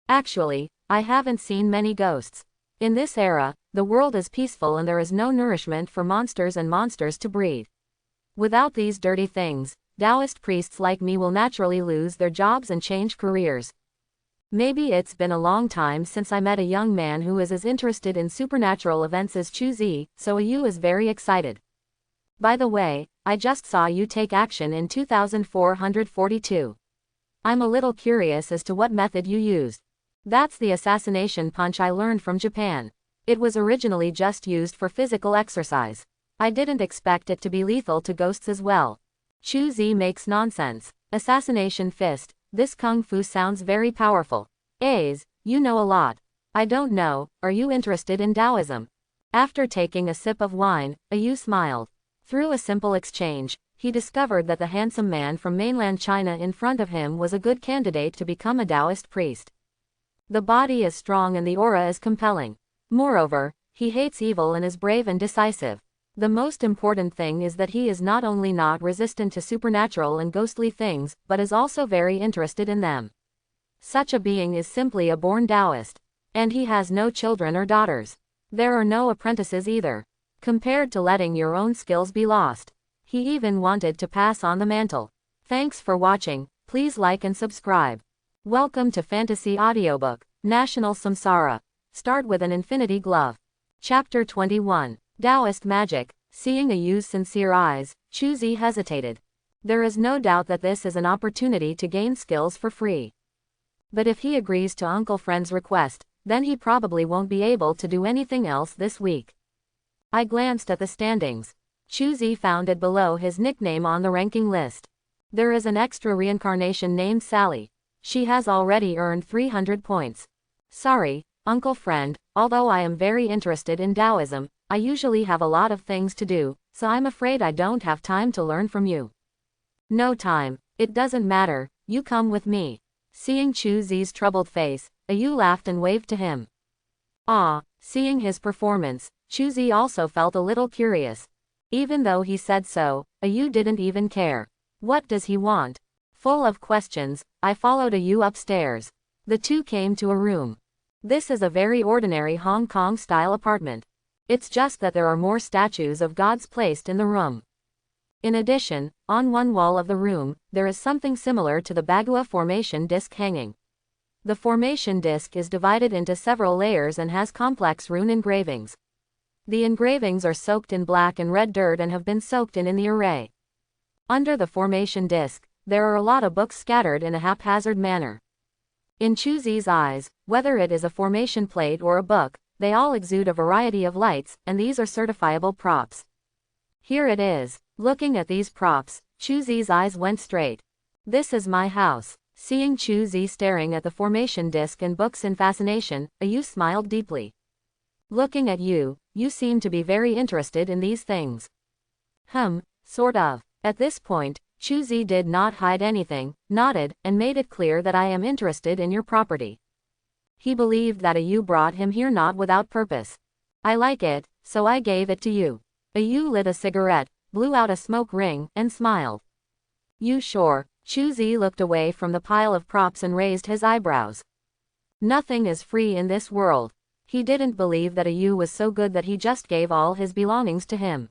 Actually, I haven't seen many ghosts. In this era, the world is peaceful and there is no nourishment for monsters and monsters to breed. Without these dirty things, Taoist priests like me will naturally lose their jobs and change careers. Maybe it's been a long time since I met a young man who is as interested in supernatural events as Chuzi, so you is very excited. By the way, I just saw you take action in 2442. I'm a little curious as to what method you used. That's the assassination punch I learned from Japan. It was originally just used for physical exercise. I didn't expect it to be lethal to ghosts as well. Chuzi makes nonsense. Assassination fist. This kung fu sounds very powerful. You know a lot. I don't know, are you interested in Taoism? After taking a sip of wine, Ayu smiled. Through a simple exchange, he discovered that the handsome man from mainland China in front of him was a good candidate to become a Taoist priest. The body is strong and the aura is compelling. Moreover, he hates evil and is brave and decisive. The most important thing is that he is not only not resistant to supernatural and ghostly things, but is also very interested in them. Such a being is simply a born Taoist. And he has no children or daughters. There are no apprentices either. Compared to letting your own skills be lost. He even wanted to pass on the mantle. Thanks for watching, please like and subscribe. Welcome to Fantasy Audiobook, National Samsara. Start with an Infinity Glove. Chapter 21. Taoist Magic. Seeing Ayu's sincere eyes, Chuzi hesitated. There is no doubt that this is an opportunity to gain skills for free. But if he agrees to Uncle Friend's request, then he probably won't be able to do anything else this week. I glanced at the standings. Chuzi found it below his nickname on the ranking list. There is an extra reincarnation named Sally. She has already earned 300 points. Sorry, Uncle Friend, although I am very interested in Taoism, I usually have a lot of things to do, so I'm afraid I don't have time to learn from you. No time, it doesn't matter, you come with me. Seeing Chuzi's troubled face, Ayu laughed and waved to him. Seeing his performance, Chuzi also felt a little curious. Even though he said so, Ayu didn't even care. What does he want? Full of questions, I followed Ayu upstairs. The two came to a room. This is a very ordinary Hong Kong-style apartment. It's just that there are more statues of gods placed in the room. In addition, on one wall of the room, there is something similar to the Bagua formation disc hanging. The formation disc is divided into several layers and has complex rune engravings. The engravings are soaked in black and red dirt and have been soaked in the array. Under the formation disc, there are a lot of books scattered in a haphazard manner. In Chuzi's eyes, whether it is a formation plate or a book, they all exude a variety of lights, and these are certifiable props. Here it is. Looking at these props, Chuzi's eyes went straight. This is my house. Seeing Chuzi staring at the formation disc and books in fascination, Ayu smiled deeply. Looking at you, you seem to be very interested in these things. Sort of. At this point, Chuzi did not hide anything, nodded, and made it clear that I am interested in your property. He believed that Ayu brought him here not without purpose. I like it, so I gave it to you. Ayu lit a cigarette, blew out a smoke ring, and smiled. You sure? Chuzi looked away from the pile of props and raised his eyebrows. Nothing is free in this world. He didn't believe that Ayu was so good that he just gave all his belongings to him.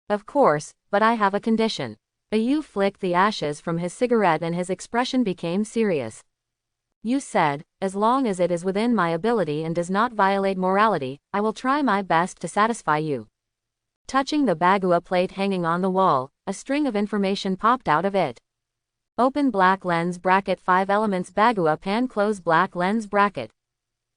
Of course, but I have a condition. Ayu flicked the ashes from his cigarette and his expression became serious. You said, as long as it is within my ability and does not violate morality, I will try my best to satisfy you. Touching the Bagua plate hanging on the wall, a string of information popped out of it. Open black lens bracket 5 elements Bagua pan close black lens bracket.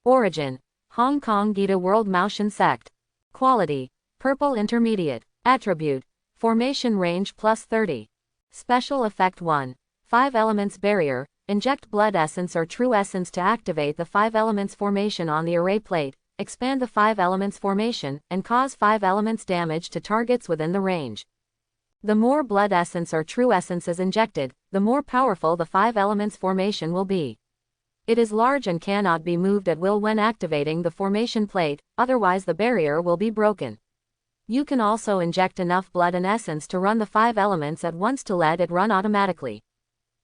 Origin: Hong Kong Gita World Maotian Sect. Quality: Purple Intermediate. Attribute: Formation range plus 30. Special effect 1. 5 elements barrier. Inject blood essence or true essence to activate the 5 elements formation on the array plate, expand the 5 elements formation, and cause 5 elements damage to targets within the range. The more blood essence or true essence is injected, the more powerful the 5 elements formation will be. It is large and cannot be moved at will when activating the formation plate, otherwise the barrier will be broken. You can also inject enough blood and essence to run the 5 elements at once to let it run automatically.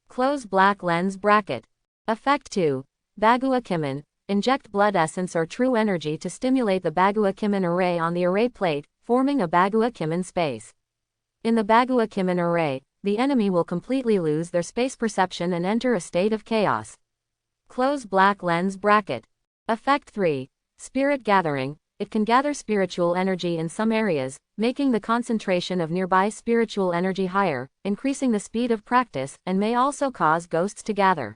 Close black lens bracket. Effect 2. Bagua Kimin. Inject blood essence or true energy to stimulate the Bagua Kimin array on the array plate, forming a Bagua Kimin space. In the Bagua Kimin array, the enemy will completely lose their space perception and enter a state of chaos. Close black lens bracket. Effect 3. Spirit gathering. It can gather spiritual energy in some areas, making the concentration of nearby spiritual energy higher, increasing the speed of practice, and may also cause ghosts to gather.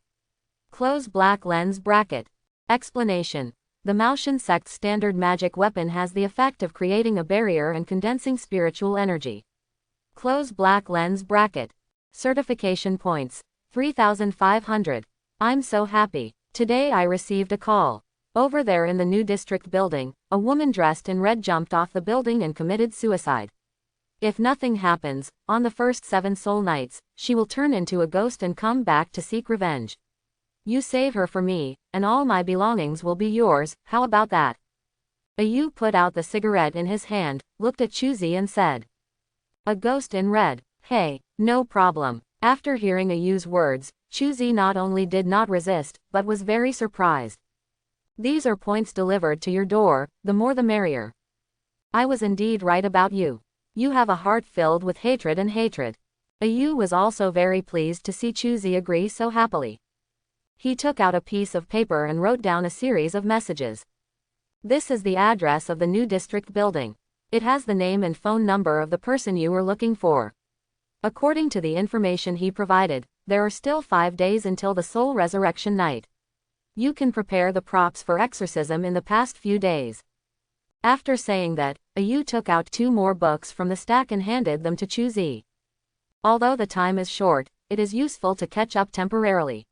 Close black lens bracket. Explanation. The Maoshan sect's standard magic weapon has the effect of creating a barrier and condensing spiritual energy. Close black lens bracket. Certification points. 3,500. I'm so happy. Today I received a call. Over there in the new district building, a woman dressed in red jumped off the building and committed suicide. If nothing happens, on the first 7 soul nights, she will turn into a ghost and come back to seek revenge. You save her for me, and all my belongings will be yours, how about that? Ayu put out the cigarette in his hand, looked at Chuzi and said. A ghost in red, hey, no problem. After hearing Ayu's words, Chuzi not only did not resist, but was very surprised. These are points delivered to your door, the more the merrier. I was indeed right about you. You have a heart filled with hatred and hatred. Ayu was also very pleased to see Chuzi agree so happily. He took out a piece of paper and wrote down a series of messages. This is the address of the new district building. It has the name and phone number of the person you were looking for. According to the information he provided, there are still 5 days until the soul resurrection night. You can prepare the props for exorcism in the past few days. After saying that, Ayu took out 2 more books from the stack and handed them to Chuzi. Although the time is short, it is useful to catch up temporarily.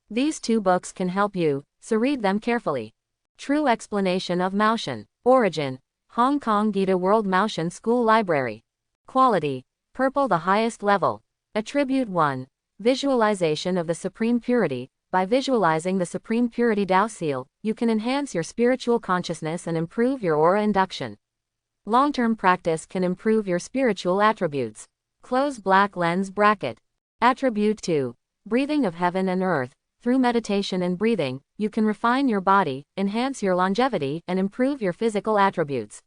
These 2 books can help you, so read them carefully. True Explanation of Maoshan. Origin. Hong Kong Gita World Maoshan School Library. Quality. Purple, the highest level. Attribute 1. Visualization of the Supreme Purity. By visualizing the Supreme Purity Tao Seal, you can enhance your spiritual consciousness and improve your aura induction. Long-term practice can improve your spiritual attributes. Close black lens bracket. Attribute 2. Breathing of heaven and earth. Through meditation and breathing, you can refine your body, enhance your longevity, and improve your physical attributes.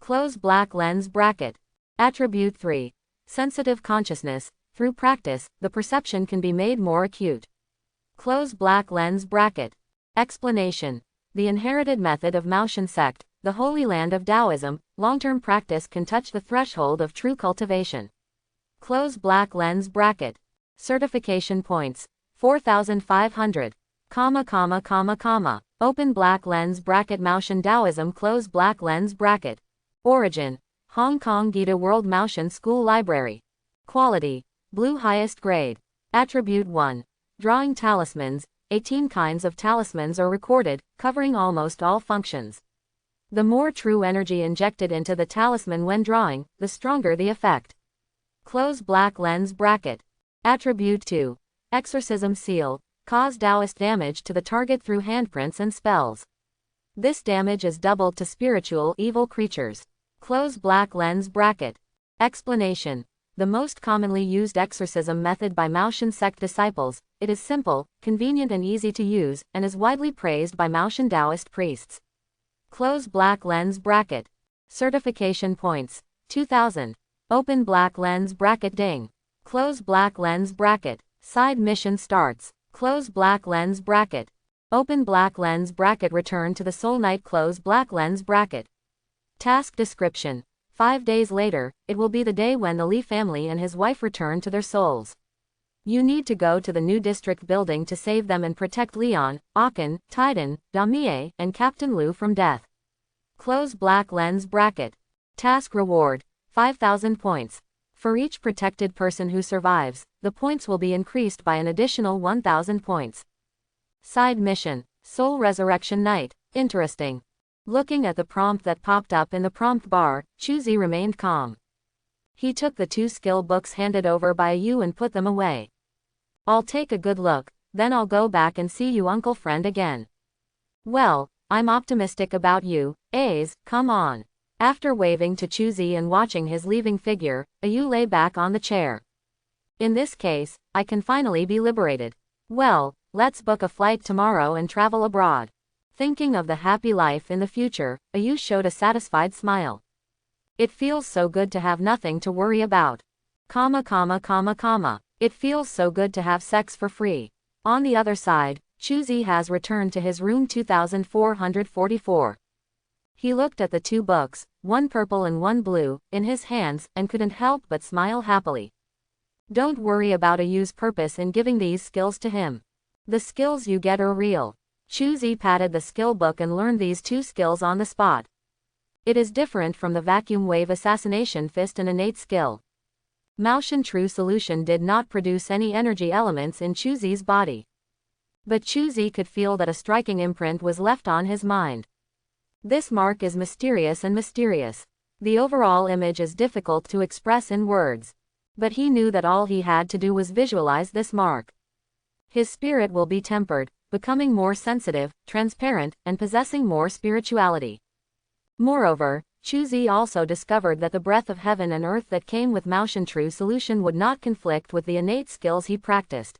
Close black lens bracket. Attribute 3. Sensitive consciousness. Through practice, the perception can be made more acute. Close black lens bracket. Explanation. The inherited method of Maoshan sect, the holy land of Taoism, long-term practice can touch the threshold of true cultivation. Close black lens bracket. Certification points. 4,500. Open black lens bracket. Maoshan Taoism. Close black lens bracket. Origin. Hong Kong Gita World Maoshan School Library. Quality. Blue, highest grade. Attribute 1. Drawing talismans. 18 kinds of talismans are recorded, covering almost all functions. The more true energy injected into the talisman when drawing, the stronger the effect. Close black lens bracket. Attribute 2. Exorcism seal. Cause Taoist damage to the target through handprints and spells. This damage is doubled to spiritual evil creatures. Close black lens bracket. Explanation. The most commonly used exorcism method by Maoshan sect disciples, it is simple, convenient and easy to use, and is widely praised by Maoshan Taoist priests. Close black lens bracket. Certification points. 2,000. Open black lens bracket. Ding. Close black lens bracket. Side mission starts. Close black lens bracket. Open black lens bracket. Return to the soul night. Close black lens bracket. Task description. 5 days later, it will be the day when the Li family and his wife return to their souls. You need to go to the new district building to save them and protect Leon, Akin, Titan, Damie, and Captain Lu from death. Close black lens bracket. Task reward. 5,000 points. For each protected person who survives, the points will be increased by an additional 1,000 points. Side mission. Soul Resurrection Night. Interesting. Looking at the prompt that popped up in the prompt bar, Chuzi remained calm. He took the 2 skill books handed over by you and put them away. I'll take a good look, then I'll go back and see you uncle friend again. Well, I'm optimistic about you, Ace, come on. After waving to Chuzi and watching his leaving figure, Ayu lay back on the chair. In this case, I can finally be liberated. Well, let's book a flight tomorrow and travel abroad. Thinking of the happy life in the future, Ayu showed a satisfied smile. It feels so good to have nothing to worry about. It feels so good to have sex for free. On the other side, Chuzi has returned to his room 2444. He looked at the two books, one purple and one blue, in his hands, and couldn't help but smile happily. Don't worry about a use purpose in giving these skills to him. The skills you get are real. Chuzi patted the skill book and learned these two skills on the spot. It is different from the vacuum wave assassination fist, an innate skill. Maoshan True Solution did not produce any energy elements in Chuzi's body. But Chuzi could feel that a striking imprint was left on his mind. This mark is mysterious and mysterious. The overall image is difficult to express in words. But he knew that all he had to do was visualize this mark. His spirit will be tempered, becoming more sensitive, transparent, and possessing more spirituality. Moreover, Chuzi also discovered that the breath of heaven and earth that came with Maoshan True Solution would not conflict with the innate skills he practiced.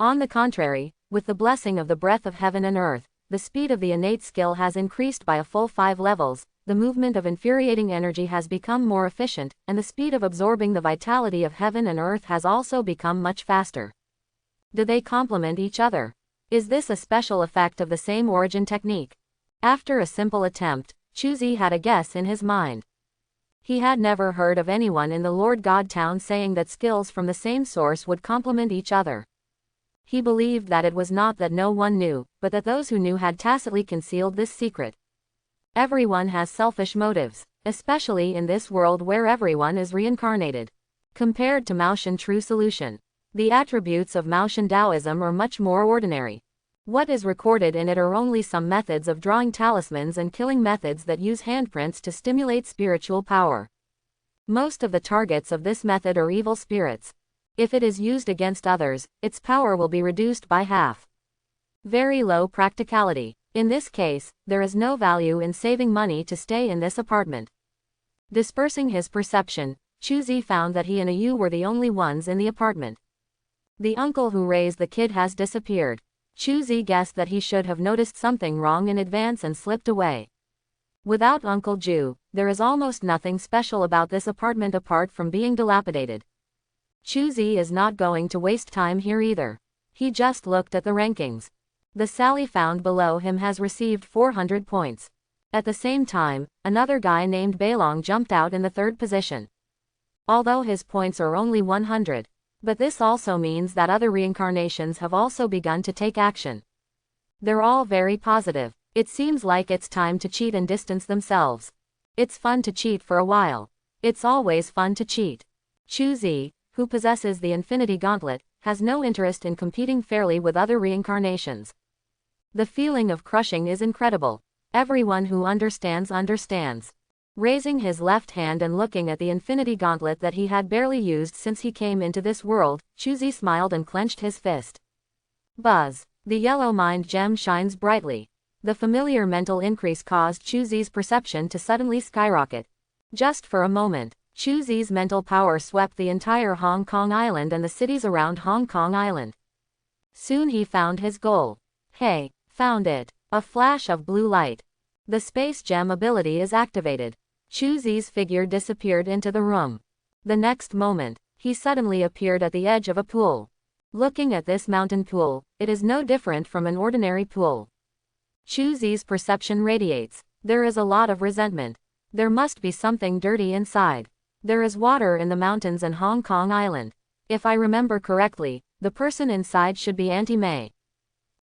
On the contrary, with the blessing of the breath of heaven and earth, the speed of the innate skill has increased by a full 5 levels, the movement of infuriating energy has become more efficient, and the speed of absorbing the vitality of heaven and earth has also become much faster. Do they complement each other? Is this a special effect of the same origin technique? After a simple attempt, Chuzi had a guess in his mind. He had never heard of anyone in the Lord God town saying that skills from the same source would complement each other. He believed that it was not that no one knew, but that those who knew had tacitly concealed this secret. Everyone has selfish motives, especially in this world where everyone is reincarnated. Compared to Maoshan True Solution, the attributes of Maoshan Taoism are much more ordinary. What is recorded in it are only some methods of drawing talismans and killing methods that use handprints to stimulate spiritual power. Most of the targets of this method are evil spirits. If it is used against others, its power will be reduced by half. Very low practicality. In this case, there is no value in saving money to stay in this apartment. Dispersing his perception, Chuzi found that he and Ayu were the only ones in the apartment. The uncle who raised the kid has disappeared. Chuzi guessed that he should have noticed something wrong in advance and slipped away. Without Uncle Ju, there is almost nothing special about this apartment apart from being dilapidated. Chuzi is not going to waste time here either. He just looked at the rankings. The Sally found below him has received 400 points. At the same time, another guy named Bailong jumped out in the 3rd position. Although his points are only 100. But this also means that other reincarnations have also begun to take action. They're all very positive. It seems like it's time to cheat and distance themselves. It's fun to cheat for a while. It's always fun to cheat. Chuzi, who possesses the Infinity Gauntlet, has no interest in competing fairly with other reincarnations. The feeling of crushing is incredible. Everyone who understands understands. Raising his left hand and looking at the Infinity Gauntlet that he had barely used since he came into this world, Chuzi smiled and clenched his fist. Buzz. The yellow mind gem shines brightly. The familiar mental increase caused Chuzi's perception to suddenly skyrocket. Just for a moment, Chuzi's mental power swept the entire Hong Kong Island and the cities around Hong Kong Island. Soon he found his goal. Hey, found it. A flash of blue light. The space gem ability is activated. Chuzi's figure disappeared into the room. The next moment, he suddenly appeared at the edge of a pool. Looking at this mountain pool, it is no different from an ordinary pool. Chuzi's perception radiates. There is a lot of resentment. There must be something dirty inside. There is water in the mountains and Hong Kong Island. If I remember correctly, the person inside should be Auntie May.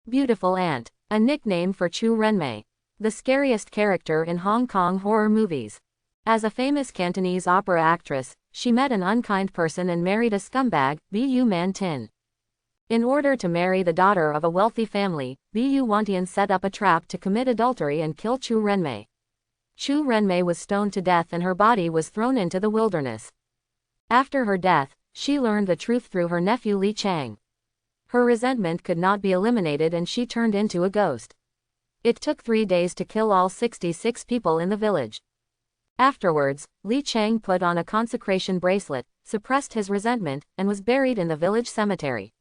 Beautiful Aunt, a nickname for Chu Renmei, the scariest character in Hong Kong horror movies. As a famous Cantonese opera actress, she met an unkind person and married a scumbag, Bu Man Tin. In order to marry the daughter of a wealthy family, Bu Wantian set up a trap to commit adultery and kill Chu Renmei. Chu Renmei was stoned to death and her body was thrown into the wilderness. After her death, she learned the truth through her nephew Li Chang. Her resentment could not be eliminated and she turned into a ghost. It took 3 days to kill all 66 people in the village. Afterwards, Li Chang put on a consecration bracelet, suppressed his resentment, and was buried in the village cemetery.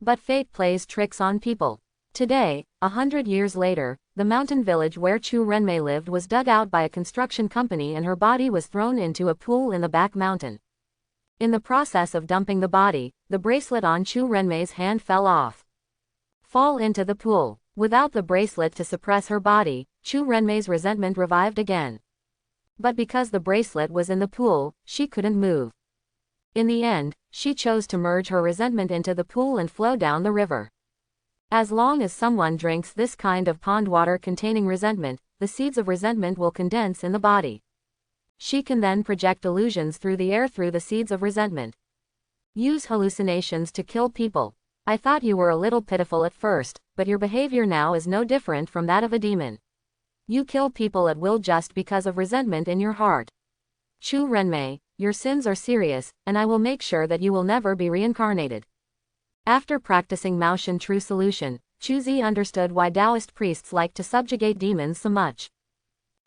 But fate plays tricks on people. Today, 100 years later, the mountain village where Chu Renmei lived was dug out by a construction company and her body was thrown into a pool in the back mountain. In the process of dumping the body, the bracelet on Chu Renmei's hand fell off. Fall into the pool. Without the bracelet to suppress her body, Chu Renmei's resentment revived again. But because the bracelet was in the pool, she couldn't move. In the end, she chose to merge her resentment into the pool and flow down the river. As long as someone drinks this kind of pond water containing resentment, the seeds of resentment will condense in the body. She can then project illusions through the air through the seeds of resentment. Use hallucinations to kill people. I thought you were a little pitiful at first, but your behavior now is no different from that of a demon. You kill people at will just because of resentment in your heart. Chu Renmei, your sins are serious, and I will make sure that you will never be reincarnated. After practicing Maoshan True Solution, Chuzi understood why Taoist priests like to subjugate demons so much.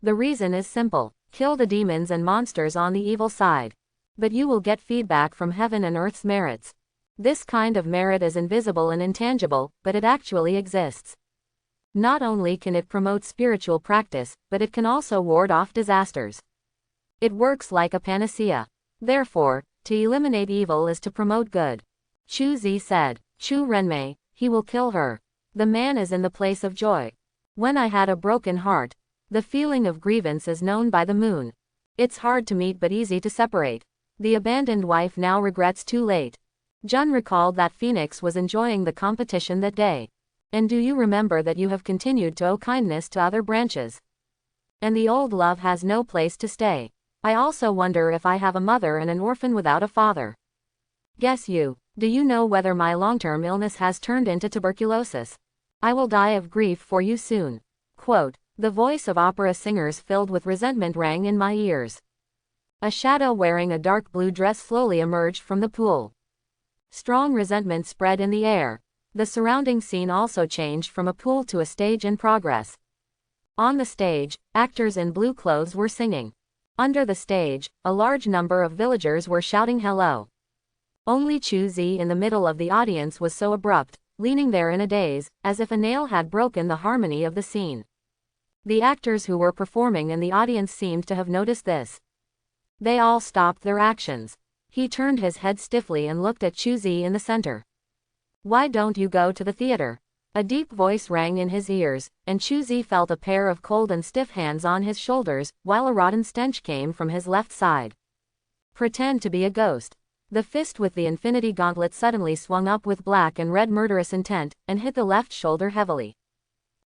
The reason is simple: kill the demons and monsters on the evil side. But you will get feedback from heaven and earth's merits. This kind of merit is invisible and intangible, but it actually exists. Not only can it promote spiritual practice, but it can also ward off disasters. It works like a panacea. Therefore, to eliminate evil is to promote good. Chuzi said. Chu Renmei, he will kill her. The man is in the place of joy. When I had a broken heart, the feeling of grievance is known by the moon. It's hard to meet but easy to separate. The abandoned wife now regrets too late. Jun recalled that Phoenix was enjoying the competition that day. And do you remember that you have continued to owe kindness to other branches? And the old love has no place to stay. I also wonder if I have a mother and an orphan without a father. Guess you. Do you know whether my long-term illness has turned into tuberculosis? I will die of grief for you soon. Quote, the voice of opera singers filled with resentment rang in my ears. A shadow wearing a dark blue dress slowly emerged from the pool. Strong resentment spread in the air. The surrounding scene also changed from a pool to a stage in progress. On the stage, actors in blue clothes were singing. Under the stage, a large number of villagers were shouting hello. Only Chuzi in the middle of the audience was so abrupt, leaning there in a daze, as if a nail had broken the harmony of the scene. The actors who were performing and the audience seemed to have noticed this. They all stopped their actions. He turned his head stiffly and looked at Chuzi in the center. Why don't you go to the theater? A deep voice rang in his ears, and Chuzi felt a pair of cold and stiff hands on his shoulders, while a rotten stench came from his left side. Pretend to be a ghost. The fist with the infinity gauntlet suddenly swung up with black and red murderous intent, and hit the left shoulder heavily.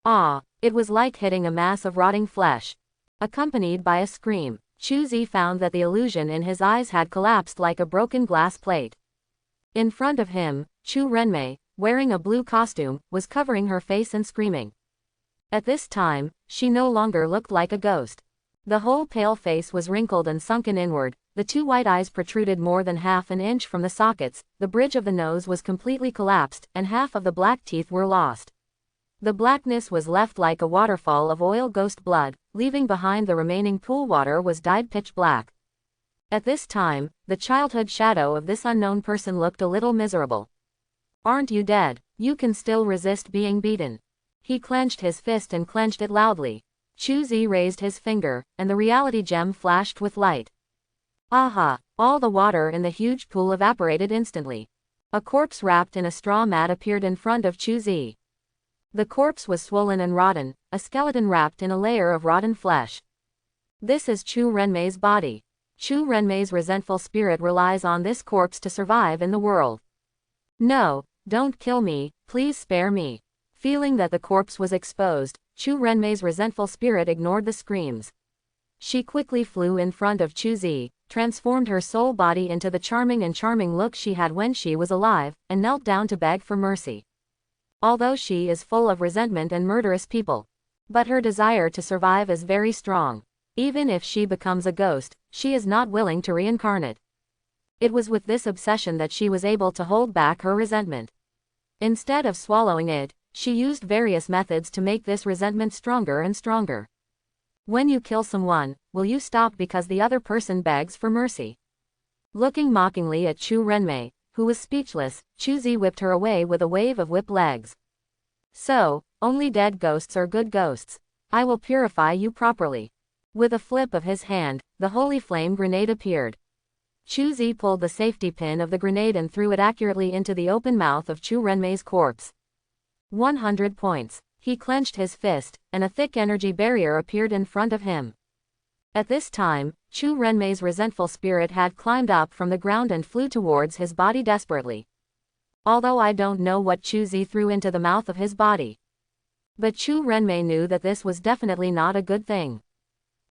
Ah! It was like hitting a mass of rotting flesh. Accompanied by a scream, Chuzi found that the illusion in his eyes had collapsed like a broken glass plate. In front of him, Chu Renmei, wearing a blue costume, was covering her face and screaming. At this time, she no longer looked like a ghost. The whole pale face was wrinkled and sunken inward, the two white eyes protruded more than half an inch from the sockets, the bridge of the nose was completely collapsed, and half of the black teeth were lost. The blackness was left like a waterfall of oil ghost blood, leaving behind the remaining pool water was dyed pitch black. At this time, the childhood shadow of this unknown person looked a little miserable. Aren't you dead? You can still resist being beaten. He clenched his fist and clenched it loudly. Chuzi raised his finger, and the reality gem flashed with light. Aha! All the water in the huge pool evaporated instantly. A corpse wrapped in a straw mat appeared in front of Chuzi. The corpse was swollen and rotten, a skeleton wrapped in a layer of rotten flesh. This is Chu Renmei's body. Chu Renmei's resentful spirit relies on this corpse to survive in the world. No, don't kill me, please spare me. Feeling that the corpse was exposed, Chu Renmei's resentful spirit ignored the screams. She quickly flew in front of Chuzi, transformed her soul body into the charming look she had when she was alive, and knelt down to beg for mercy. Although she is full of resentment and murderous people. But her desire to survive is very strong. Even if she becomes a ghost, she is not willing to reincarnate. It was with this obsession that she was able to hold back her resentment. Instead of swallowing it, she used various methods to make this resentment stronger and stronger. When you kill someone, will you stop because the other person begs for mercy? Looking mockingly at Chu Renmei, who was speechless, Chuzi whipped her away with a wave of whip legs. So, only dead ghosts are good ghosts. I will purify you properly. With a flip of his hand, the holy flame grenade appeared. Chuzi pulled the safety pin of the grenade and threw it accurately into the open mouth of Chu Renmei's corpse. 100 points. He clenched his fist, and a thick energy barrier appeared in front of him. At this time, Chu Renmei's resentful spirit had climbed up from the ground and flew towards his body desperately. Although I don't know what Chuzi threw into the mouth of his body. But Chu Renmei knew that this was definitely not a good thing.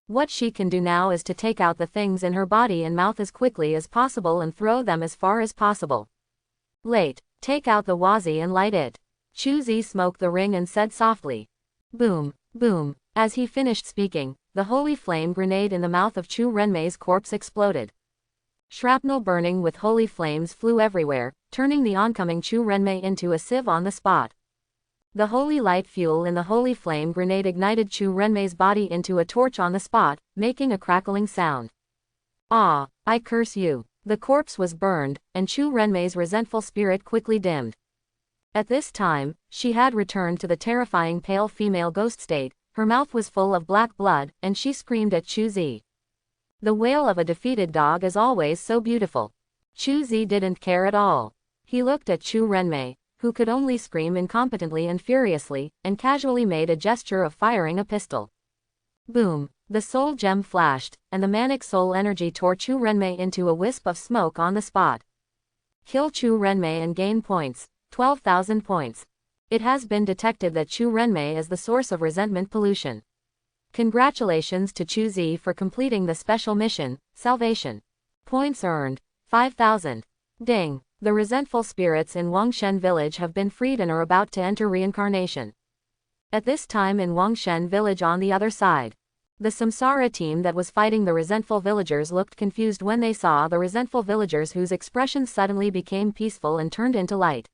What she can do now is to take out the things in her body and mouth as quickly as possible and throw them as far as possible. Late. Take out the wazi and light it. Chuzi smoked the ring and said softly. Boom, boom. As he finished speaking, the holy flame grenade in the mouth of Chu Renmei's corpse exploded. Shrapnel burning with holy flames flew everywhere, turning the oncoming Chu Renmei into a sieve on the spot. The holy light fuel in the holy flame grenade ignited Chu Renmei's body into a torch on the spot, making a crackling sound. Ah, I curse you. The corpse was burned, and Chu Renmei's resentful spirit quickly dimmed. At this time, she had returned to the terrifying pale female ghost state, her mouth was full of black blood, and she screamed at Chuzi. The wail of a defeated dog is always so beautiful. Chuzi didn't care at all. He looked at Chu Renmei, who could only scream incompetently and furiously, and casually made a gesture of firing a pistol. Boom! The soul gem flashed, and the manic soul energy tore Chu Renmei into a wisp of smoke on the spot. Kill Chu Renmei and gain points, 12,000 points. It has been detected that Chu Renmei is the source of resentment pollution. Congratulations to Chuzi for completing the special mission, Salvation. Points earned, 5,000. Ding! The resentful spirits in Wangshen village have been freed and are about to enter reincarnation. At this time in Wangshen village on the other side, the Samsara team that was fighting the resentful villagers looked confused when they saw the resentful villagers whose expressions suddenly became peaceful and turned into light.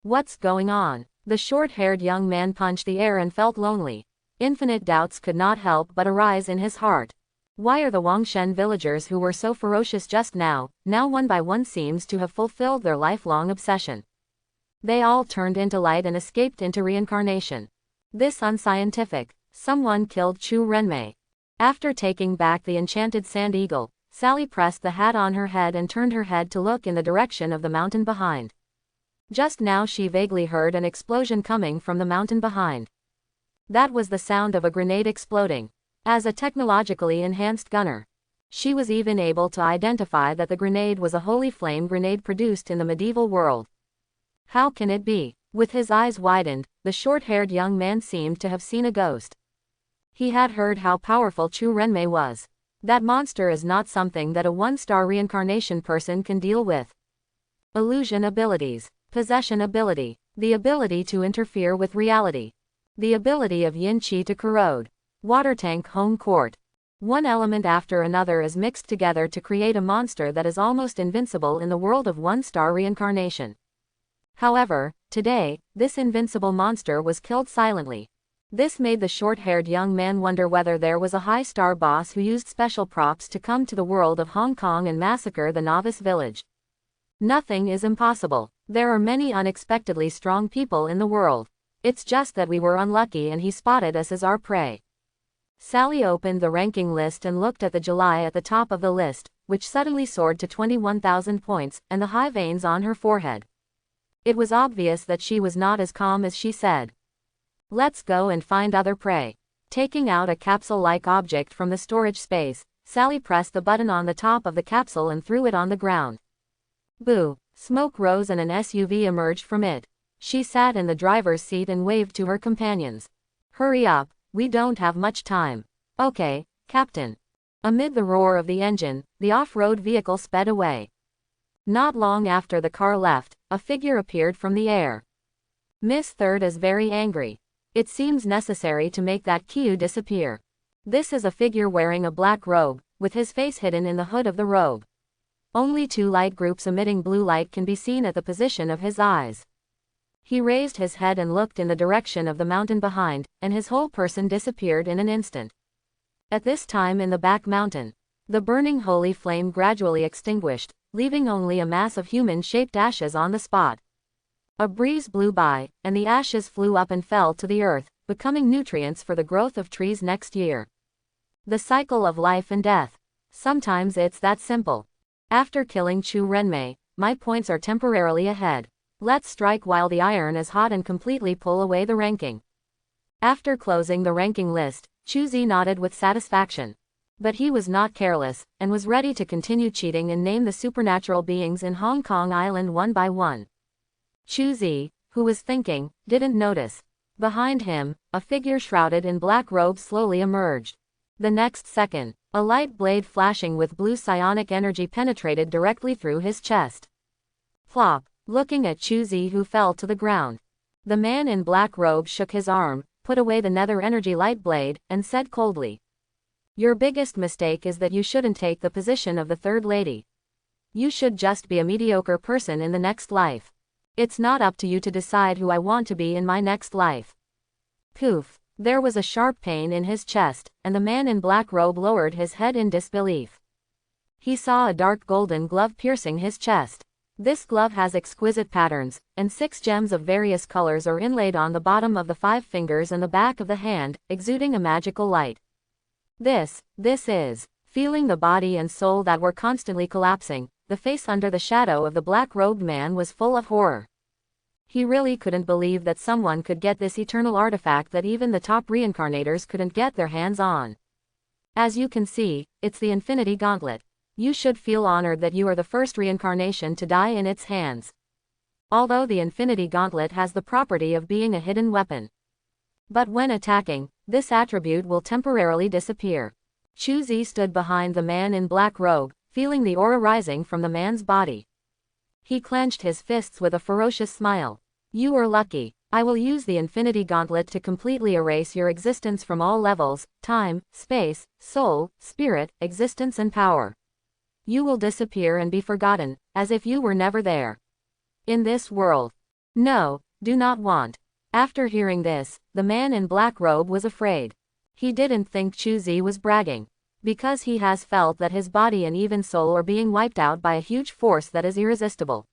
What's going on? The short-haired young man punched the air and felt lonely. Infinite doubts could not help but arise in his heart. Why are the Wangshen villagers who were so ferocious just now one by one seems to have fulfilled their lifelong obsession? They all turned into light and escaped into reincarnation. This unscientific. Someone killed Chu Renmei. After taking back the enchanted sand eagle, Sally pressed the hat on her head and turned her head to look in the direction of the mountain behind. Just now she vaguely heard an explosion coming from the mountain behind. That was the sound of a grenade exploding. As a technologically enhanced gunner, she was even able to identify that the grenade was a holy flame grenade produced in the medieval world. How can it be? With his eyes widened, the short-haired young man seemed to have seen a ghost. He had heard how powerful Chu Renmei was. That monster is not something that a one-star reincarnation person can deal with. Illusion abilities. Possession ability. The ability to interfere with reality. The ability of yin qi to corrode. Water tank home court. One element after another is mixed together to create a monster that is almost invincible in the world of one-star reincarnation. However, today, this invincible monster was killed silently. This made the short-haired young man wonder whether there was a high-star boss who used special props to come to the world of Hong Kong and massacre the novice village. Nothing is impossible. There are many unexpectedly strong people in the world. It's just that we were unlucky and he spotted us as our prey. Sally opened the ranking list and looked at the July at the top of the list, which suddenly soared to 21,000 points, and the high veins on her forehead. It was obvious that she was not as calm as she said. Let's go and find other prey. Taking out a capsule-like object from the storage space, Sally pressed the button on the top of the capsule and threw it on the ground. Boo! Smoke rose and an SUV emerged from it. She sat in the driver's seat and waved to her companions. Hurry up, we don't have much time. Okay, Captain. Amid the roar of the engine, the off-road vehicle sped away. Not long after the car left, a figure appeared from the air. Miss Third is very angry. It seems necessary to make that Kyu disappear. This is a figure wearing a black robe, with his face hidden in the hood of the robe. Only two light groups emitting blue light can be seen at the position of his eyes. He raised his head and looked in the direction of the mountain behind, and his whole person disappeared in an instant. At this time in the back mountain, the burning holy flame gradually extinguished, leaving only a mass of human-shaped ashes on the spot. A breeze blew by, and the ashes flew up and fell to the earth, becoming nutrients for the growth of trees next year. The cycle of life and death. Sometimes it's that simple. After killing Chu Renmei, my points are temporarily ahead. Let's strike while the iron is hot and completely pull away the ranking. After closing the ranking list, Chuzi nodded with satisfaction. But he was not careless, and was ready to continue cheating and name the supernatural beings in Hong Kong Island one by one. Chuzi, who was thinking, didn't notice. Behind him, a figure shrouded in black robes slowly emerged. The next second, a light blade flashing with blue psionic energy penetrated directly through his chest. Plop, looking at Chuzi, who fell to the ground. The man in black robe shook his arm, put away the nether energy light blade, and said coldly, "Your biggest mistake is that you shouldn't take the position of the third lady. You should just be a mediocre person in the next life. It's not up to you to decide who I want to be in my next life." Poof. There was a sharp pain in his chest, and the man in black robe lowered his head in disbelief. He saw a dark golden glove piercing his chest. This glove has exquisite patterns, and 6 gems of various colors are inlaid on the bottom of the 5 fingers and the back of the hand, exuding a magical light. This is. Feeling the body and soul that were constantly collapsing, the face under the shadow of the black-robed man was full of horror. He really couldn't believe that someone could get this eternal artifact that even the top reincarnators couldn't get their hands on. As you can see, it's the Infinity Gauntlet. You should feel honored that you are the first reincarnation to die in its hands. Although the Infinity Gauntlet has the property of being a hidden weapon. But when attacking, this attribute will temporarily disappear. Chuzi stood behind the man in black robe, feeling the aura rising from the man's body. He clenched his fists with a ferocious smile. "You are lucky. I will use the Infinity Gauntlet to completely erase your existence from all levels, time, space, soul, spirit, existence and power. You will disappear and be forgotten, as if you were never there. In this world. No, do not want." After hearing this, the man in black robe was afraid. He didn't think Chuzi was bragging. Because he has felt that his body and even soul are being wiped out by a huge force that is irresistible.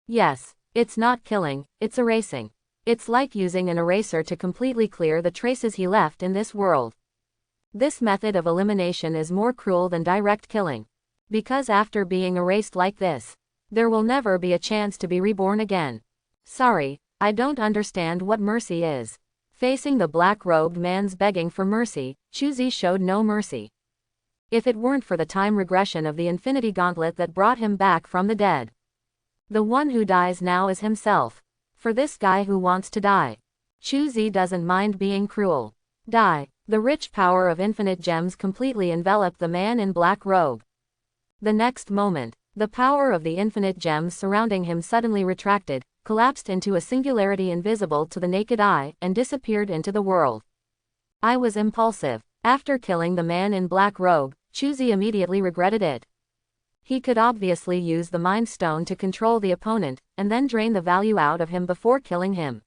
Yes, it's not killing, it's erasing. It's like using an eraser to completely clear the traces he left in this world. This method of elimination is more cruel than direct killing. Because after being erased like this, there will never be a chance to be reborn again. Sorry, I don't understand what mercy is. Facing the black-robed man's begging for mercy, Chuzi showed no mercy. If it weren't for the time regression of the Infinity Gauntlet that brought him back from the dead. The one who dies now is himself. For this guy who wants to die. Chuzi doesn't mind being cruel. Die. The rich power of infinite gems completely enveloped the man in black robe. The next moment, the power of the infinite gems surrounding him suddenly retracted, collapsed into a singularity invisible to the naked eye, and disappeared into the world. I was impulsive. After killing the man in black robe, Chuzi immediately regretted it. He could obviously use the Mind Stone to control the opponent, and then drain the value out of him before killing him.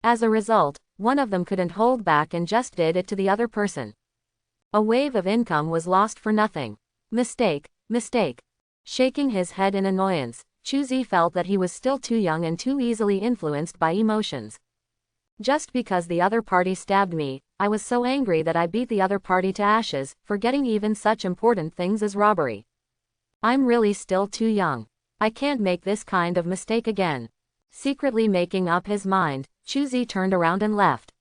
As a result, one of them couldn't hold back and just did it to the other person. A wave of income was lost for nothing. Mistake, mistake. Shaking his head in annoyance, Chuzi felt that he was still too young and too easily influenced by emotions. Just because the other party stabbed me, I was so angry that I beat the other party to ashes, forgetting even such important things as robbery. I'm really still too young. I can't make this kind of mistake again. Secretly making up his mind, Chuzi turned around and left.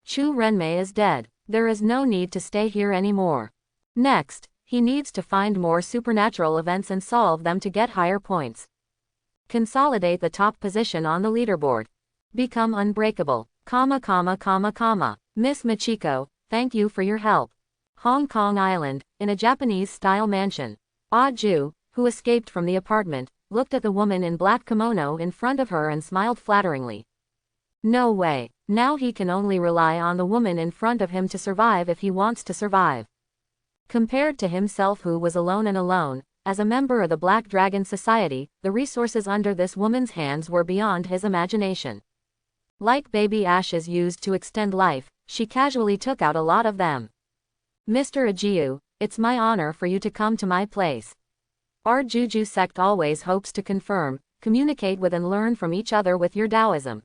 Chu Renmei is dead. There is no need to stay here anymore. Next, he needs to find more supernatural events and solve them to get higher points. Consolidate the top position on the leaderboard. Become unbreakable. Miss Michiko, thank you for your help. Hong Kong Island, in a Japanese-style mansion. Ah-ju, who escaped from the apartment, looked at the woman in black kimono in front of her and smiled flatteringly. No way. Now he can only rely on the woman in front of him to survive if he wants to survive. Compared to himself, who was alone, as a member of the Black Dragon Society, the resources under this woman's hands were beyond his imagination. Like baby ashes used to extend life, she casually took out a lot of them. Mr. Ajiu, it's my honor for you to come to my place. Our Juju sect always hopes to confirm, communicate with and learn from each other with your Taoism.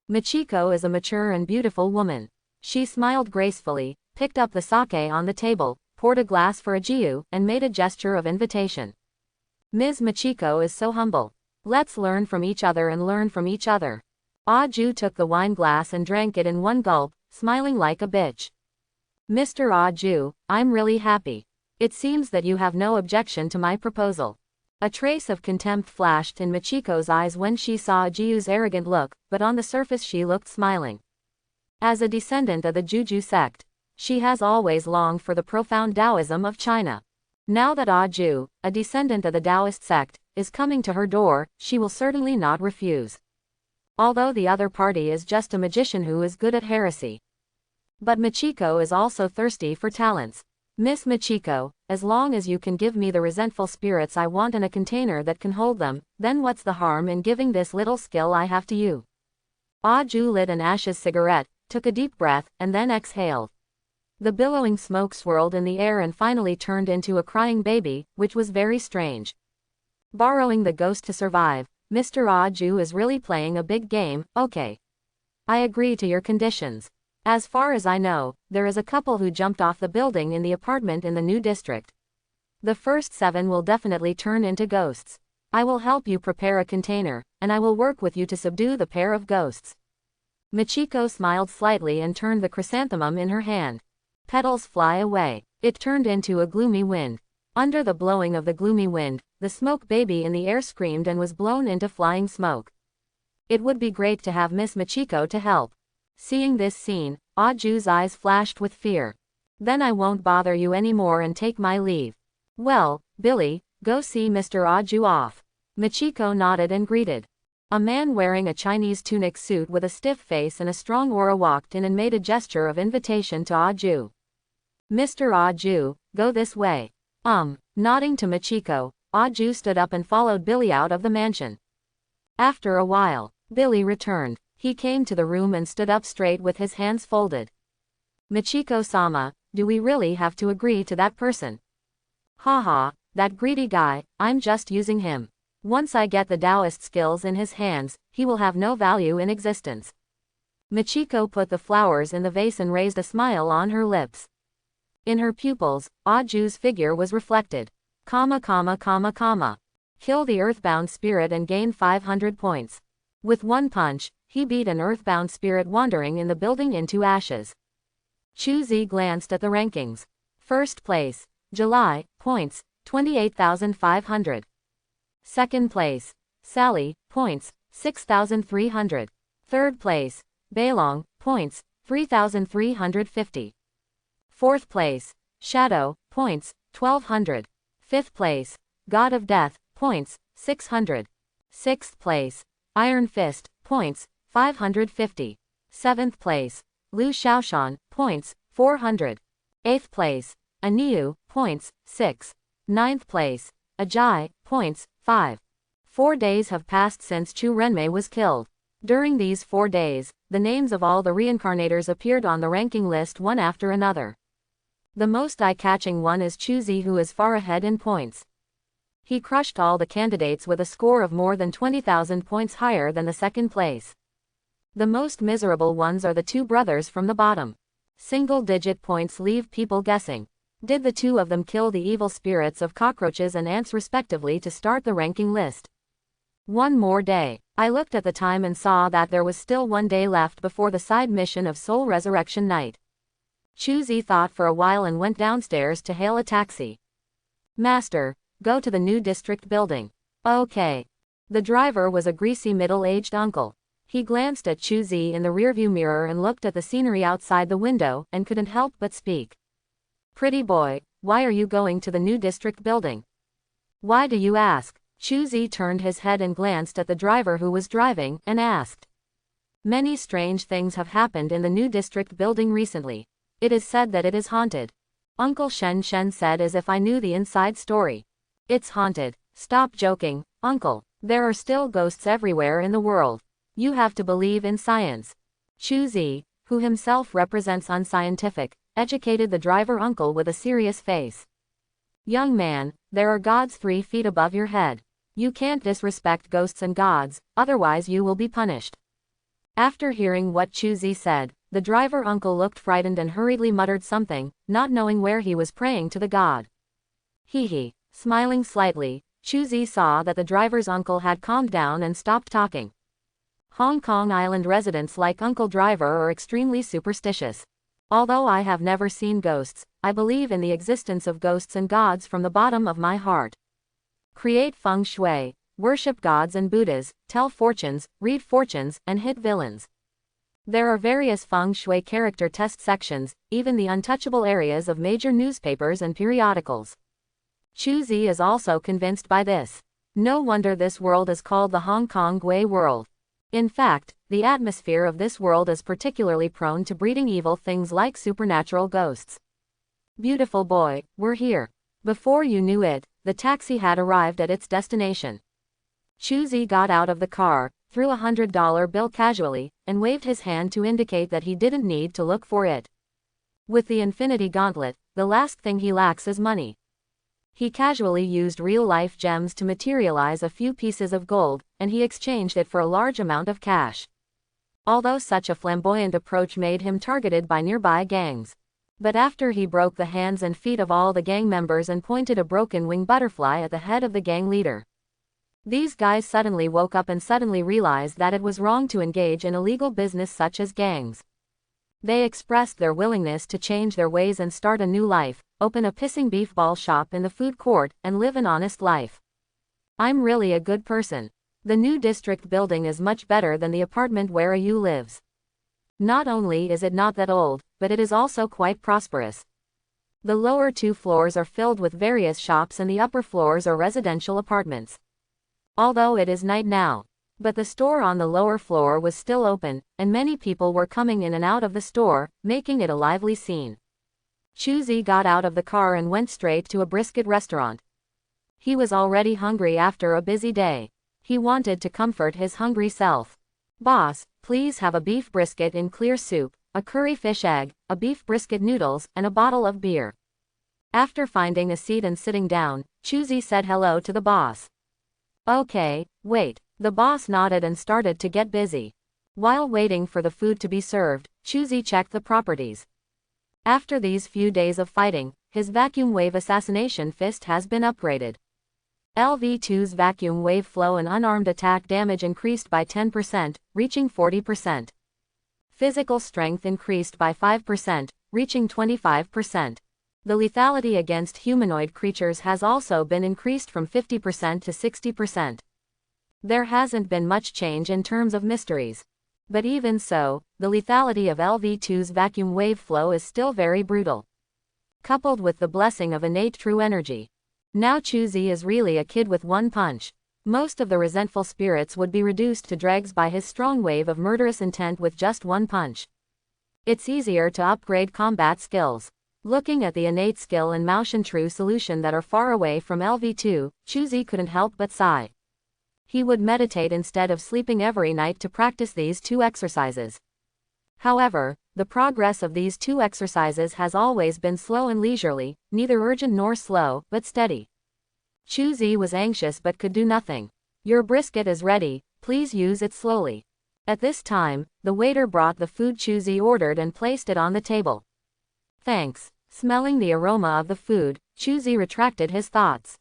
Michiko is a mature and beautiful woman. She smiled gracefully, picked up the sake on the table, poured a glass for Ajiu, and made a gesture of invitation. Ms. Machiko is so humble. Let's learn from each other and learn from each other. Aju took the wine glass and drank it in one gulp, smiling like a bitch. Mr. Aju, I'm really happy. It seems that you have no objection to my proposal. A trace of contempt flashed in Machiko's eyes when she saw Aju's arrogant look, but on the surface she looked smiling. As a descendant of the Juju sect, she has always longed for the profound Taoism of China. Now that Aju, a descendant of the Taoist sect, is coming to her door, she will certainly not refuse. Although the other party is just a magician who is good at heresy. But Machiko is also thirsty for talents. Miss Machiko, as long as you can give me the resentful spirits I want in a container that can hold them, then what's the harm in giving this little skill I have to you? Aju lit an ashes cigarette, took a deep breath, and then exhaled. The billowing smoke swirled in the air and finally turned into a crying baby, which was very strange. Borrowing the ghost to survive, Mr. Aju is really playing a big game. Okay. I agree to your conditions. As far as I know, there is a couple who jumped off the building in the apartment in the new district. The first 7 will definitely turn into ghosts. I will help you prepare a container, and I will work with you to subdue the pair of ghosts. Machiko smiled slightly and turned the chrysanthemum in her hand. Petals fly away. It turned into a gloomy wind. Under the blowing of the gloomy wind, the smoke baby in the air screamed and was blown into flying smoke. It would be great to have Miss Machiko to help. Seeing this scene, Aju's eyes flashed with fear. Then I won't bother you anymore and take my leave. Well, Billy, go see Mr. Aju off. Machiko nodded and greeted. A man wearing a Chinese tunic suit with a stiff face and a strong aura walked in and made a gesture of invitation to Aju. Mr. Aju, go this way. Nodding to Machiko, Aju stood up and followed Billy out of the mansion. After a while, Billy returned. He came to the room and stood up straight with his hands folded. Machiko-sama, do we really have to agree to that person? Haha, that greedy guy, I'm just using him. Once I get the Taoist skills in his hands, he will have no value in existence. Machiko put the flowers in the vase and raised a smile on her lips. In her pupils, Aju's figure was reflected. Kill the earthbound spirit and gain 500 points. With one punch, he beat an earthbound spirit wandering in the building into ashes. Chuzi glanced at the rankings. First place, July, points, 28,500. Second place, Sally, points, 6,300. Third place, Bailong, points, 3,350. Fourth place, Shadow, points, 1,200. Fifth place, God of Death, points, 600. Sixth place, Iron Fist, points, 550. Seventh place, Lu Xiaoshan, points, 400. Eighth place, Aniu, points, 6. Ninth place, Ajai, points, 5. 4 days have passed since Chu Renmei was killed. During these 4 days, the names of all the reincarnators appeared on the ranking list one after another. The most eye-catching one is Chuzi, who is far ahead in points. He crushed all the candidates with a score of more than 20,000 points higher than the second place. The most miserable ones are the 2 brothers from the bottom. Single-digit points leave people guessing. Did the 2 of them kill the evil spirits of cockroaches and ants respectively to start the ranking list? One more day. I looked at the time and saw that there was still 1 day left before the side mission of Soul Resurrection Night. Chuzi thought for a while and went downstairs to hail a taxi. Master, go to the new district building. Okay. The driver was a greasy middle-aged uncle. He glanced at Chuzi in the rearview mirror and looked at the scenery outside the window and couldn't help but speak. Pretty boy, why are you going to the new district building? Why do you ask? Chuzi turned his head and glanced at the driver who was driving, and asked. Many strange things have happened in the new district building recently. It is said that it is haunted. Uncle Shen Shen said as if I knew the inside story. It's haunted. Stop joking, uncle. There are still ghosts everywhere in the world. You have to believe in science. Chuzi, who himself represents unscientific, educated the driver uncle with a serious face. Young man, there are gods 3 feet above your head. You can't disrespect ghosts and gods, otherwise you will be punished. After hearing what Chuzi said, the driver uncle looked frightened and hurriedly muttered something, not knowing where he was praying to the god. Hee. Smiling slightly, Chuzi saw that the driver's uncle had calmed down and stopped talking. Hong Kong Island residents like Uncle Driver are extremely superstitious. Although I have never seen ghosts, I believe in the existence of ghosts and gods from the bottom of my heart. Create feng shui, worship gods and Buddhas, tell fortunes, read fortunes, and hit villains. There are various feng shui character test sections, even the untouchable areas of major newspapers and periodicals. Chuzi is also convinced by this. No wonder this world is called the Hong Kong Gui world. In fact, the atmosphere of this world is particularly prone to breeding evil things like supernatural ghosts. Beautiful boy, we're here. Before you knew it, the taxi had arrived at its destination. Chuzi got out of the car, threw a $100 bill casually, and waved his hand to indicate that he didn't need to look for it. With the Infinity Gauntlet, the last thing he lacks is money. He casually used real-life gems to materialize a few pieces of gold, and he exchanged it for a large amount of cash. Although such a flamboyant approach made him targeted by nearby gangs. But after he broke the hands and feet of all the gang members and pointed a broken wing butterfly at the head of the gang leader, these guys suddenly woke up and suddenly realized that it was wrong to engage in illegal business such as gangs. They expressed their willingness to change their ways and start a new life, open a pissing beef ball shop in the food court, and live an honest life. I'm really a good person. The new district building is much better than the apartment where you lives. Not only is it not that old, but it is also quite prosperous. The lower 2 floors are filled with various shops and the upper floors are residential apartments. Although it is night now, but the store on the lower floor was still open, and many people were coming in and out of the store, making it a lively scene. Chuzi got out of the car and went straight to a brisket restaurant. He was already hungry after a busy day. He wanted to comfort his hungry self. Boss, please have a beef brisket in clear soup, a curry fish egg, a beef brisket noodles, and a bottle of beer. After finding a seat and sitting down, Chuzi said hello to the boss. Okay, wait. The boss nodded and started to get busy. While waiting for the food to be served, Chuzi checked the properties. After these few days of fighting, his vacuum wave assassination fist has been upgraded. LV2's vacuum wave flow and unarmed attack damage increased by 10%, reaching 40%. Physical strength increased by 5%, reaching 25%. The lethality against humanoid creatures has also been increased from 50% to 60%. There hasn't been much change in terms of mysteries. But even so, the lethality of LV2's vacuum wave flow is still very brutal. Coupled with the blessing of innate true energy. Now Chuzi is really a kid with one punch. Most of the resentful spirits would be reduced to dregs by his strong wave of murderous intent with just one punch. It's easier to upgrade combat skills. Looking at the innate skill and motion true solution that are far away from LV2, Chuzi couldn't help but sigh. He would meditate instead of sleeping every night to practice these 2 exercises. However, the progress of these 2 exercises has always been slow and leisurely, neither urgent nor slow, but steady. Chuzi was anxious but could do nothing. Your brisket is ready, please use it slowly. At this time, the waiter brought the food Chuzi ordered and placed it on the table. Thanks. Smelling the aroma of the food, Chuzi retracted his thoughts.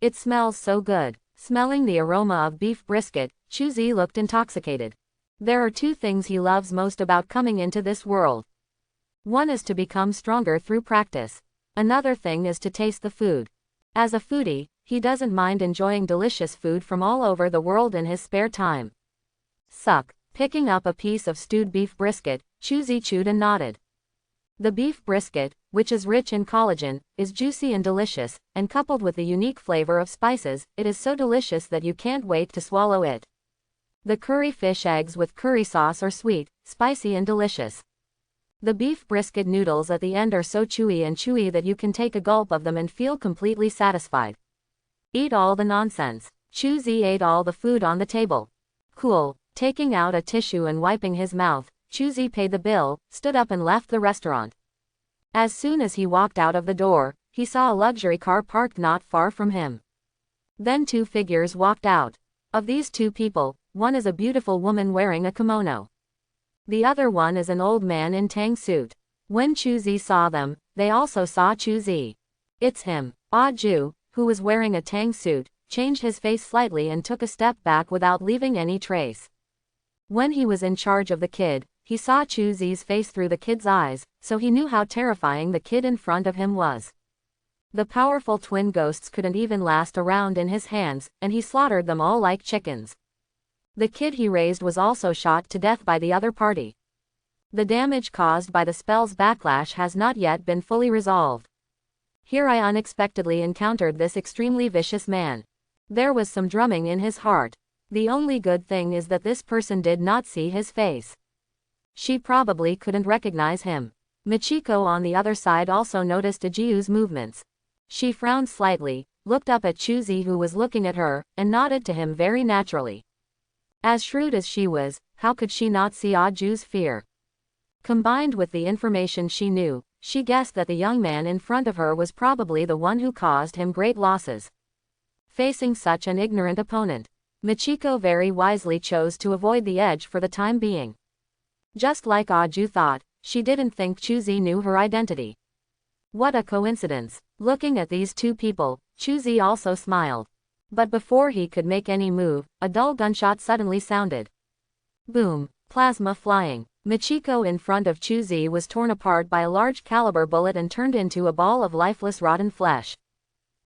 It smells so good. Smelling the aroma of beef brisket, Chuzi looked intoxicated. There are 2 things he loves most about coming into this world. One is to become stronger through practice. Another thing is to taste the food. As a foodie, he doesn't mind enjoying delicious food from all over the world in his spare time. Suck. Picking up a piece of stewed beef brisket, Chuzi chewed and nodded. The beef brisket, which is rich in collagen, is juicy and delicious, and coupled with the unique flavor of spices, it is so delicious that you can't wait to swallow it. The curry fish eggs with curry sauce are sweet, spicy and delicious. The beef brisket noodles at the end are so chewy that you can take a gulp of them and feel completely satisfied. Eat all the nonsense. Chuzi ate all the food on the table. Cool. Taking out a tissue and wiping his mouth, Chuzi paid the bill, stood up and left the restaurant. As soon as he walked out of the door, he saw a luxury car parked not far from him. Then 2 figures walked out. Of these 2 people, one is a beautiful woman wearing a kimono. The other one is an old man in tang suit. When Chuzi saw them, they also saw Chuzi. It's him, Ah Ju, who was wearing a tang suit. changed his face slightly and took a step back without leaving any trace. When he was in charge of the kid, he saw Chuzi's face through the kid's eyes, so he knew how terrifying the kid in front of him was. The powerful twin ghosts couldn't even last a round in his hands, and he slaughtered them all like chickens. The kid he raised was also shot to death by the other party. The damage caused by the spell's backlash has not yet been fully resolved. Here I unexpectedly encountered this extremely vicious man. There was some drumming in his heart. The only good thing is that this person did not see his face. She probably couldn't recognize him. Michiko on the other side also noticed Ajiu's movements. She frowned slightly, looked up at Chuzi who was looking at her, and nodded to him very naturally. As shrewd as she was, how could she not see Aju's fear? Combined with the information she knew, she guessed that the young man in front of her was probably the one who caused him great losses. Facing such an ignorant opponent, Michiko very wisely chose to avoid the edge for the time being. Just like Aju thought, she didn't think Chuzi knew her identity. What a coincidence. Looking at these two people, Chuzi also smiled. But before he could make any move, a dull gunshot suddenly sounded. Boom, plasma flying. Michiko in front of Chuzi was torn apart by a large caliber bullet and turned into a ball of lifeless rotten flesh.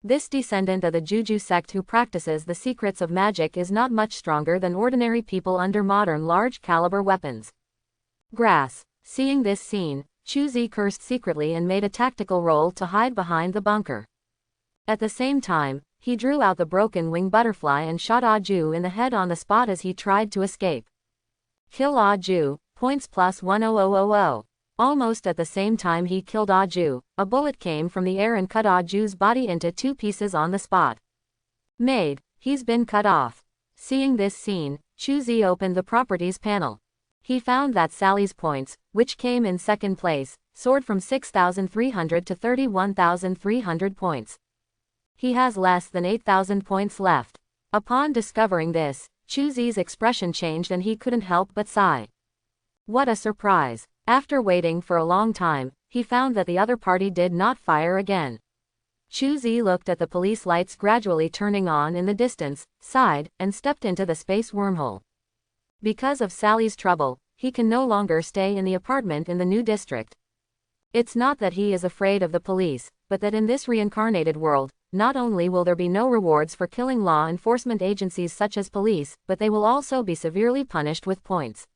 This descendant of the Juju sect who practices the secrets of magic is not much stronger than ordinary people under modern large caliber weapons. Grass. Seeing this scene, Chuzi cursed secretly and made a tactical roll to hide behind the bunker. At the same time, he drew out the broken wing butterfly and shot Aju in the head on the spot as he tried to escape. Kill Aju, points plus 10000. Almost at the same time he killed Aju, a bullet came from the air and cut Aju's body into two pieces on the spot. Made, he's been cut off. Seeing this scene, Chuzi opened the properties panel. He found that Sally's points, which came in second place, soared from 6,300 to 31,300 points. He has less than 8,000 points left. Upon discovering this, Chuzi's expression changed and he couldn't help but sigh. What a surprise. After waiting for a long time, he found that the other party did not fire again. Chuzi looked at the police lights gradually turning on in the distance, sighed, and stepped into the space wormhole. Because of Sally's trouble, he can no longer stay in the apartment in the new district. It's not that he is afraid of the police, but that in this reincarnated world, not only will there be no rewards for killing law enforcement agencies such as police, but they will also be severely punished with points.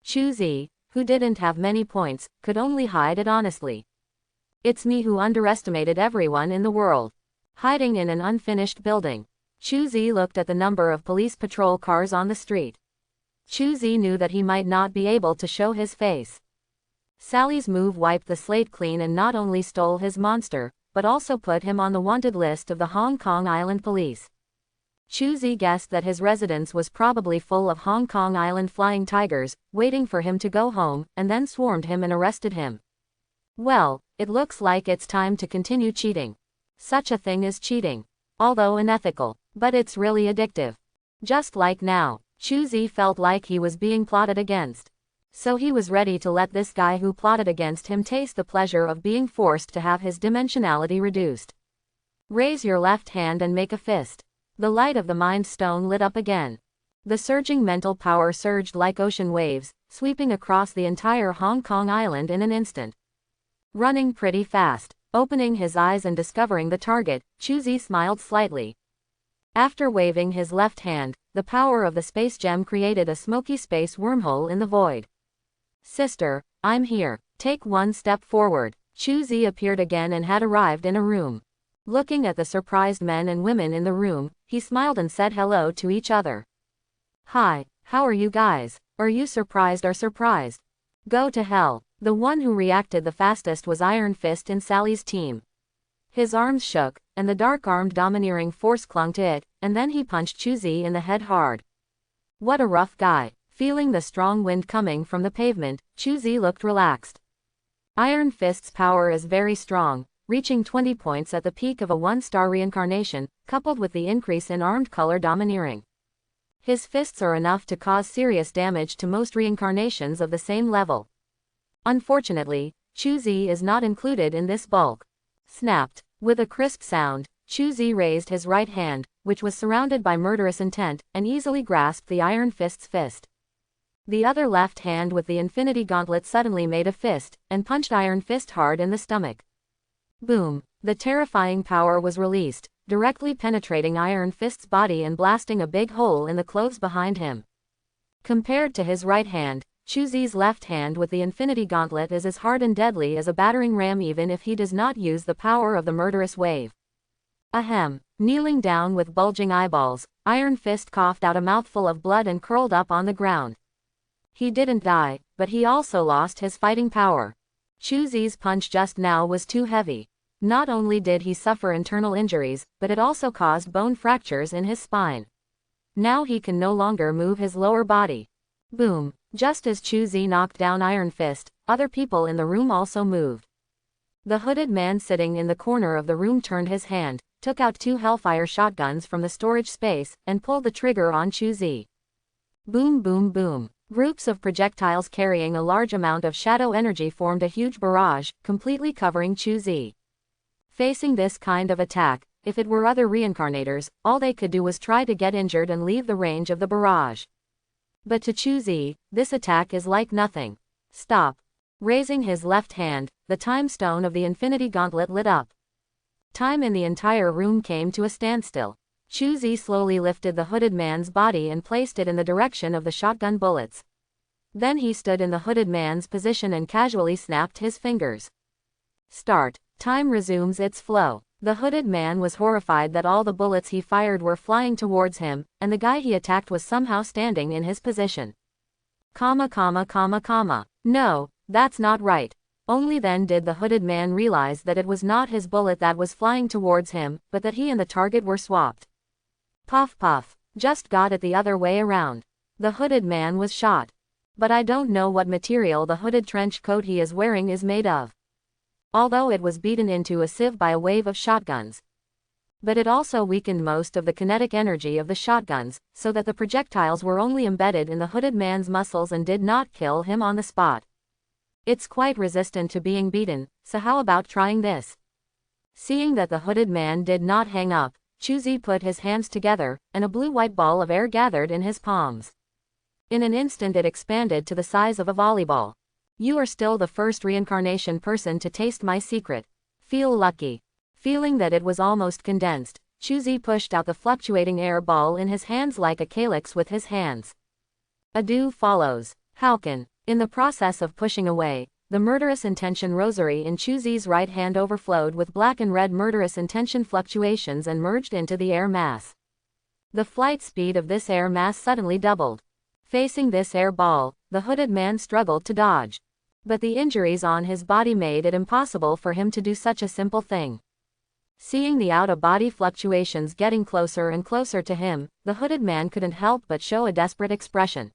Chuzi, who didn't have many points, could only hide it honestly. It's me who underestimated everyone in the world. Hiding in an unfinished building. Chuzi looked at the number of police patrol cars on the street. Chuzi knew that he might not be able to show his face. Sally's move wiped the slate clean and not only stole his monster, but also put him on the wanted list of the Hong Kong Island police. Chuzi guessed that his residence was probably full of Hong Kong Island flying tigers, waiting for him to go home, and then swarmed him and arrested him. Well, it looks like it's time to continue cheating. Such a thing is cheating. Although unethical, but it's really addictive. Just like now, Chuzi felt like he was being plotted against. So he was ready to let this guy who plotted against him taste the pleasure of being forced to have his dimensionality reduced. Raise your left hand and make a fist. The light of the Mind Stone lit up again. The surging mental power surged like ocean waves, sweeping across the entire Hong Kong Island in an instant. Running pretty fast, opening his eyes and discovering the target, Chuzi smiled slightly. After waving his left hand, the power of the space gem created a smoky space wormhole in the void. Sister, I'm here. Take one step forward. Chuzi appeared again and had arrived in a room. Looking at the surprised men and women in the room, he smiled and said hello to each other. Hi, how are you guys? Are you surprised or surprised? Go to hell. The one who reacted the fastest was Iron Fist in Sally's team. His arms shook, and the dark-armed domineering force clung to it, and then he punched Chuzi in the head hard. What a rough guy. Feeling the strong wind coming from the pavement, Chuzi looked relaxed. Iron Fist's power is very strong, reaching 20 points at the peak of a 1-star reincarnation, coupled with the increase in armed color domineering. His fists are enough to cause serious damage to most reincarnations of the same level. Unfortunately, Chuzi is not included in this bulk. Snapped. With a crisp sound, Chuzi raised his right hand, which was surrounded by murderous intent, and easily grasped the Iron Fist's fist. The other left hand with the Infinity Gauntlet suddenly made a fist, and punched Iron Fist hard in the stomach. Boom! The terrifying power was released, directly penetrating Iron Fist's body and blasting a big hole in the clothes behind him. Compared to his right hand, Chuzi's left hand with the Infinity Gauntlet is as hard and deadly as a battering ram even if he does not use the power of the murderous wave. Ahem. Kneeling down with bulging eyeballs, Iron Fist coughed out a mouthful of blood and curled up on the ground. He didn't die, but he also lost his fighting power. Chuzi's punch just now was too heavy. Not only did he suffer internal injuries, but it also caused bone fractures in his spine. Now he can no longer move his lower body. Boom! Just as Chuzi knocked down Iron Fist, other people in the room also moved. The hooded man sitting in the corner of the room turned his hand, took out 2 Hellfire shotguns from the storage space, and pulled the trigger on Chuzi. Boom boom boom. Groups of projectiles carrying a large amount of shadow energy formed a huge barrage, completely covering Chuzi. Facing this kind of attack, if it were other reincarnators, all they could do was try to get injured and leave the range of the barrage. But to Chuzi, this attack is like nothing. Stop. Raising his left hand, the time stone of the Infinity Gauntlet lit up. Time in the entire room came to a standstill. Chuzi slowly lifted the hooded man's body and placed it in the direction of the shotgun bullets. Then he stood in the hooded man's position and casually snapped his fingers. Start. Time resumes its flow. The hooded man was horrified that all the bullets he fired were flying towards him, and the guy he attacked was somehow standing in his position. No, that's not right. Only then did the hooded man realize that it was not his bullet that was flying towards him, but that he and the target were swapped. Puff puff. Just got it the other way around. The hooded man was shot. But I don't know what material the hooded trench coat he is wearing is made of. Although it was beaten into a sieve by a wave of shotguns. But it also weakened most of the kinetic energy of the shotguns, so that the projectiles were only embedded in the hooded man's muscles and did not kill him on the spot. It's quite resistant to being beaten, so how about trying this? Seeing that the hooded man did not hang up, Chuzi put his hands together, and a blue-white ball of air gathered in his palms. In an instant it expanded to the size of a volleyball. You are still the first reincarnation person to taste my secret. Feel lucky. Feeling that it was almost condensed, Chuzi pushed out the fluctuating air ball in his hands like a calyx with his hands. A dew follows. Halkin. In the process of pushing away, the murderous intention rosary in Chuzi's right hand overflowed with black and red murderous intention fluctuations and merged into the air mass. The flight speed of this air mass suddenly doubled. Facing this air ball, the hooded man struggled to dodge. But the injuries on his body made it impossible for him to do such a simple thing. Seeing the out-of-body fluctuations getting closer and closer to him, the hooded man couldn't help but show a desperate expression.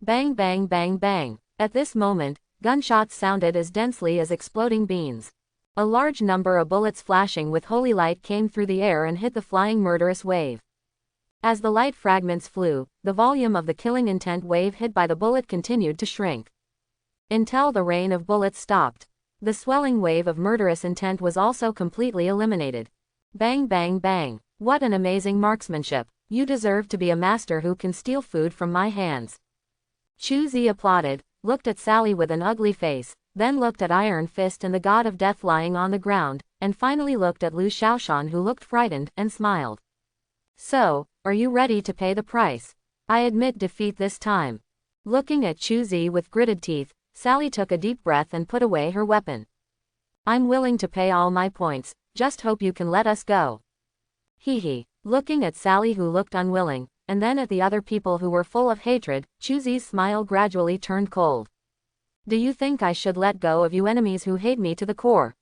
Bang bang bang bang. At this moment, gunshots sounded as densely as exploding beans. A large number of bullets flashing with holy light came through the air and hit the flying murderous wave. As the light fragments flew, the volume of the killing intent wave hit by the bullet continued to shrink. Until the rain of bullets stopped. The swelling wave of murderous intent was also completely eliminated. Bang bang bang. What an amazing marksmanship. You deserve to be a master who can steal food from my hands. Chuzi applauded, looked at Sally with an ugly face, then looked at Iron Fist and the god of death lying on the ground, and finally looked at Lu Xiaoshan who looked frightened and smiled. So, are you ready to pay the price? I admit defeat this time. Looking at Chuzi with gritted teeth, Sally took a deep breath and put away her weapon. I'm willing to pay all my points, just hope you can let us go. Hee. Looking at Sally who looked unwilling, and then at the other people who were full of hatred, Chuzi's smile gradually turned cold. Do you think I should let go of you enemies who hate me to the core?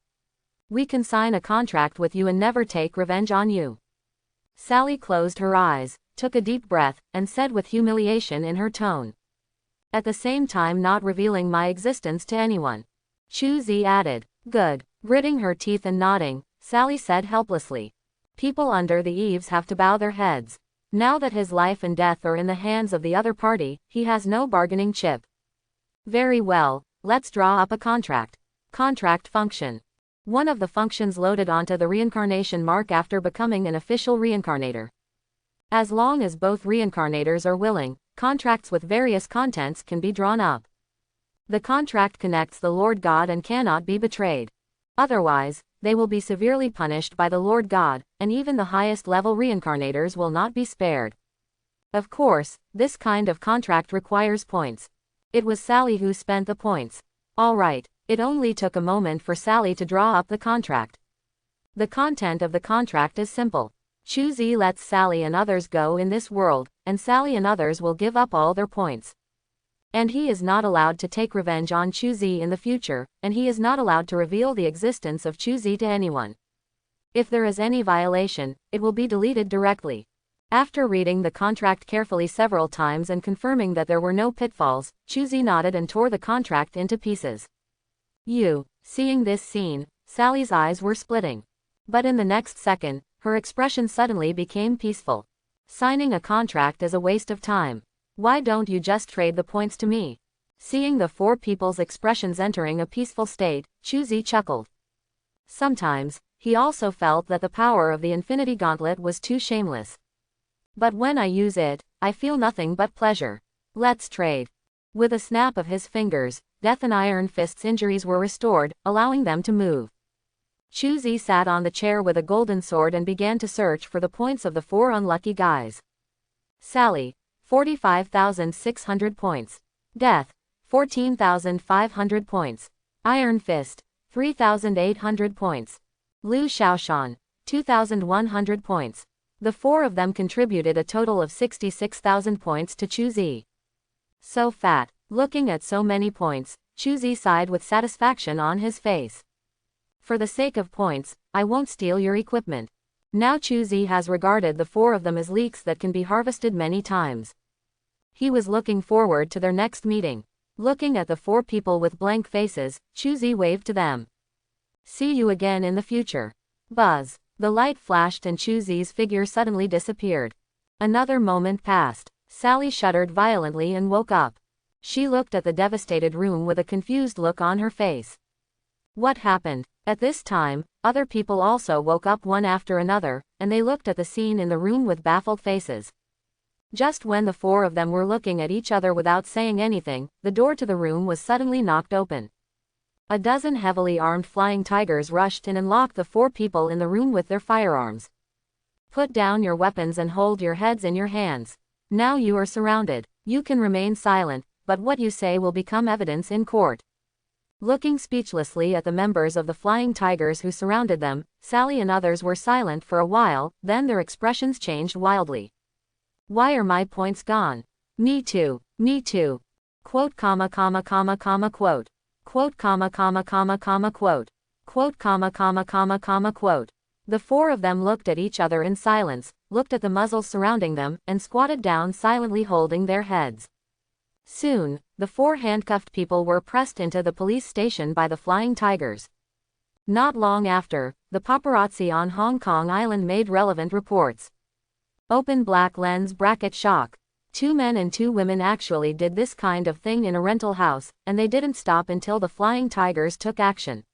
We can sign a contract with you and never take revenge on you. Sally closed her eyes, took a deep breath, and said with humiliation in her tone. At the same time not revealing my existence to anyone. Chuzi added. Good. Gritting her teeth and nodding, Sally said helplessly. People under the eaves have to bow their heads. Now that his life and death are in the hands of the other party, he has no bargaining chip. Very well, let's draw up a contract. Contract function. One of the functions loaded onto the reincarnation mark after becoming an official reincarnator. As long as both reincarnators are willing, contracts with various contents can be drawn up. The contract connects the Lord God and cannot be betrayed. Otherwise, they will be severely punished by the Lord God, and even the highest level reincarnators will not be spared. Of course, this kind of contract requires points. It was Sally who spent the points. Alright, it only took a moment for Sally to draw up the contract. The content of the contract is simple. Chuzi lets Sally and others go in this world, and Sally and others will give up all their points. And he is not allowed to take revenge on Chuzi in the future, and he is not allowed to reveal the existence of Chuzi to anyone. If there is any violation, it will be deleted directly. After reading the contract carefully several times and confirming that there were no pitfalls, Chuzi nodded and tore the contract into pieces. Seeing this scene, Sally's eyes were splitting. But in the next second, her expression suddenly became peaceful. Signing a contract is a waste of time. Why don't you just trade the points to me? Seeing the four people's expressions entering a peaceful state, Chuzi chuckled. Sometimes, he also felt that the power of the Infinity Gauntlet was too shameless. But when I use it, I feel nothing but pleasure. Let's trade. With a snap of his fingers, Death and Iron Fist's injuries were restored, allowing them to move. Chuzi sat on the chair with a golden sword and began to search for the points of the four unlucky guys. Sally, 45,600 points. Death, 14,500 points. Iron Fist, 3,800 points. Lu Shaoshan, 2,100 points. The four of them contributed a total of 66,000 points to Chuzi. So fat. Looking at so many points, Chuzi sighed with satisfaction on his face. For the sake of points, I won't steal your equipment. Now Chuzi has regarded the four of them as leeks that can be harvested many times. He was looking forward to their next meeting. Looking at the four people with blank faces, Chuzi waved to them. See you again in the future. Buzz. The light flashed and Chuzi's figure suddenly disappeared. Another moment passed. Sally shuddered violently and woke up. She looked at the devastated room with a confused look on her face. What happened? At this time, other people also woke up one after another, and they looked at the scene in the room with baffled faces. Just when the four of them were looking at each other without saying anything, the door to the room was suddenly knocked open. A dozen heavily armed flying tigers rushed in and locked the four people in the room with their firearms. Put down your weapons and hold your heads in your hands. Now you are surrounded. You can remain silent, but what you say will become evidence in court. Looking speechlessly at the members of the flying tigers who surrounded them, Sally and others were silent for a while, then their expressions changed wildly. Why are my points gone? Me too, me too. Quote, comma, comma, comma, comma, quote. Quote, comma, comma, comma, comma, quote. Quote, comma, comma, comma, comma, quote. The four of them looked at each other in silence, looked at the muzzles surrounding them, and squatted down silently holding their heads. Soon, the four handcuffed people were pressed into the police station by the flying tigers. Not long after, the paparazzi on Hong Kong Island made relevant reports. Open black lens bracket shock. 2 men and 2 women actually did this kind of thing in a rental house, and they didn't stop until the flying tigers took action.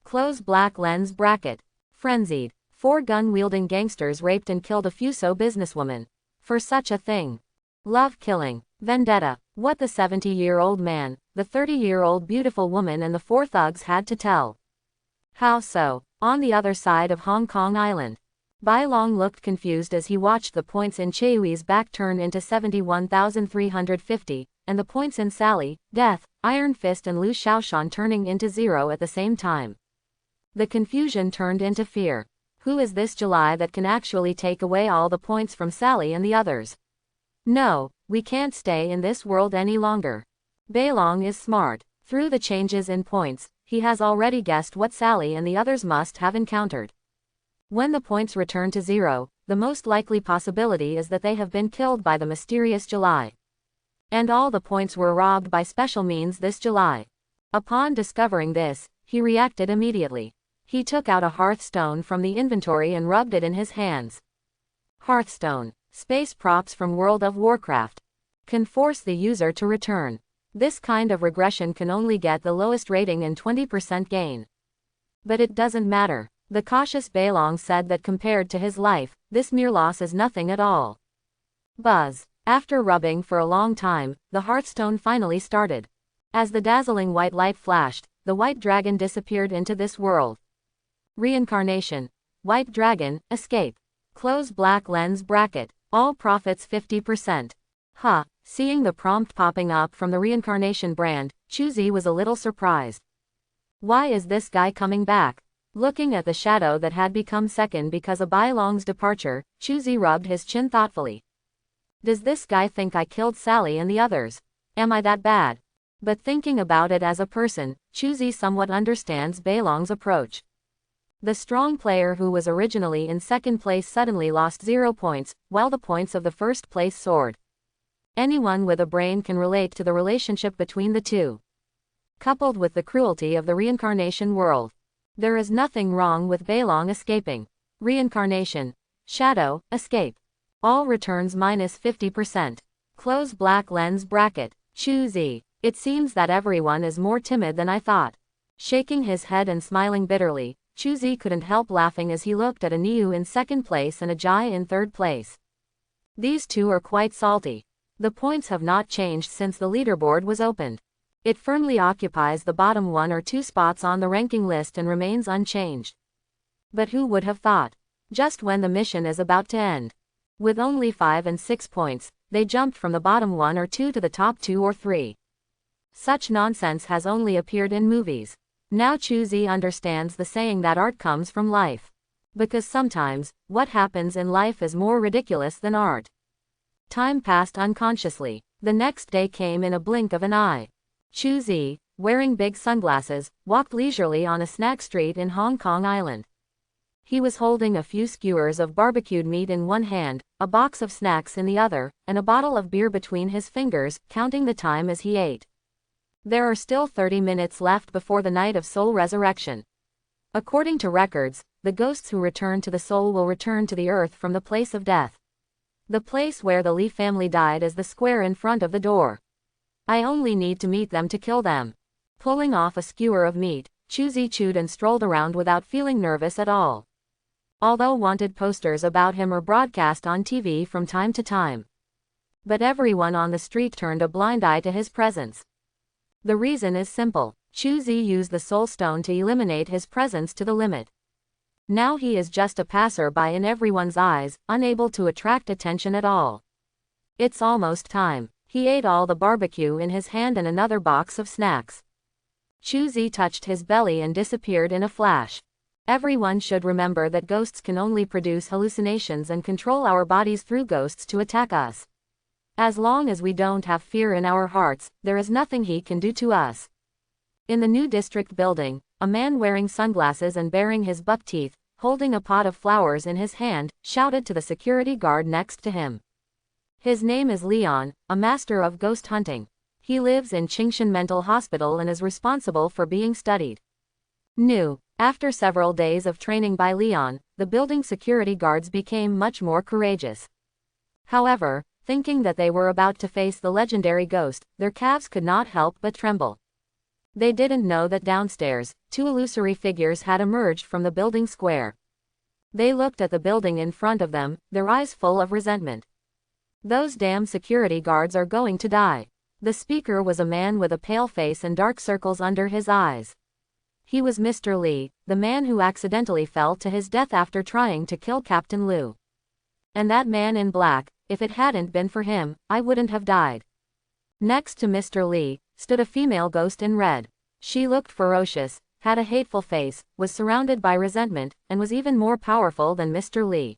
Close black lens bracket. Frenzied. 4 gun-wielding gangsters raped and killed a Fuso businesswoman. For such a thing. Love killing. Vendetta. What the 70-year-old man, the 30-year-old beautiful woman and the 4 thugs had to tell. How so? On the other side of Hong Kong Island. Bai Long looked confused as he watched the points in Cheyui's back turn into 71,350, and the points in Sally, Death, Iron Fist and Lu Shaoshan turning into 0 at the same time. The confusion turned into fear. Who is this July that can actually take away all the points from Sally and the others? No, we can't stay in this world any longer. Bai Long is smart. Through the changes in points, he has already guessed what Sally and the others must have encountered. When the points return to 0, the most likely possibility is that they have been killed by the mysterious July. And all the points were robbed by special means this July. Upon discovering this, he reacted immediately. He took out a hearthstone from the inventory and rubbed it in his hands. Hearthstone. Space props from World of Warcraft. Can force the user to return. This kind of regression can only get the lowest rating and 20% gain. But it doesn't matter. The cautious Bai Long said that compared to his life, this mere loss is nothing at all. Buzz. After rubbing for a long time, the hearthstone finally started. As the dazzling white light flashed, the white dragon disappeared into this world. Reincarnation. White dragon, escape. Close black lens bracket. All profits 50%. Seeing the prompt popping up from the reincarnation brand, Chuzi was a little surprised. Why is this guy coming back? Looking at the shadow that had become second because of Bai Long's departure, Chuzi rubbed his chin thoughtfully. Does this guy think I killed Sally and the others? Am I that bad? But thinking about it as a person, Chuzi somewhat understands Bai Long's approach. The strong player who was originally in second place suddenly lost 0 points, while the points of the first place soared. Anyone with a brain can relate to the relationship between the two. Coupled with the cruelty of the reincarnation world. There is nothing wrong with Bai Long escaping. Reincarnation. Shadow, escape. All returns minus 50%. Close black lens bracket. Chuzi. It seems that everyone is more timid than I thought. Shaking his head and smiling bitterly, Chuzi couldn't help laughing as he looked at a Niu in second place and a Jai in third place. These two are quite salty. The points have not changed since the leaderboard was opened. It firmly occupies the bottom 1 or 2 spots on the ranking list and remains unchanged. But who would have thought? Just when the mission is about to end. With only 5 and 6 points, they jumped from the bottom 1 or 2 to the top 2 or 3. Such nonsense has only appeared in movies. Now Chuzi understands the saying that art comes from life. Because sometimes, what happens in life is more ridiculous than art. Time passed unconsciously. The next day came in a blink of an eye. Chuzi, wearing big sunglasses, walked leisurely on a snack street in Hong Kong Island. He was holding a few skewers of barbecued meat in one hand, a box of snacks in the other, and a bottle of beer between his fingers, counting the time as he ate. There are still 30 minutes left before the night of soul resurrection. According to records, the ghosts who return to the soul will return to the earth from the place of death. The place where the Lee family died is the square in front of the door. I only need to meet them to kill them. Pulling off a skewer of meat, Chuzi chewed and strolled around without feeling nervous at all. Although wanted posters about him are broadcast on TV from time to time. But everyone on the street turned a blind eye to his presence. The reason is simple. Chuzi used the soul stone to eliminate his presence to the limit. Now he is just a passer-by in everyone's eyes, unable to attract attention at all. It's almost time. He ate all the barbecue in his hand and another box of snacks. Chuzi touched his belly and disappeared in a flash. Everyone should remember that ghosts can only produce hallucinations and control our bodies through ghosts to attack us. As long as we don't have fear in our hearts, there is nothing he can do to us. In the new district building, a man wearing sunglasses and baring his buck teeth, holding a pot of flowers in his hand, shouted to the security guard next to him. His name is Leon, a master of ghost hunting. He lives in Qingshan Mental Hospital and is responsible for being studied. New. After several days of training by Leon, the building security guards became much more courageous. However, thinking that they were about to face the legendary ghost, their calves could not help but tremble. They didn't know that downstairs, 2 illusory figures had emerged from the building square. They looked at the building in front of them, their eyes full of resentment. Those damn security guards are going to die. The speaker was a man with a pale face and dark circles under his eyes. He was Mr. Lee, the man who accidentally fell to his death after trying to kill Captain Liu. And that man in black, if it hadn't been for him, I wouldn't have died. Next to Mr. Lee, stood a female ghost in red. She looked ferocious, had a hateful face, was surrounded by resentment, and was even more powerful than Mr. Lee.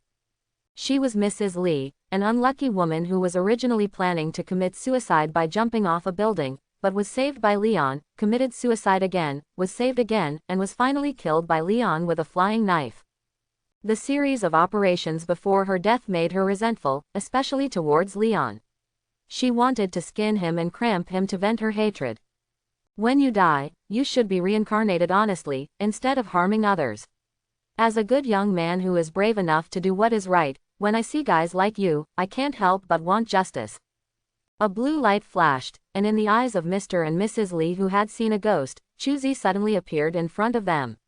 She was Mrs. Lee, an unlucky woman who was originally planning to commit suicide by jumping off a building, but was saved by Leon, committed suicide again, was saved again, and was finally killed by Leon with a flying knife. The series of operations before her death made her resentful, especially towards Leon. She wanted to skin him and cramp him to vent her hatred. When you die, you should be reincarnated honestly, instead of harming others. As a good young man who is brave enough to do what is right, when I see guys like you, I can't help but want justice. A blue light flashed, and in the eyes of Mr. and Mrs. Lee who had seen a ghost, Chuzi suddenly appeared in front of them.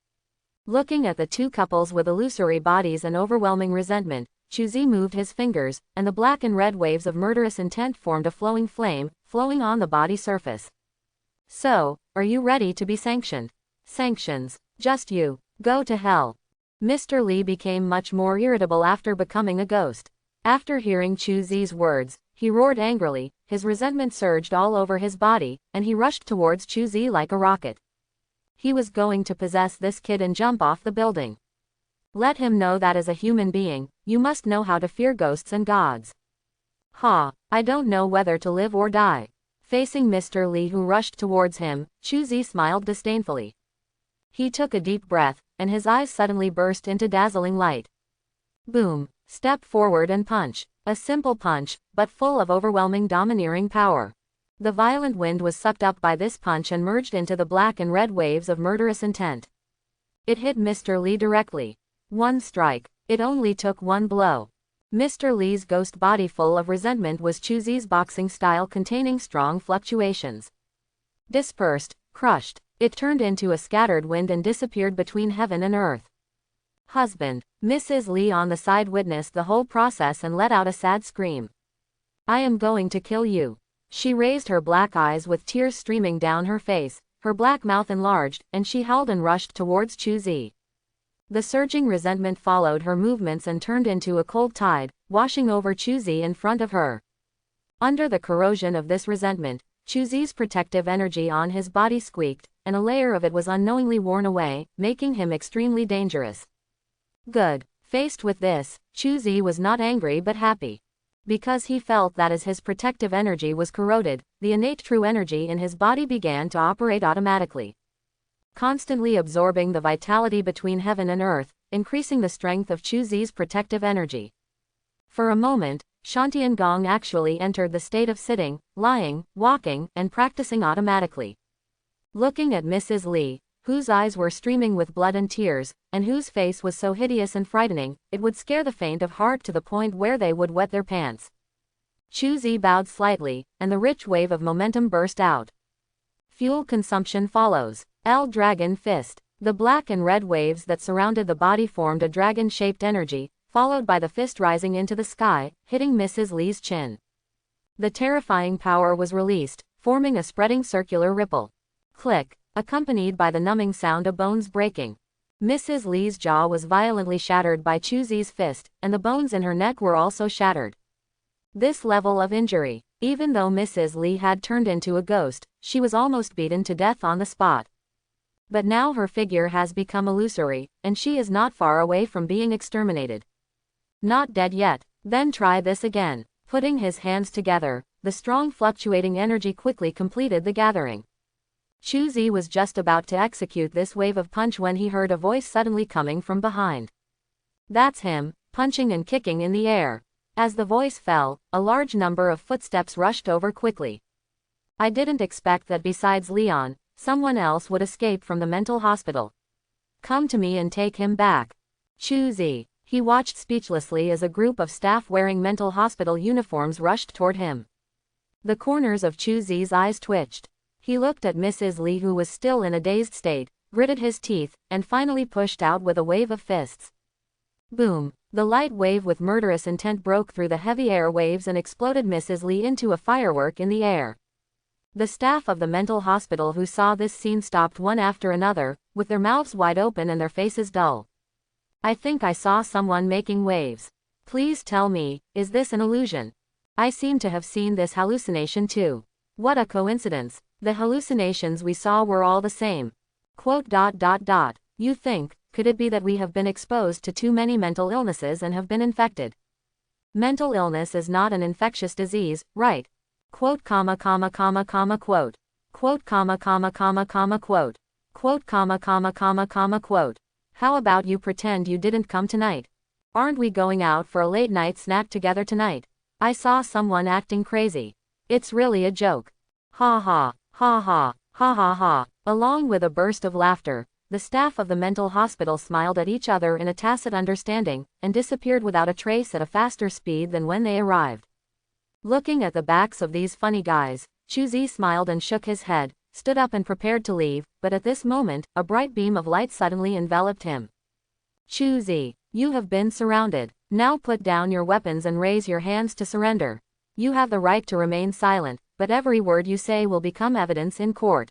Looking at the two couples with illusory bodies and overwhelming resentment, Chuzi moved his fingers, and the black and red waves of murderous intent formed a flowing flame, flowing on the body surface. So, are you ready to be sanctioned? Sanctions. Just you. Go to hell. Mr. Li became much more irritable after becoming a ghost. After hearing Chuzi's words, he roared angrily, his resentment surged all over his body, and he rushed towards Chuzi like a rocket. He was going to possess this kid and jump off the building. Let him know that as a human being, you must know how to fear ghosts and gods. Ha, I don't know whether to live or die. Facing Mr. Li who rushed towards him, Chuzi smiled disdainfully. He took a deep breath, and his eyes suddenly burst into dazzling light. Boom. Step forward and punch. A simple punch, but full of overwhelming domineering power. The violent wind was sucked up by this punch and merged into the black and red waves of murderous intent. It hit Mr. Li directly. One strike. It only took one blow. Mr. Li's ghost body full of resentment was Chuzi's boxing style containing strong fluctuations. Dispersed, crushed, it turned into a scattered wind and disappeared between heaven and earth. Husband. Mrs. Li on the side witnessed the whole process and let out a sad scream. I am going to kill you. She raised her black eyes with tears streaming down her face, her black mouth enlarged, and she howled and rushed towards Chuzi. The surging resentment followed her movements and turned into a cold tide, washing over Chuzi in front of her. Under the corrosion of this resentment, Chuzi's protective energy on his body squeaked, and a layer of it was unknowingly worn away, making him extremely dangerous. Good. Faced with this, Chuzi was not angry but happy. Because he felt that as his protective energy was corroded, the innate true energy in his body began to operate automatically, constantly absorbing the vitality between heaven and earth, increasing the strength of Chuzi's protective energy. For a moment, Shantian actually entered the state of sitting, lying, walking, and practicing automatically. Looking at Mrs. Li, whose eyes were streaming with blood and tears, and whose face was so hideous and frightening, it would scare the faint of heart to the point where they would wet their pants. Chuzi bowed slightly, and the rich wave of momentum burst out. Fuel consumption follows. Dragon Fist. The black and red waves that surrounded the body formed a dragon-shaped energy, followed by the fist rising into the sky, hitting Mrs. Li's chin. The terrifying power was released, forming a spreading circular ripple. Click, accompanied by the numbing sound of bones breaking. Mrs. Li's jaw was violently shattered by Chuzi's fist, and the bones in her neck were also shattered. This level of injury, even though Mrs. Li had turned into a ghost, she was almost beaten to death on the spot. But now her figure has become illusory, and she is not far away from being exterminated. Not dead yet. Then try this again. Putting his hands together, the strong fluctuating energy quickly completed the gathering. Chuzi was just about to execute this wave of punch when he heard a voice suddenly coming from behind. That's him, punching and kicking in the air. As the voice fell, a large number of footsteps rushed over quickly. I didn't expect that besides Leon, someone else would escape from the mental hospital. Come to me and take him back. Chuzi. He watched speechlessly as a group of staff wearing mental hospital uniforms rushed toward him. The corners of Chuzi's eyes twitched. He looked at Mrs. Li who was still in a dazed state, gritted his teeth, and finally pushed out with a wave of fists. Boom. The light wave with murderous intent broke through the heavy air waves and exploded Mrs. Li into a firework in the air. The staff of the mental hospital who saw this scene stopped one after another, with their mouths wide open and their faces dull. I think I saw someone making waves. Please tell me, is this an illusion? I seem to have seen this hallucination too. What a coincidence. The hallucinations we saw were all the same. You think, could it be that we have been exposed to too many mental illnesses and have been infected? Mental illness is not an infectious disease, right? Quote. Quote, quote, quote. How about you pretend you didn't come tonight? Aren't we going out for a late night snack together tonight? I saw someone acting crazy. It's really a joke. Ha ha, ha ha, ha ha ha. Along with a burst of laughter, the staff of the mental hospital smiled at each other in a tacit understanding, and disappeared without a trace at a faster speed than when they arrived. Looking at the backs of these funny guys, Chuzi smiled and shook his head, stood up and prepared to leave, but at this moment, a bright beam of light suddenly enveloped him. Chuzi, you have been surrounded. Now put down your weapons and raise your hands to surrender. You have the right to remain silent, but every word you say will become evidence in court.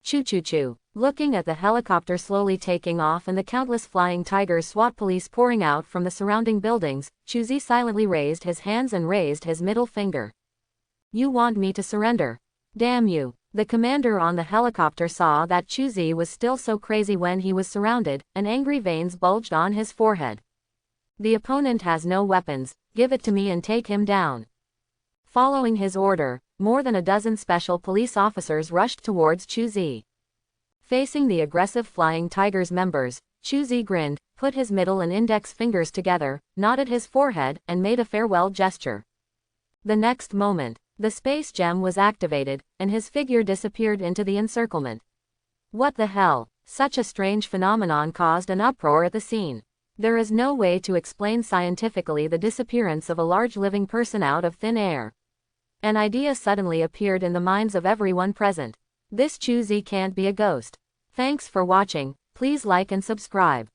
Choo-choo-choo. Looking at the helicopter slowly taking off and the countless flying tigers SWAT police pouring out from the surrounding buildings, Chuzi silently raised his hands and raised his middle finger. You want me to surrender? Damn you. The commander on the helicopter saw that Chuzi was still so crazy when he was surrounded, and angry veins bulged on his forehead. The opponent has no weapons, give it to me and take him down. Following his order, more than a dozen special police officers rushed towards Chuzi. Facing the aggressive Flying Tigers members, Chuzi grinned, put his middle and index fingers together, nodded his forehead, and made a farewell gesture. The next moment, the space gem was activated, and his figure disappeared into the encirclement. What the hell? Such a strange phenomenon caused an uproar at the scene. There is no way to explain scientifically the disappearance of a large living person out of thin air. An idea suddenly appeared in the minds of everyone present. This Chuzi can't be a ghost. Thanks for watching, please like and subscribe.